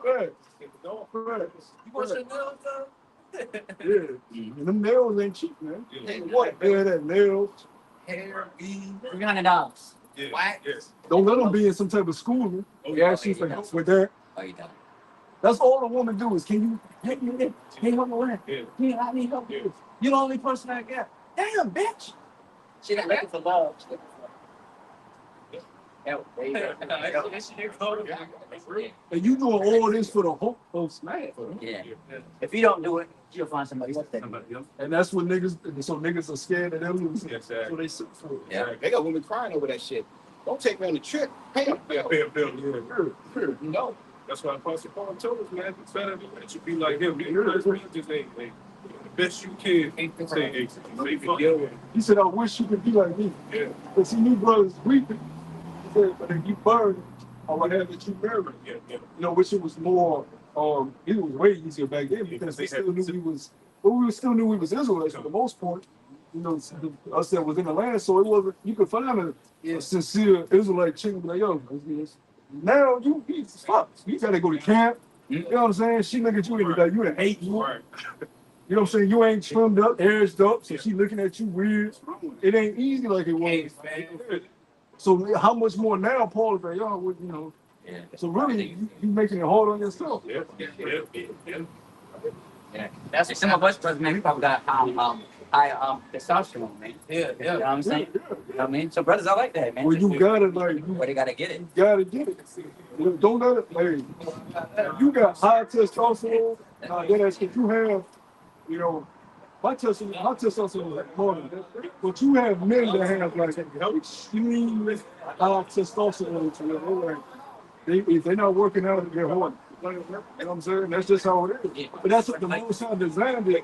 D: Right.
E: You want your nails done?
D: Yeah. And them nails ain't cheap, man.
B: Yeah.
D: What? Yeah, that nails.
E: Hair, weave,
A: $300.
B: Yeah.
E: wax.
B: Yes.
D: Don't let them be in some type of schooling.
B: Oh,
D: Yeah, she's for help with that.
A: Oh, you done?
D: That's all the woman do is, can you help me with that? Can you help me with that?
B: Yeah.
D: Yeah, I need help with this. You're the only person I got. Damn, bitch.
A: She not looking for love. She looking for help. There you go.
E: This shit go.
D: And you doing all this for the hope of smash.
A: Yeah. If you don't do it, you'll find somebody else that do it.
B: Somebody else.
D: And that's what niggas are scared that they'll lose.
B: Yes,
D: So they sit for it.
A: Yeah.
C: They got women crying over that shit. Don't take me on the trip. Pay a
B: Yeah,
C: bill.
B: pay a bill. Yeah.
C: You know.
B: That's why Apostle Paul told us, man, it's better that you be like him. You know, just hey, the best you can say, hey, say fuck it.
D: He said, I wish you could be like me.
B: Yeah.
D: But see, you brothers weeping. He said, but if you burn, I would have that you marry.
B: Yeah.
D: You know, which it was more, it was way easier back then because we still knew we still knew we was Israelites for the most part. You know, us that was in the land, so it wasn't, you could find a sincere Israelite chick and be like, yo, now you fuck. You gotta go to camp. You know what I'm saying? She look at you and be like, you an 8 year.
B: Right.
D: You know what I'm saying? You ain't trimmed up, edged up, so she looking at you weird. It ain't easy like it was. So how much more now, Paul, that y'all would, you know?
A: Yeah.
D: So really, you making it hard on yourself.
A: Yeah. That's some of us brothers, man. We probably got high testosterone, man.
E: Yeah,
A: You know what
E: yeah.
A: I'm saying? You know what I mean? So brothers are like that, man.
D: Well, you gotta
A: But they gotta get it.
D: you gotta get it. Don't let it. Hey, you got high testosterone. That's because you have, you know, my testosterone is more than that. But you have men that have like extreme high testosterone to them. They're like, if they're not working out, they're horny. You know what I'm saying? That's just how it is. But that's what the Most High designed it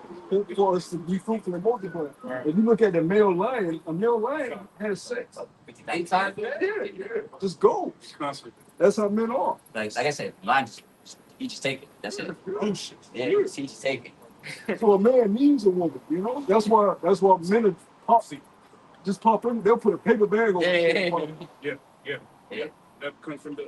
D: for us to be fruitful and multiply. If you look at the male lion, a male lion has sex.
A: 59 times.
D: Yeah, just go. That's how men are.
A: Like I said, mine just take it. That's it. Yeah, he just take it.
D: So a man needs a woman, you know. That's why men are pop in. They'll put a paper bag on.
B: Yeah. That comes from the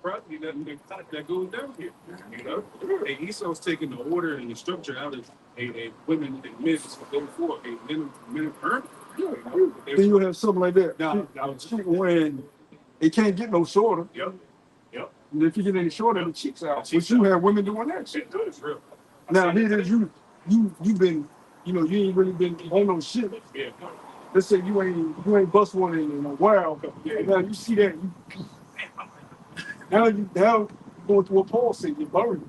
B: property that goes down here. You know, hey, Esau's taking the order and the structure out of a women and men to go for a men earn.
D: Then you have something like that.
B: Now,
D: When it can't get no shorter.
B: Yep.
D: And if you get any shorter, the cheeks out. But you have women doing that shit.
B: It's real.
D: Now here it is, you've been, you know, you ain't really been on no shit.
B: Yeah.
D: Let's say you ain't bust one in a while. And now you see that now you going through a Paul said you're buried.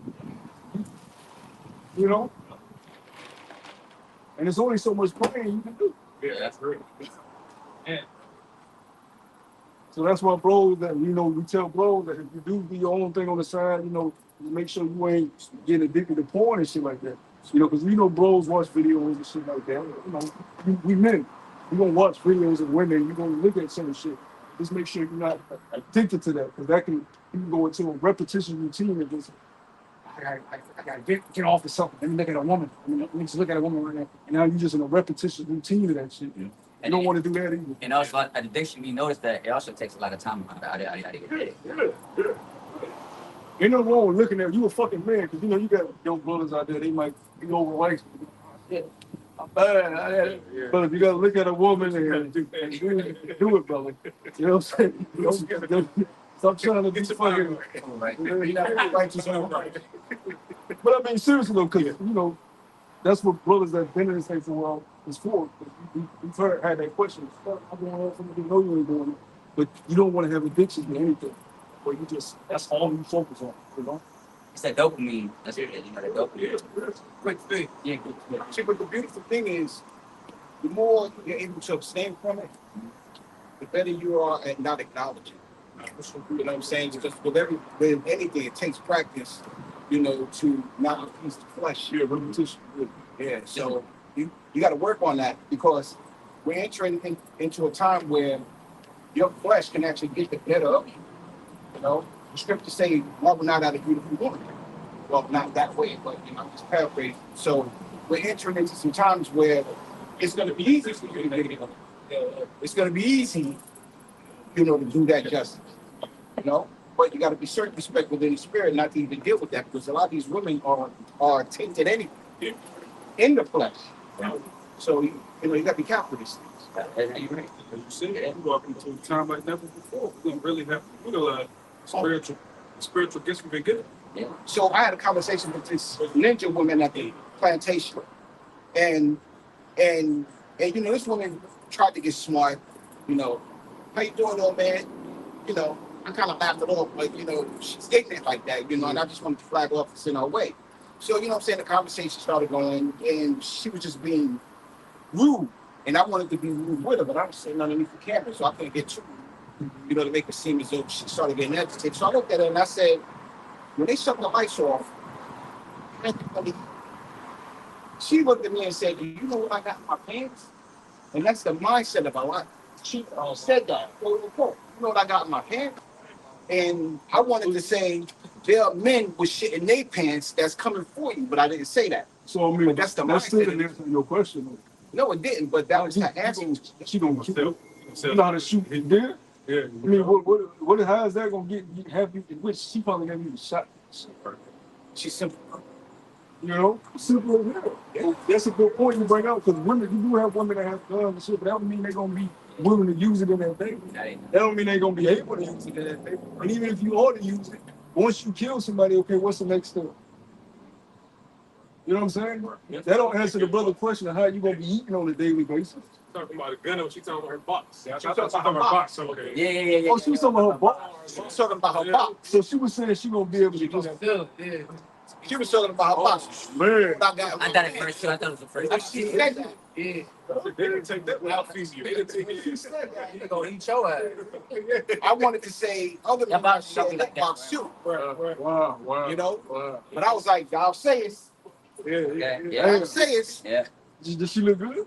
D: You know? And there's only so much praying you can do.
B: Yeah, that's real.
D: So that's why bros that we tell bros that if you do your own thing on the side, you know, make sure you ain't getting addicted to porn and shit like that. You know, because bros watch videos and shit like that. You know, we men, we gonna watch videos of women, you gonna look at some shit. Just make sure you're not addicted to that, because you can go into a repetition routine and just I gotta get off of something. Let me look at a woman. Let me just look at a woman right now. And now you're just in a repetition routine of that shit. Yeah. You don't want to do that either.
A: And also, at addiction, we notice that it also takes a lot of time.
D: Yeah. Ain't nothing wrong with looking at you a fucking man, because you know you got young brothers out there, they might be overweight. Yeah. I'm bad. But if you gotta look at a woman and do it, brother. You know what I'm saying? Stop trying to be fucking But I mean, seriously though, because you know, that's what brothers that been in this thing for a while is for. We've had that question. I'm going on somebody know you ain't doing it, but you don't want to have addiction to anything. Or that's all you focus on, you know?
A: It's that dopamine. That's it. You know, that dopamine.
C: Quick thing.
A: Yeah, good.
C: See, but the beautiful thing is, the more you're able to abstain from it, the better you are at not acknowledging. You know what I'm saying? Because with anything, it takes practice, you know, to not appease the flesh.
D: Yeah, repetition.
C: Yeah, so you got to work on that, because we're entering into a time where your flesh can actually get the better of you. You know, the scriptures say, "Love will not out of beautiful woman." Well, not that way, but you know, I'm just paraphrasing. So we're entering into some times where it's going to be easy for you to get it. It's going to be easy, you know, to do that justice. You know, but you got to be circumspect within the spirit not to even deal with that, because a lot of these women are tainted anyway in the flesh. So you know, you got to be careful with these things.
B: You're right. As you said, we're walking into a time like never before. We're gonna really have spiritual gifts we've been given.
A: Yeah.
C: So I had a conversation with this ninja woman at the plantation, and you know, this woman tried to get smart. You know, how you doing, old man? You know, I kind of laughed it off, but you know, she's ignorant like that. You know, and I just wanted to flag off this in her way. So you know, what I'm saying, the conversation started going, and she was just being rude, and I wanted to be rude with her, but I was sitting underneath the camera, so I couldn't get too, you know, to make it seem as though she started getting agitated. So I looked at her and I said, when they shut the lights off, she looked at me and said, "Do you know what I got in my pants?" And that's the mindset of a lot. She said that, quote unquote. You know what I got in my pants? And I wanted to say, there are men with shit in their pants that's coming for you, but I didn't say that.
D: So I mean,
C: but that's the mindset.
D: Still didn't answer your question.
C: No, it didn't, but that was her answer.
D: She gonna shoot. You know how to shoot there?
B: Yeah.
D: I mean, how is that gonna have you? Which she probably gonna be shot.
C: She's simple.
D: You know, simple as hell. Yeah. That's a good point you bring out because women, you do have women that have guns and shit, but that don't mean they're gonna be willing to use it in that thing. That don't mean they're gonna be able to use it in that thing. And even if you ought to use it, once you kill somebody, okay, what's the next step? You know what I'm saying? That don't answer the brother question of how you gonna be eating on a daily basis.
B: Talking about a gun, or she talking about her box?
C: Yeah, she's talking about her box.
B: Okay.
A: Yeah.
D: Oh, she was talking about her box.
C: She was talking about her box.
D: So she was saying she gonna be able to just.
E: Yeah.
C: She was talking about her box.
D: Man.
A: I thought it first too. I thought it was the first.
C: She said that.
E: Yeah.
B: They didn't take that without feeding you. They didn't take
C: She
B: it.
C: said that.
E: They gonna eat your ass.
C: I wanted to say other
A: Yeah,
C: than
A: box
C: that
A: something like that,
C: box too.
D: Wow.
C: You know?
D: Wow.
C: But I was like, y'all say it.
A: Yeah.
C: Y'all say it.
A: Yeah.
D: Does she look good?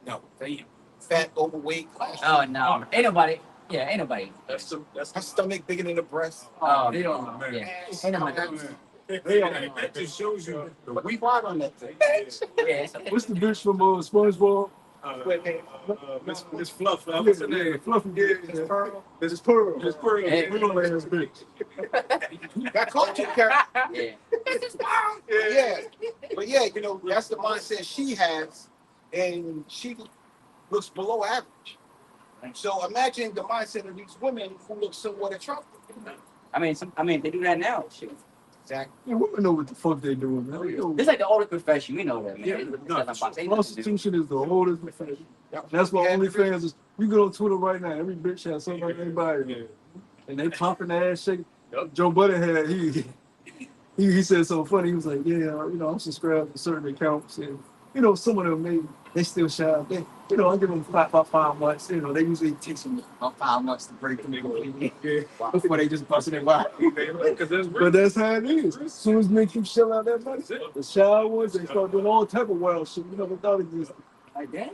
C: No, damn. Fat, overweight.
A: Oh no, ain't nobody. Yeah, ain't nobody.
B: That's
C: Her stomach bigger than the breast.
A: Oh,
D: they don't know.
A: yeah. Ain't nobody.
B: that just shows you the
C: But we
B: weak.
C: ride on that thing.
A: Yeah.
D: What's the bitch from SpongeBob?
B: Miss Fluff.
D: Yeah,
B: What's her name?
D: Fluffy.
B: Yeah,
D: This Pearl. This is Pearl.
B: Miss Pearl.
A: Hey.
D: Real ass bitch.
C: That culture character.
A: Yeah.
C: Yeah. But yeah, you know, that's the mindset she has. And she looks below average. So imagine the mindset of these women who look somewhat attractive.
A: I mean, they do that now. Shit.
C: Exactly.
D: Yeah, women know what the fuck they doing, man. They know.
A: It's like the oldest profession. We know that, man.
B: Yeah,
A: They
B: no,
A: sell them box. Ain't nothing to do.
D: Prostitution is the oldest profession.
C: Yep.
D: That's why
C: Yeah.
D: OnlyFans is. You go on Twitter right now, every bitch has something like anybody, and they pumping the ass shaking.
B: Yep.
D: Joe Budden had he said something funny. He was like, yeah, you know, I'm subscribed to certain accounts, and you know, some of them maybe they still shy. They, you know, I give them about 5 months. You know, they usually take some about 5 months to break them before they just bust it wide. But that's how it is. As soon as men keep shelling out that money, the shy ones they start doing all type of wild shit. You never thought existed. Like damn,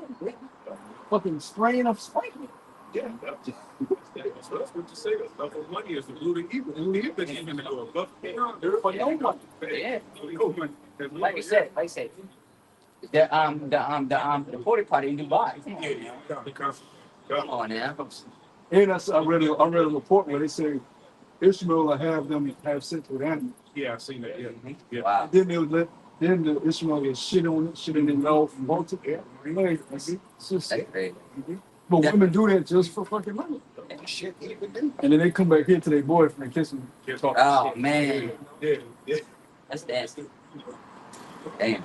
D: fucking spraying up spraying.
B: Yeah, that's what you say. The stuff of money is the root of evil. And the bitch even go above.
A: For no one. Yeah.
B: No money.
A: Like you said. The porta potty in Dubai. Come on now.
D: And I read a report where they say Ishmael will have them have sex with animals.
B: Yeah, I've seen that. Yeah.
A: Wow.
D: And then they'll let the Ishmael get shit on it, shit in their mouth, multiple. Like, it's just,
A: That's crazy.
D: but women do that just for fucking money.
C: Shit, even do.
D: And then they come back here to their boyfriend and kiss him.
A: Oh man,
B: Yeah.
A: that's nasty. Damn.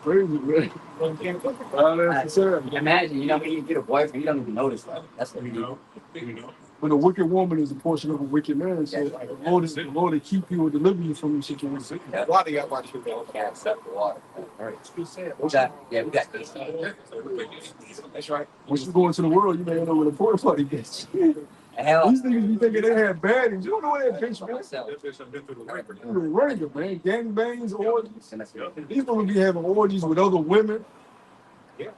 D: Crazy, man. That's absurd.
A: Imagine, you know, when you get a boyfriend, you don't even notice that. That's what
B: You
A: you
B: know.
D: But a wicked woman is a portion of a wicked man. So the Lord to keep you or deliver you from these situations.
C: Why do y'all watch you?
A: can't accept the water. All right. We got these.
C: That's right.
D: Once you go into the world, you may know where the porta potty gets.
A: Hell,
D: These niggas be thinking they had baddies. You don't know what that bitch man.
A: myself.
B: That bitch have been through the ringer.
D: Regular, man. Gangbangs, orgies. These women be having orgies with other women.
B: Yeah.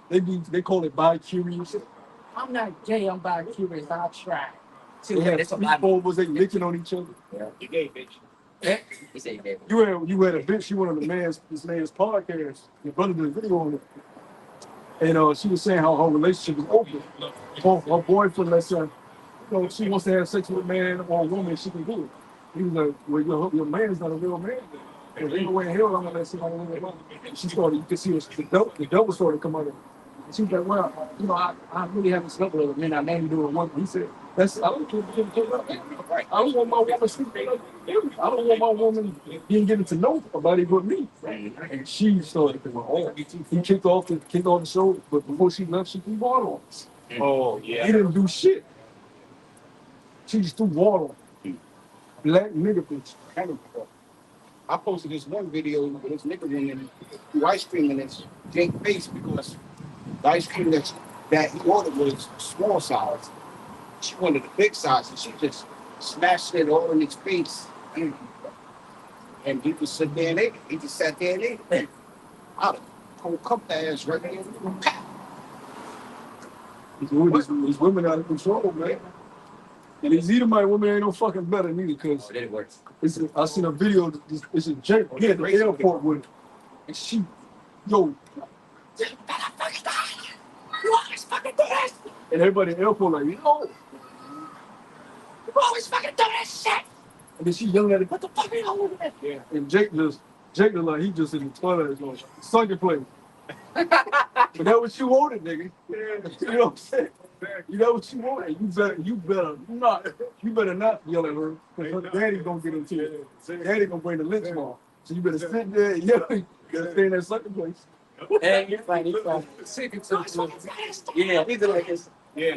D: They call it bi-curious.
A: I'm not gay. I'm bi-curious. I'll try.
D: They have sleepovers, they licking on each other.
C: You gay, bitch.
A: He said, "Baby."
D: You had a bitch, she went on this man's podcast. Your brother did a video on it. And she was saying how her relationship is open. Her boyfriend lets her, she wants to have sex with a man or a woman, she can do it. He was like, well, your man is not a real man. There's no way in hell I'm gonna let somebody live alone. She started, you could see the double started to come out of her. She was like, well, I really haven't slept with her. Man, I named doing one. He said, I don't want my woman sleeping with him. I don't want my woman being getting to know nobody but me. And she started to go, he kicked off the show, but before she left, she threw water on us.
B: Oh, yeah.
D: He didn't do shit. She just threw water on him. Black nigga bitch.
C: I posted this one video with this nigga woman who ice cream in his jank face because the ice cream that he ordered was small size. She wanted the big size, and she just smashed it all in his face. And he just sit there and ate it. He just sat there and ate it. I'd have cold cup that ass right there.
D: These women out of control, man. And these Edomite women ain't no fucking better neither, because
A: Did it work?
D: I seen a video, it's a jank, he at the airport with her. And she, you better fucking die. You always fucking do this. And everybody in the airport like, you always fucking do this shit. And then she yelling at him, what the fuck are y'all looking at? Yeah. And Jake look like he just in the toilet going, sucker place. But that's what you wanted, nigga. Yeah. You know what I'm saying? You know what you wanted. You better not yell at her, because her daddy gonna get into it. Daddy gonna bring the lynch mob. So you better sit there and yell. You gotta stay in that sucker place.
A: Hey, you're fine, you're fine.
E: Secret to the
A: Yeah, he's like this.
B: Yeah.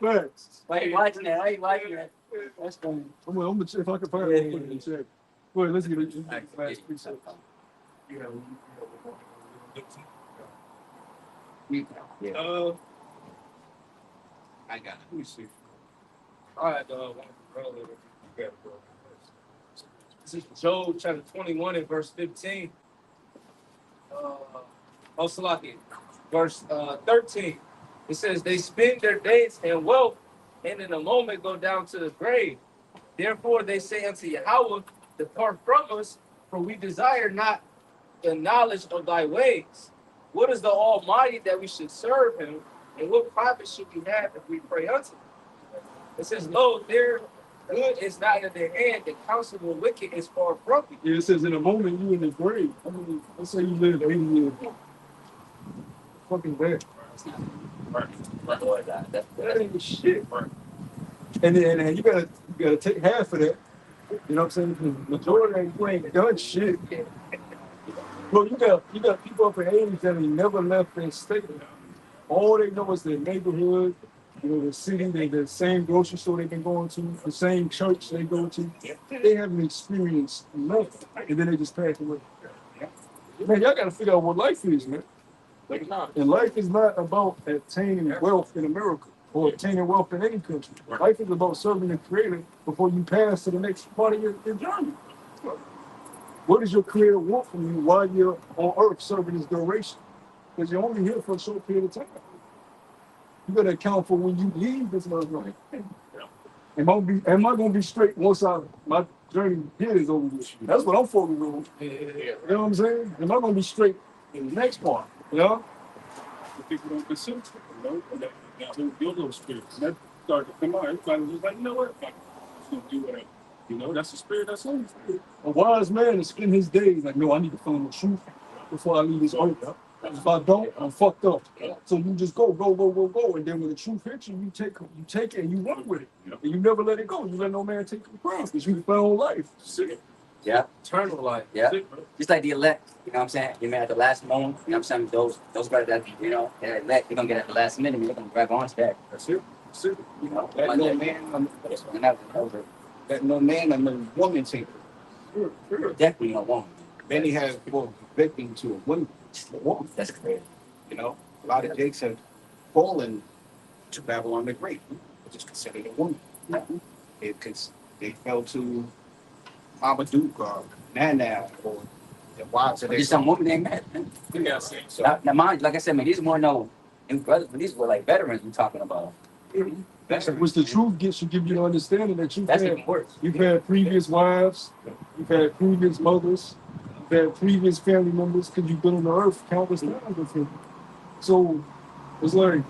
D: Facts.
A: Why you watching that? Why you watching that?
D: That's funny. I'm gonna check if I can find it. Put it in check. Wait, let's get it. Last piece of
B: I got it. Let me see.
E: All right, this is Job chapter 21 and verse 15. Salaki, verse 13. It says, they spend their days in wealth, and in a moment go down to the grave. Therefore they say unto Yahweh, depart from us, for we desire not the knowledge of thy ways. What is the Almighty that we should serve him? And what profit should we have if we pray unto him? It says, lo, their good is not in their hand, the counsel of the wicked is far from you.
D: Yeah, it says in a moment you in the grave. I mean, let's say you live 80 years. Fucking bad. That ain't shit. And then you gotta take half of that. You know what I'm saying? The majority ain't you ain't done shit. Well, you got people up in age that ain't never left their state. All they know is their neighborhood, you know, the city, the same grocery store they've been going to, the same church they go to. They haven't experienced nothing, and then they just pass away. Man, y'all gotta figure out what life is, man. And life is not about attaining wealth in America or attaining wealth in any country. Life is about serving the Creator before you pass to the next part of your journey. What does your Creator want from you while you're on earth serving His duration? Because you're only here for a short period of time. You gotta account for when you leave this life. Am I gonna be straight once my journey here is over with? That's what I'm focused on. You know what I'm saying? Am I gonna be straight in the next part? You know?
B: The people don't consider it, you know, and that your little spirits. That started to come out. Everybody was like, you know what? I'm gonna do whatever. You know, that's the spirit that's on you.
D: A wise man is spend his days like, no, I need to find the truth before I leave this earth. If I don't, I'm fucked up. So you just go. And then when the truth hits you, you take it and you run with it. And you never let it go. You let no man take the crown because you found life.
A: Yeah.
E: Eternal life.
A: Yeah. Just like the elect, you know what I'm saying? You may at the last moment, you know what I'm saying? Those brothers that, you know, they're elect, they're gonna get at the last minute, they're gonna grab onto that.
B: That's it. That's it.
A: You know,
C: Let no man and no woman take it.
A: Sure. Definitely no woman.
C: Many have fallen victim to a woman.
A: That's crazy.
C: You know, a lot of Jakes have fallen to Babylon the Great, which is considered a woman. Because they fell to Marmaduke or Nana or the wives of their
A: Just some woman they met.
B: Yeah,
C: So
A: Now mind, like I said, man, these more no brothers, but these were like veterans we're talking about.
D: Which the truth should give you the understanding that
A: That's even worse.
D: you've had previous wives, you've had previous mothers, you've had previous family members because you've been on the earth countless times with him. So it's like,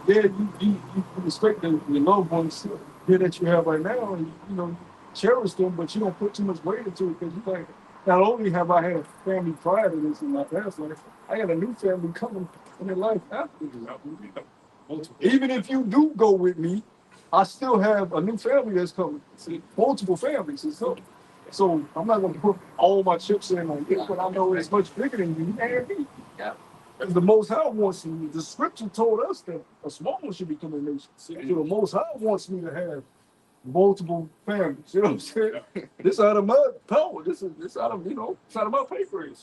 D: yeah, you respect the loved ones here that you have right now, and you know, cherish them, but you don't put too much weight into it because you like, not only have I had a family prior to this in my past life, I got a new family coming in their life after this. Even if you do go with me, I still have a new family that's coming. See, multiple families. So I'm not going to put all my chips in on this, but I know it's much bigger than you and me.
A: Yeah.
D: Because the Most High wants me. The Scripture told us that a small one should become a nation. So the Most High wants me to have multiple families. You know what I'm saying? This out of my power. This out of it's out of my pay grade.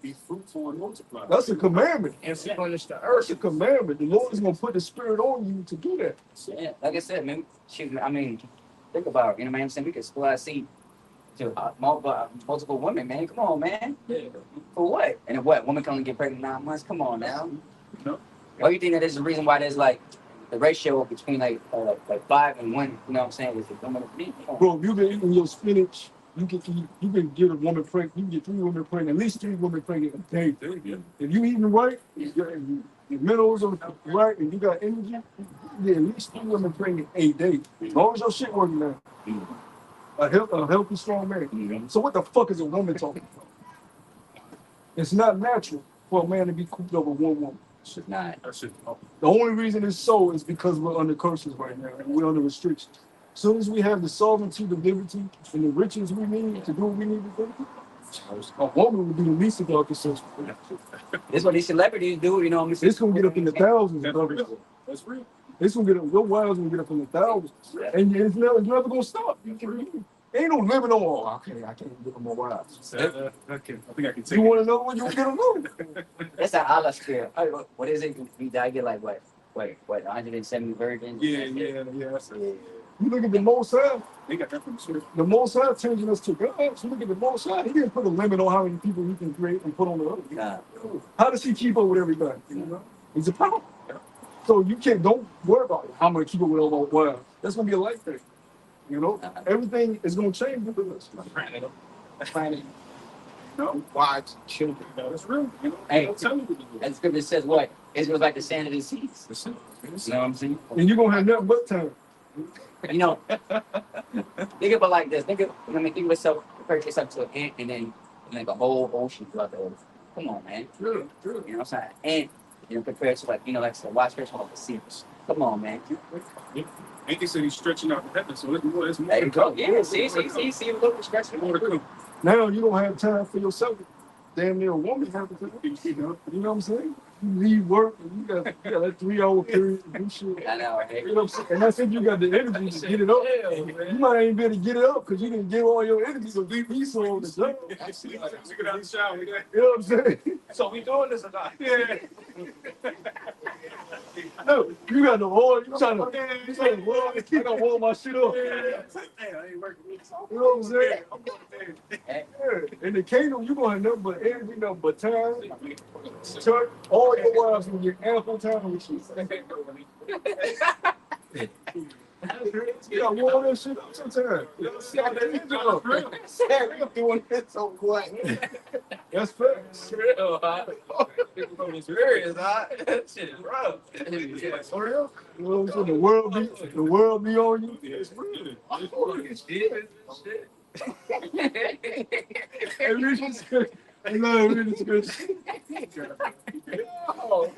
B: Be fruitful and multiply.
D: That's a commandment.
E: And replenish the earth.
D: That's a commandment. The Lord is going to put the Spirit on you to do that.
A: Yeah, like I said, man, I mean, think about it, you know what I'm saying? We could split our seed to multiple women, man. Come on, man.
E: Yeah.
A: For what? And then what? Woman can only get pregnant 9 months? Come on now.
B: No.
A: Why do you think that is the reason why there's like the ratio between like 5 and 1, you know what I'm saying, is the woman of meat?
D: Bro, if you've been eating your spinach, you can get a woman pregnant. You can get 3 women pregnant, at least 3 women pregnant a day. If you eating right, your your minerals are right, and you got energy, you get at least 3 women pregnant a day. As long as your shit working now. A healthy, strong man. So what the fuck is a woman talking about? It's not natural for a man to be cooped up with one woman.
A: Should not.
D: The only reason it's so is because we're under curses right now and we're under restrictions. As soon as we have the sovereignty, the liberty, and the riches we need to do what we need to do, a woman would be the least of our concerns.
A: That's what these celebrities do, you know.
D: It's gonna get up in the thousands. That's real. It's gonna get up. Your wives gonna get up in the thousands, and it's never gonna stop. Ain't no limit on. Oh, okay, I can't get no more wives.
B: Okay, I think I can take
D: You want another one? You can get another.
A: That's an Allah spirit. What is it? I get like what? 170 virgins?
B: Yeah.
D: You look at the Most High.
B: They got that from the script.
D: The Most High changing us to God. So look at the Most High. He didn't put a limit on how many people he can create and put on the other.
A: Nah.
D: How does he keep up with everybody? You know? He's a power. So you don't worry about how many people with all wives. That's gonna be a life thing. You know, everything is gonna change with us.
A: Planet.
C: No, wives, children.
B: That's real. You know,
A: Hey,
B: don't tell me what to do.
A: and scripture says what? Israel's like the sand of the seas.
B: That's it.
A: You know what I'm saying?
D: And you're gonna have nothing but time.
A: You know, think about it like this. Think of yourself, compare yourself to an ant, and then like a whole ocean throughout the ocean. Come on, man.
B: True.
A: You know what I'm saying? And compared to like the watch fish on the seas. Come on, man.
B: Ain't they said he's stretching out the heavens, so it's more.
A: There you go. Yeah, see, a little stretching.
B: More to come.
D: Now you don't have time for yourself. Damn near a woman have to do. You know what I'm saying? You leave work and you got that 3-hour period to do shit.
A: I know, right?
D: You know what I'm saying? And that's if you got the energy to get it up. You might ain't be able to get it up because you didn't give all your energy to leave me so on the job.
B: We get out the shower.
D: You know what I'm saying?
E: So we doing this or not?
B: Yeah.
D: No, you got the oil. You trying to warm, I gotta warm my shit up. You know what I'm saying? Yeah. In the kingdom, you gonna have nothing but energy, nothing but time. Church, all your wives will get ample time with you. You gotta warm that shit up sometimes.
C: I'm doing this so quiet.
D: That's fact.
E: It's real, huh? It's serious, huh? That shit is rough.
D: For real? You know what I'm saying? The world be on you.
B: It's real.
E: Shit.
D: Hey, Richard's good. I love Richard's good.
E: Oh,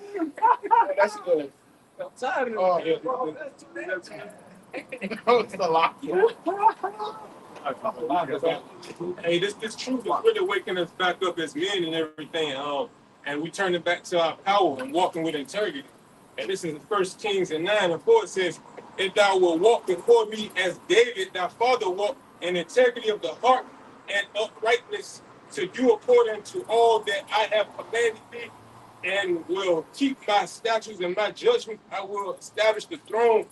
C: That's good.
E: I'm tired of
C: Oh,
E: it.
C: It's a lot.
B: Hey, this truth is really waking us back up as men and everything. And we turning back to our power and walking with integrity. And this is 1 Kings 9:4. It says, "If thou wilt walk before me as David, thy father walked in integrity of the heart and uprightness to do according to all that I have commanded thee, and will keep my statutes and my judgment, I will establish the throne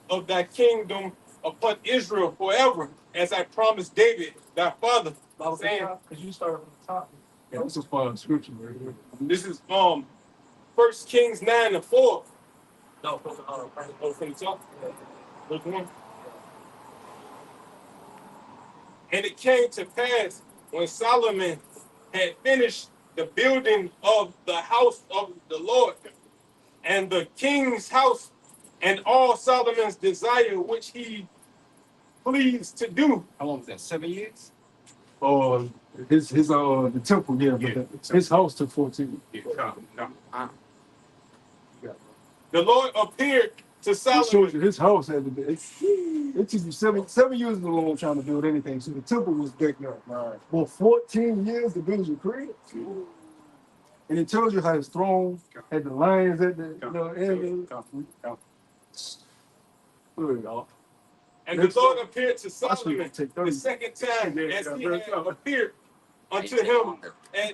B: of thy kingdom upon Israel forever, as I promised David, thy father." Saying,
E: Because you started from the top.
D: Yeah, this is fun scripture right here.
B: this is 1 Kings 9:4.
E: No, from the
B: Oh, from the top. Look one. And it came to pass when Solomon had finished the building of the house of the Lord and the king's house and all Solomon's desire which he pleased to do.
C: How long was that? 7 years?
D: His the temple, yeah, but his house took 14.
B: The Lord appeared to
D: It shows
B: Solomon.
D: you his house had to be. It took you 7 years is a long time to build anything. So the temple was decked up.
C: Right.
D: Well, 14 years to build your crib. And it tells you how his throne had the lions at the end.
B: And the Lord appeared to
D: That's what you
B: Solomon
D: take
B: the
D: 30.
B: second time as he had appeared unto him at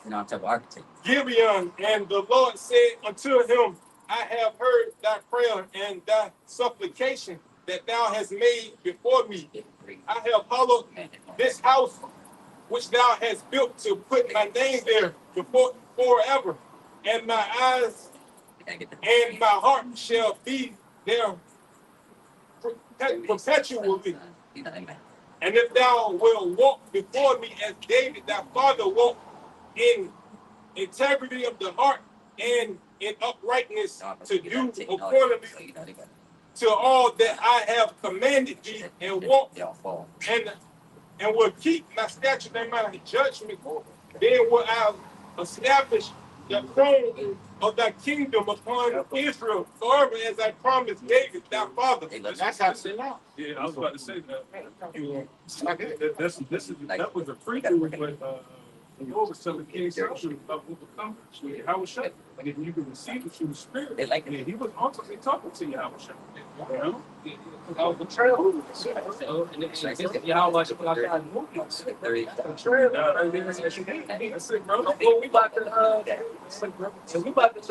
A: I'm talking about architect.
B: Gibeon. And the Lord said unto him, I have heard thy prayer and thy supplication that thou hast made before me. I have hallowed this house which thou hast built to put my name there before forever. And my eyes and my heart shall be there perpetually. And if thou wilt walk before me as David thy father walked in integrity of the heart and in uprightness
A: No,
B: to
A: you
B: do
A: gotta take notes.
B: accordingly
A: So, you know, they got
B: to all that I have commanded thee, and walk
A: they all fall.
B: and will keep my statutes and my judgment. Then will I establish the throne of thy kingdom upon Israel forever, as I promised David, thy father.
A: Hey, look,
C: That's how it now.
B: Yeah, I was about to say that. That was a
A: we
B: prequel
A: gotta-
B: with the Lord was telling King Solomon about overcoming. How was shut? Like if you can receive it through the spirit.
A: They like
B: And
A: it.
B: he was ultimately talking to you, how was shut. You know?
E: I was betrayal. And then y'all watch it outside the movie. Betrayal.
B: That's it, bro.
E: Well, we about to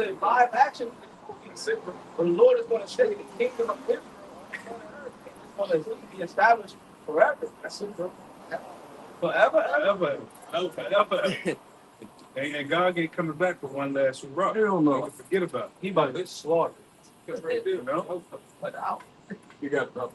E: live live action. The Lord is going to shake the kingdom of Israel. It's going to be established forever. That's it, bro. Forever.
B: Forever. And God ain't coming back for one last hurrah.
D: Hell no.
B: Don't forget about it.
E: He about to get slaughtered.
B: You know?
E: But out.
B: You got it, bro.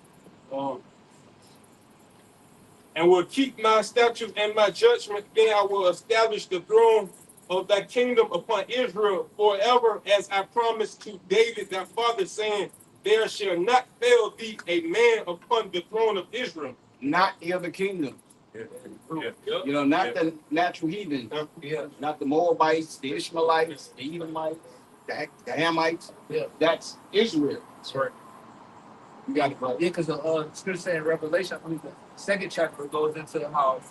B: And will keep my statutes and my judgment, then I will establish the throne of thy kingdom upon Israel forever, as I promised to David thy father, saying, there shall not fail thee a man upon the throne of Israel.
C: Not the other kingdom.
B: Yeah.
C: You know, not the natural heathen.
E: Yeah.
C: Not the Moabites, the Ishmaelites, the Edomites, the Hamites.
E: Yeah.
C: That's Israel.
E: That's right.
C: You got it, bro.
E: Yeah, because the scripture saying in Revelation, I believe the second chapter goes into how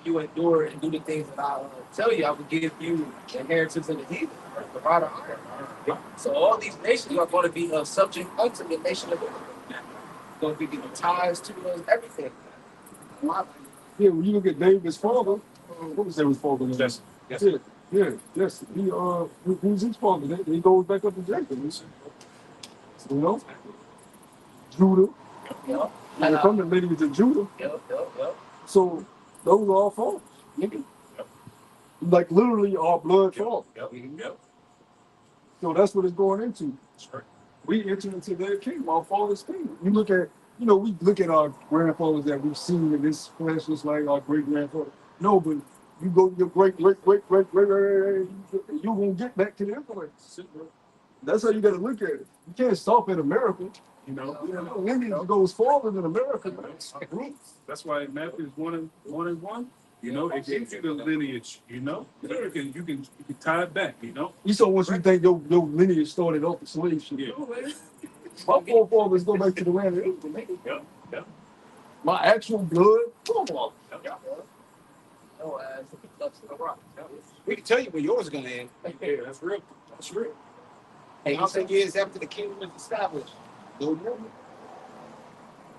E: you endure and do the things that I tell you. I will give you the inheritance of the heathen, right? The rod of iron. So all these nations are going to be subject unto the nation of Israel. Going to be giving ties to us, everything.
D: Yeah, when you look at David's father, what was David's father name?
B: Yes.
D: Yes. Who's his father? He goes back up to Jacob. You know, Judah.
E: Yep.
D: And the coming lineage of Judah.
E: Yep.
D: So those are all fathers. Nigga. Like literally our blood fathers.
B: Yep.
D: So that's what it's going into. We enter into their kingdom, our father's kingdom. You look at, we look at our grandfathers that we've seen in this flesh, just like our great grandfather. No, but you go to your great, you're gonna get back to the influence. That's how you gotta look at it. You can't stop at America. Lineage goes farther than America, man.
B: That's why in Matthew 1:1, it gives you the lineage, you can tie it back,
D: You saw once you think your lineage started off the slave ship.
B: Yeah.
D: My forefathers go back to the land of Israel.
B: Yeah.
D: My actual blood, come on.
E: No, that's the rock.
C: We can tell you where yours is going to end.
B: Yeah, that's real.
C: Hey, how many years after the kingdom is established? No more.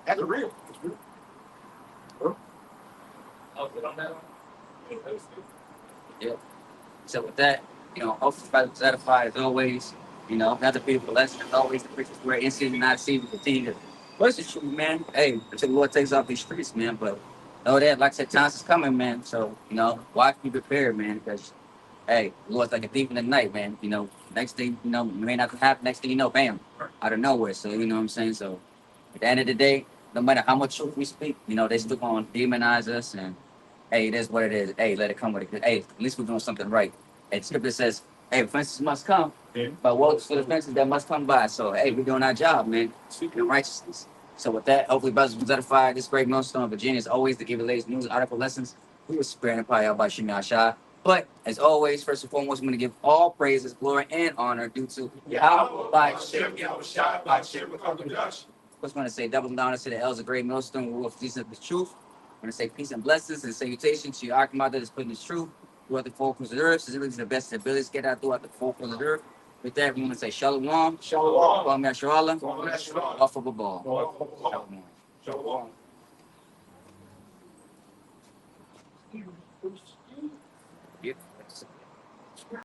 C: That's real.
A: Yeah. So with that, hopefully brothers edified as always. Not the people blessed as always. The preachers were instant and not seen to continue to bless the truth, man. Hey, until the Lord takes off these streets, man. But know that, like I said, times is coming, man. So, watch, be prepared, man. Because, hey, the Lord's like a thief in the night, man. Next thing, may not happen. Next thing you know, bam, out of nowhere. So, you know what I'm saying? So, at the end of the day, no matter how much truth we speak, they still going to demonize us. And, hey, it is what it is. Hey, let it come with it. Hey, at least we're doing something right. And scripture says, hey, offenses must come, but woe to the offenses that must come by. So, hey, we're doing our job, man, in righteousness. So with that, hopefully brothers will edify. This great millstone of Virginia is always to give you the latest news, article lessons. We were sparing the pie out by Shimei Ashai. But as always, first and foremost, I'm going to give all praises, glory, and honor due to Yahweh by Shimei Ashai by Shimei Ashai. I was going to say double down to the elders of great millstone who will feast of the truth. I'm going to say peace and blessings and salutations to your Archimother that is putting this truth throughout the four corners of the earth. So it's the best abilities get out throughout the four corners of the earth. With that, we want to say shalom.
C: Shalom.
A: Kwame Asherallah. Off of a ball. Shalom.
B: Shalom.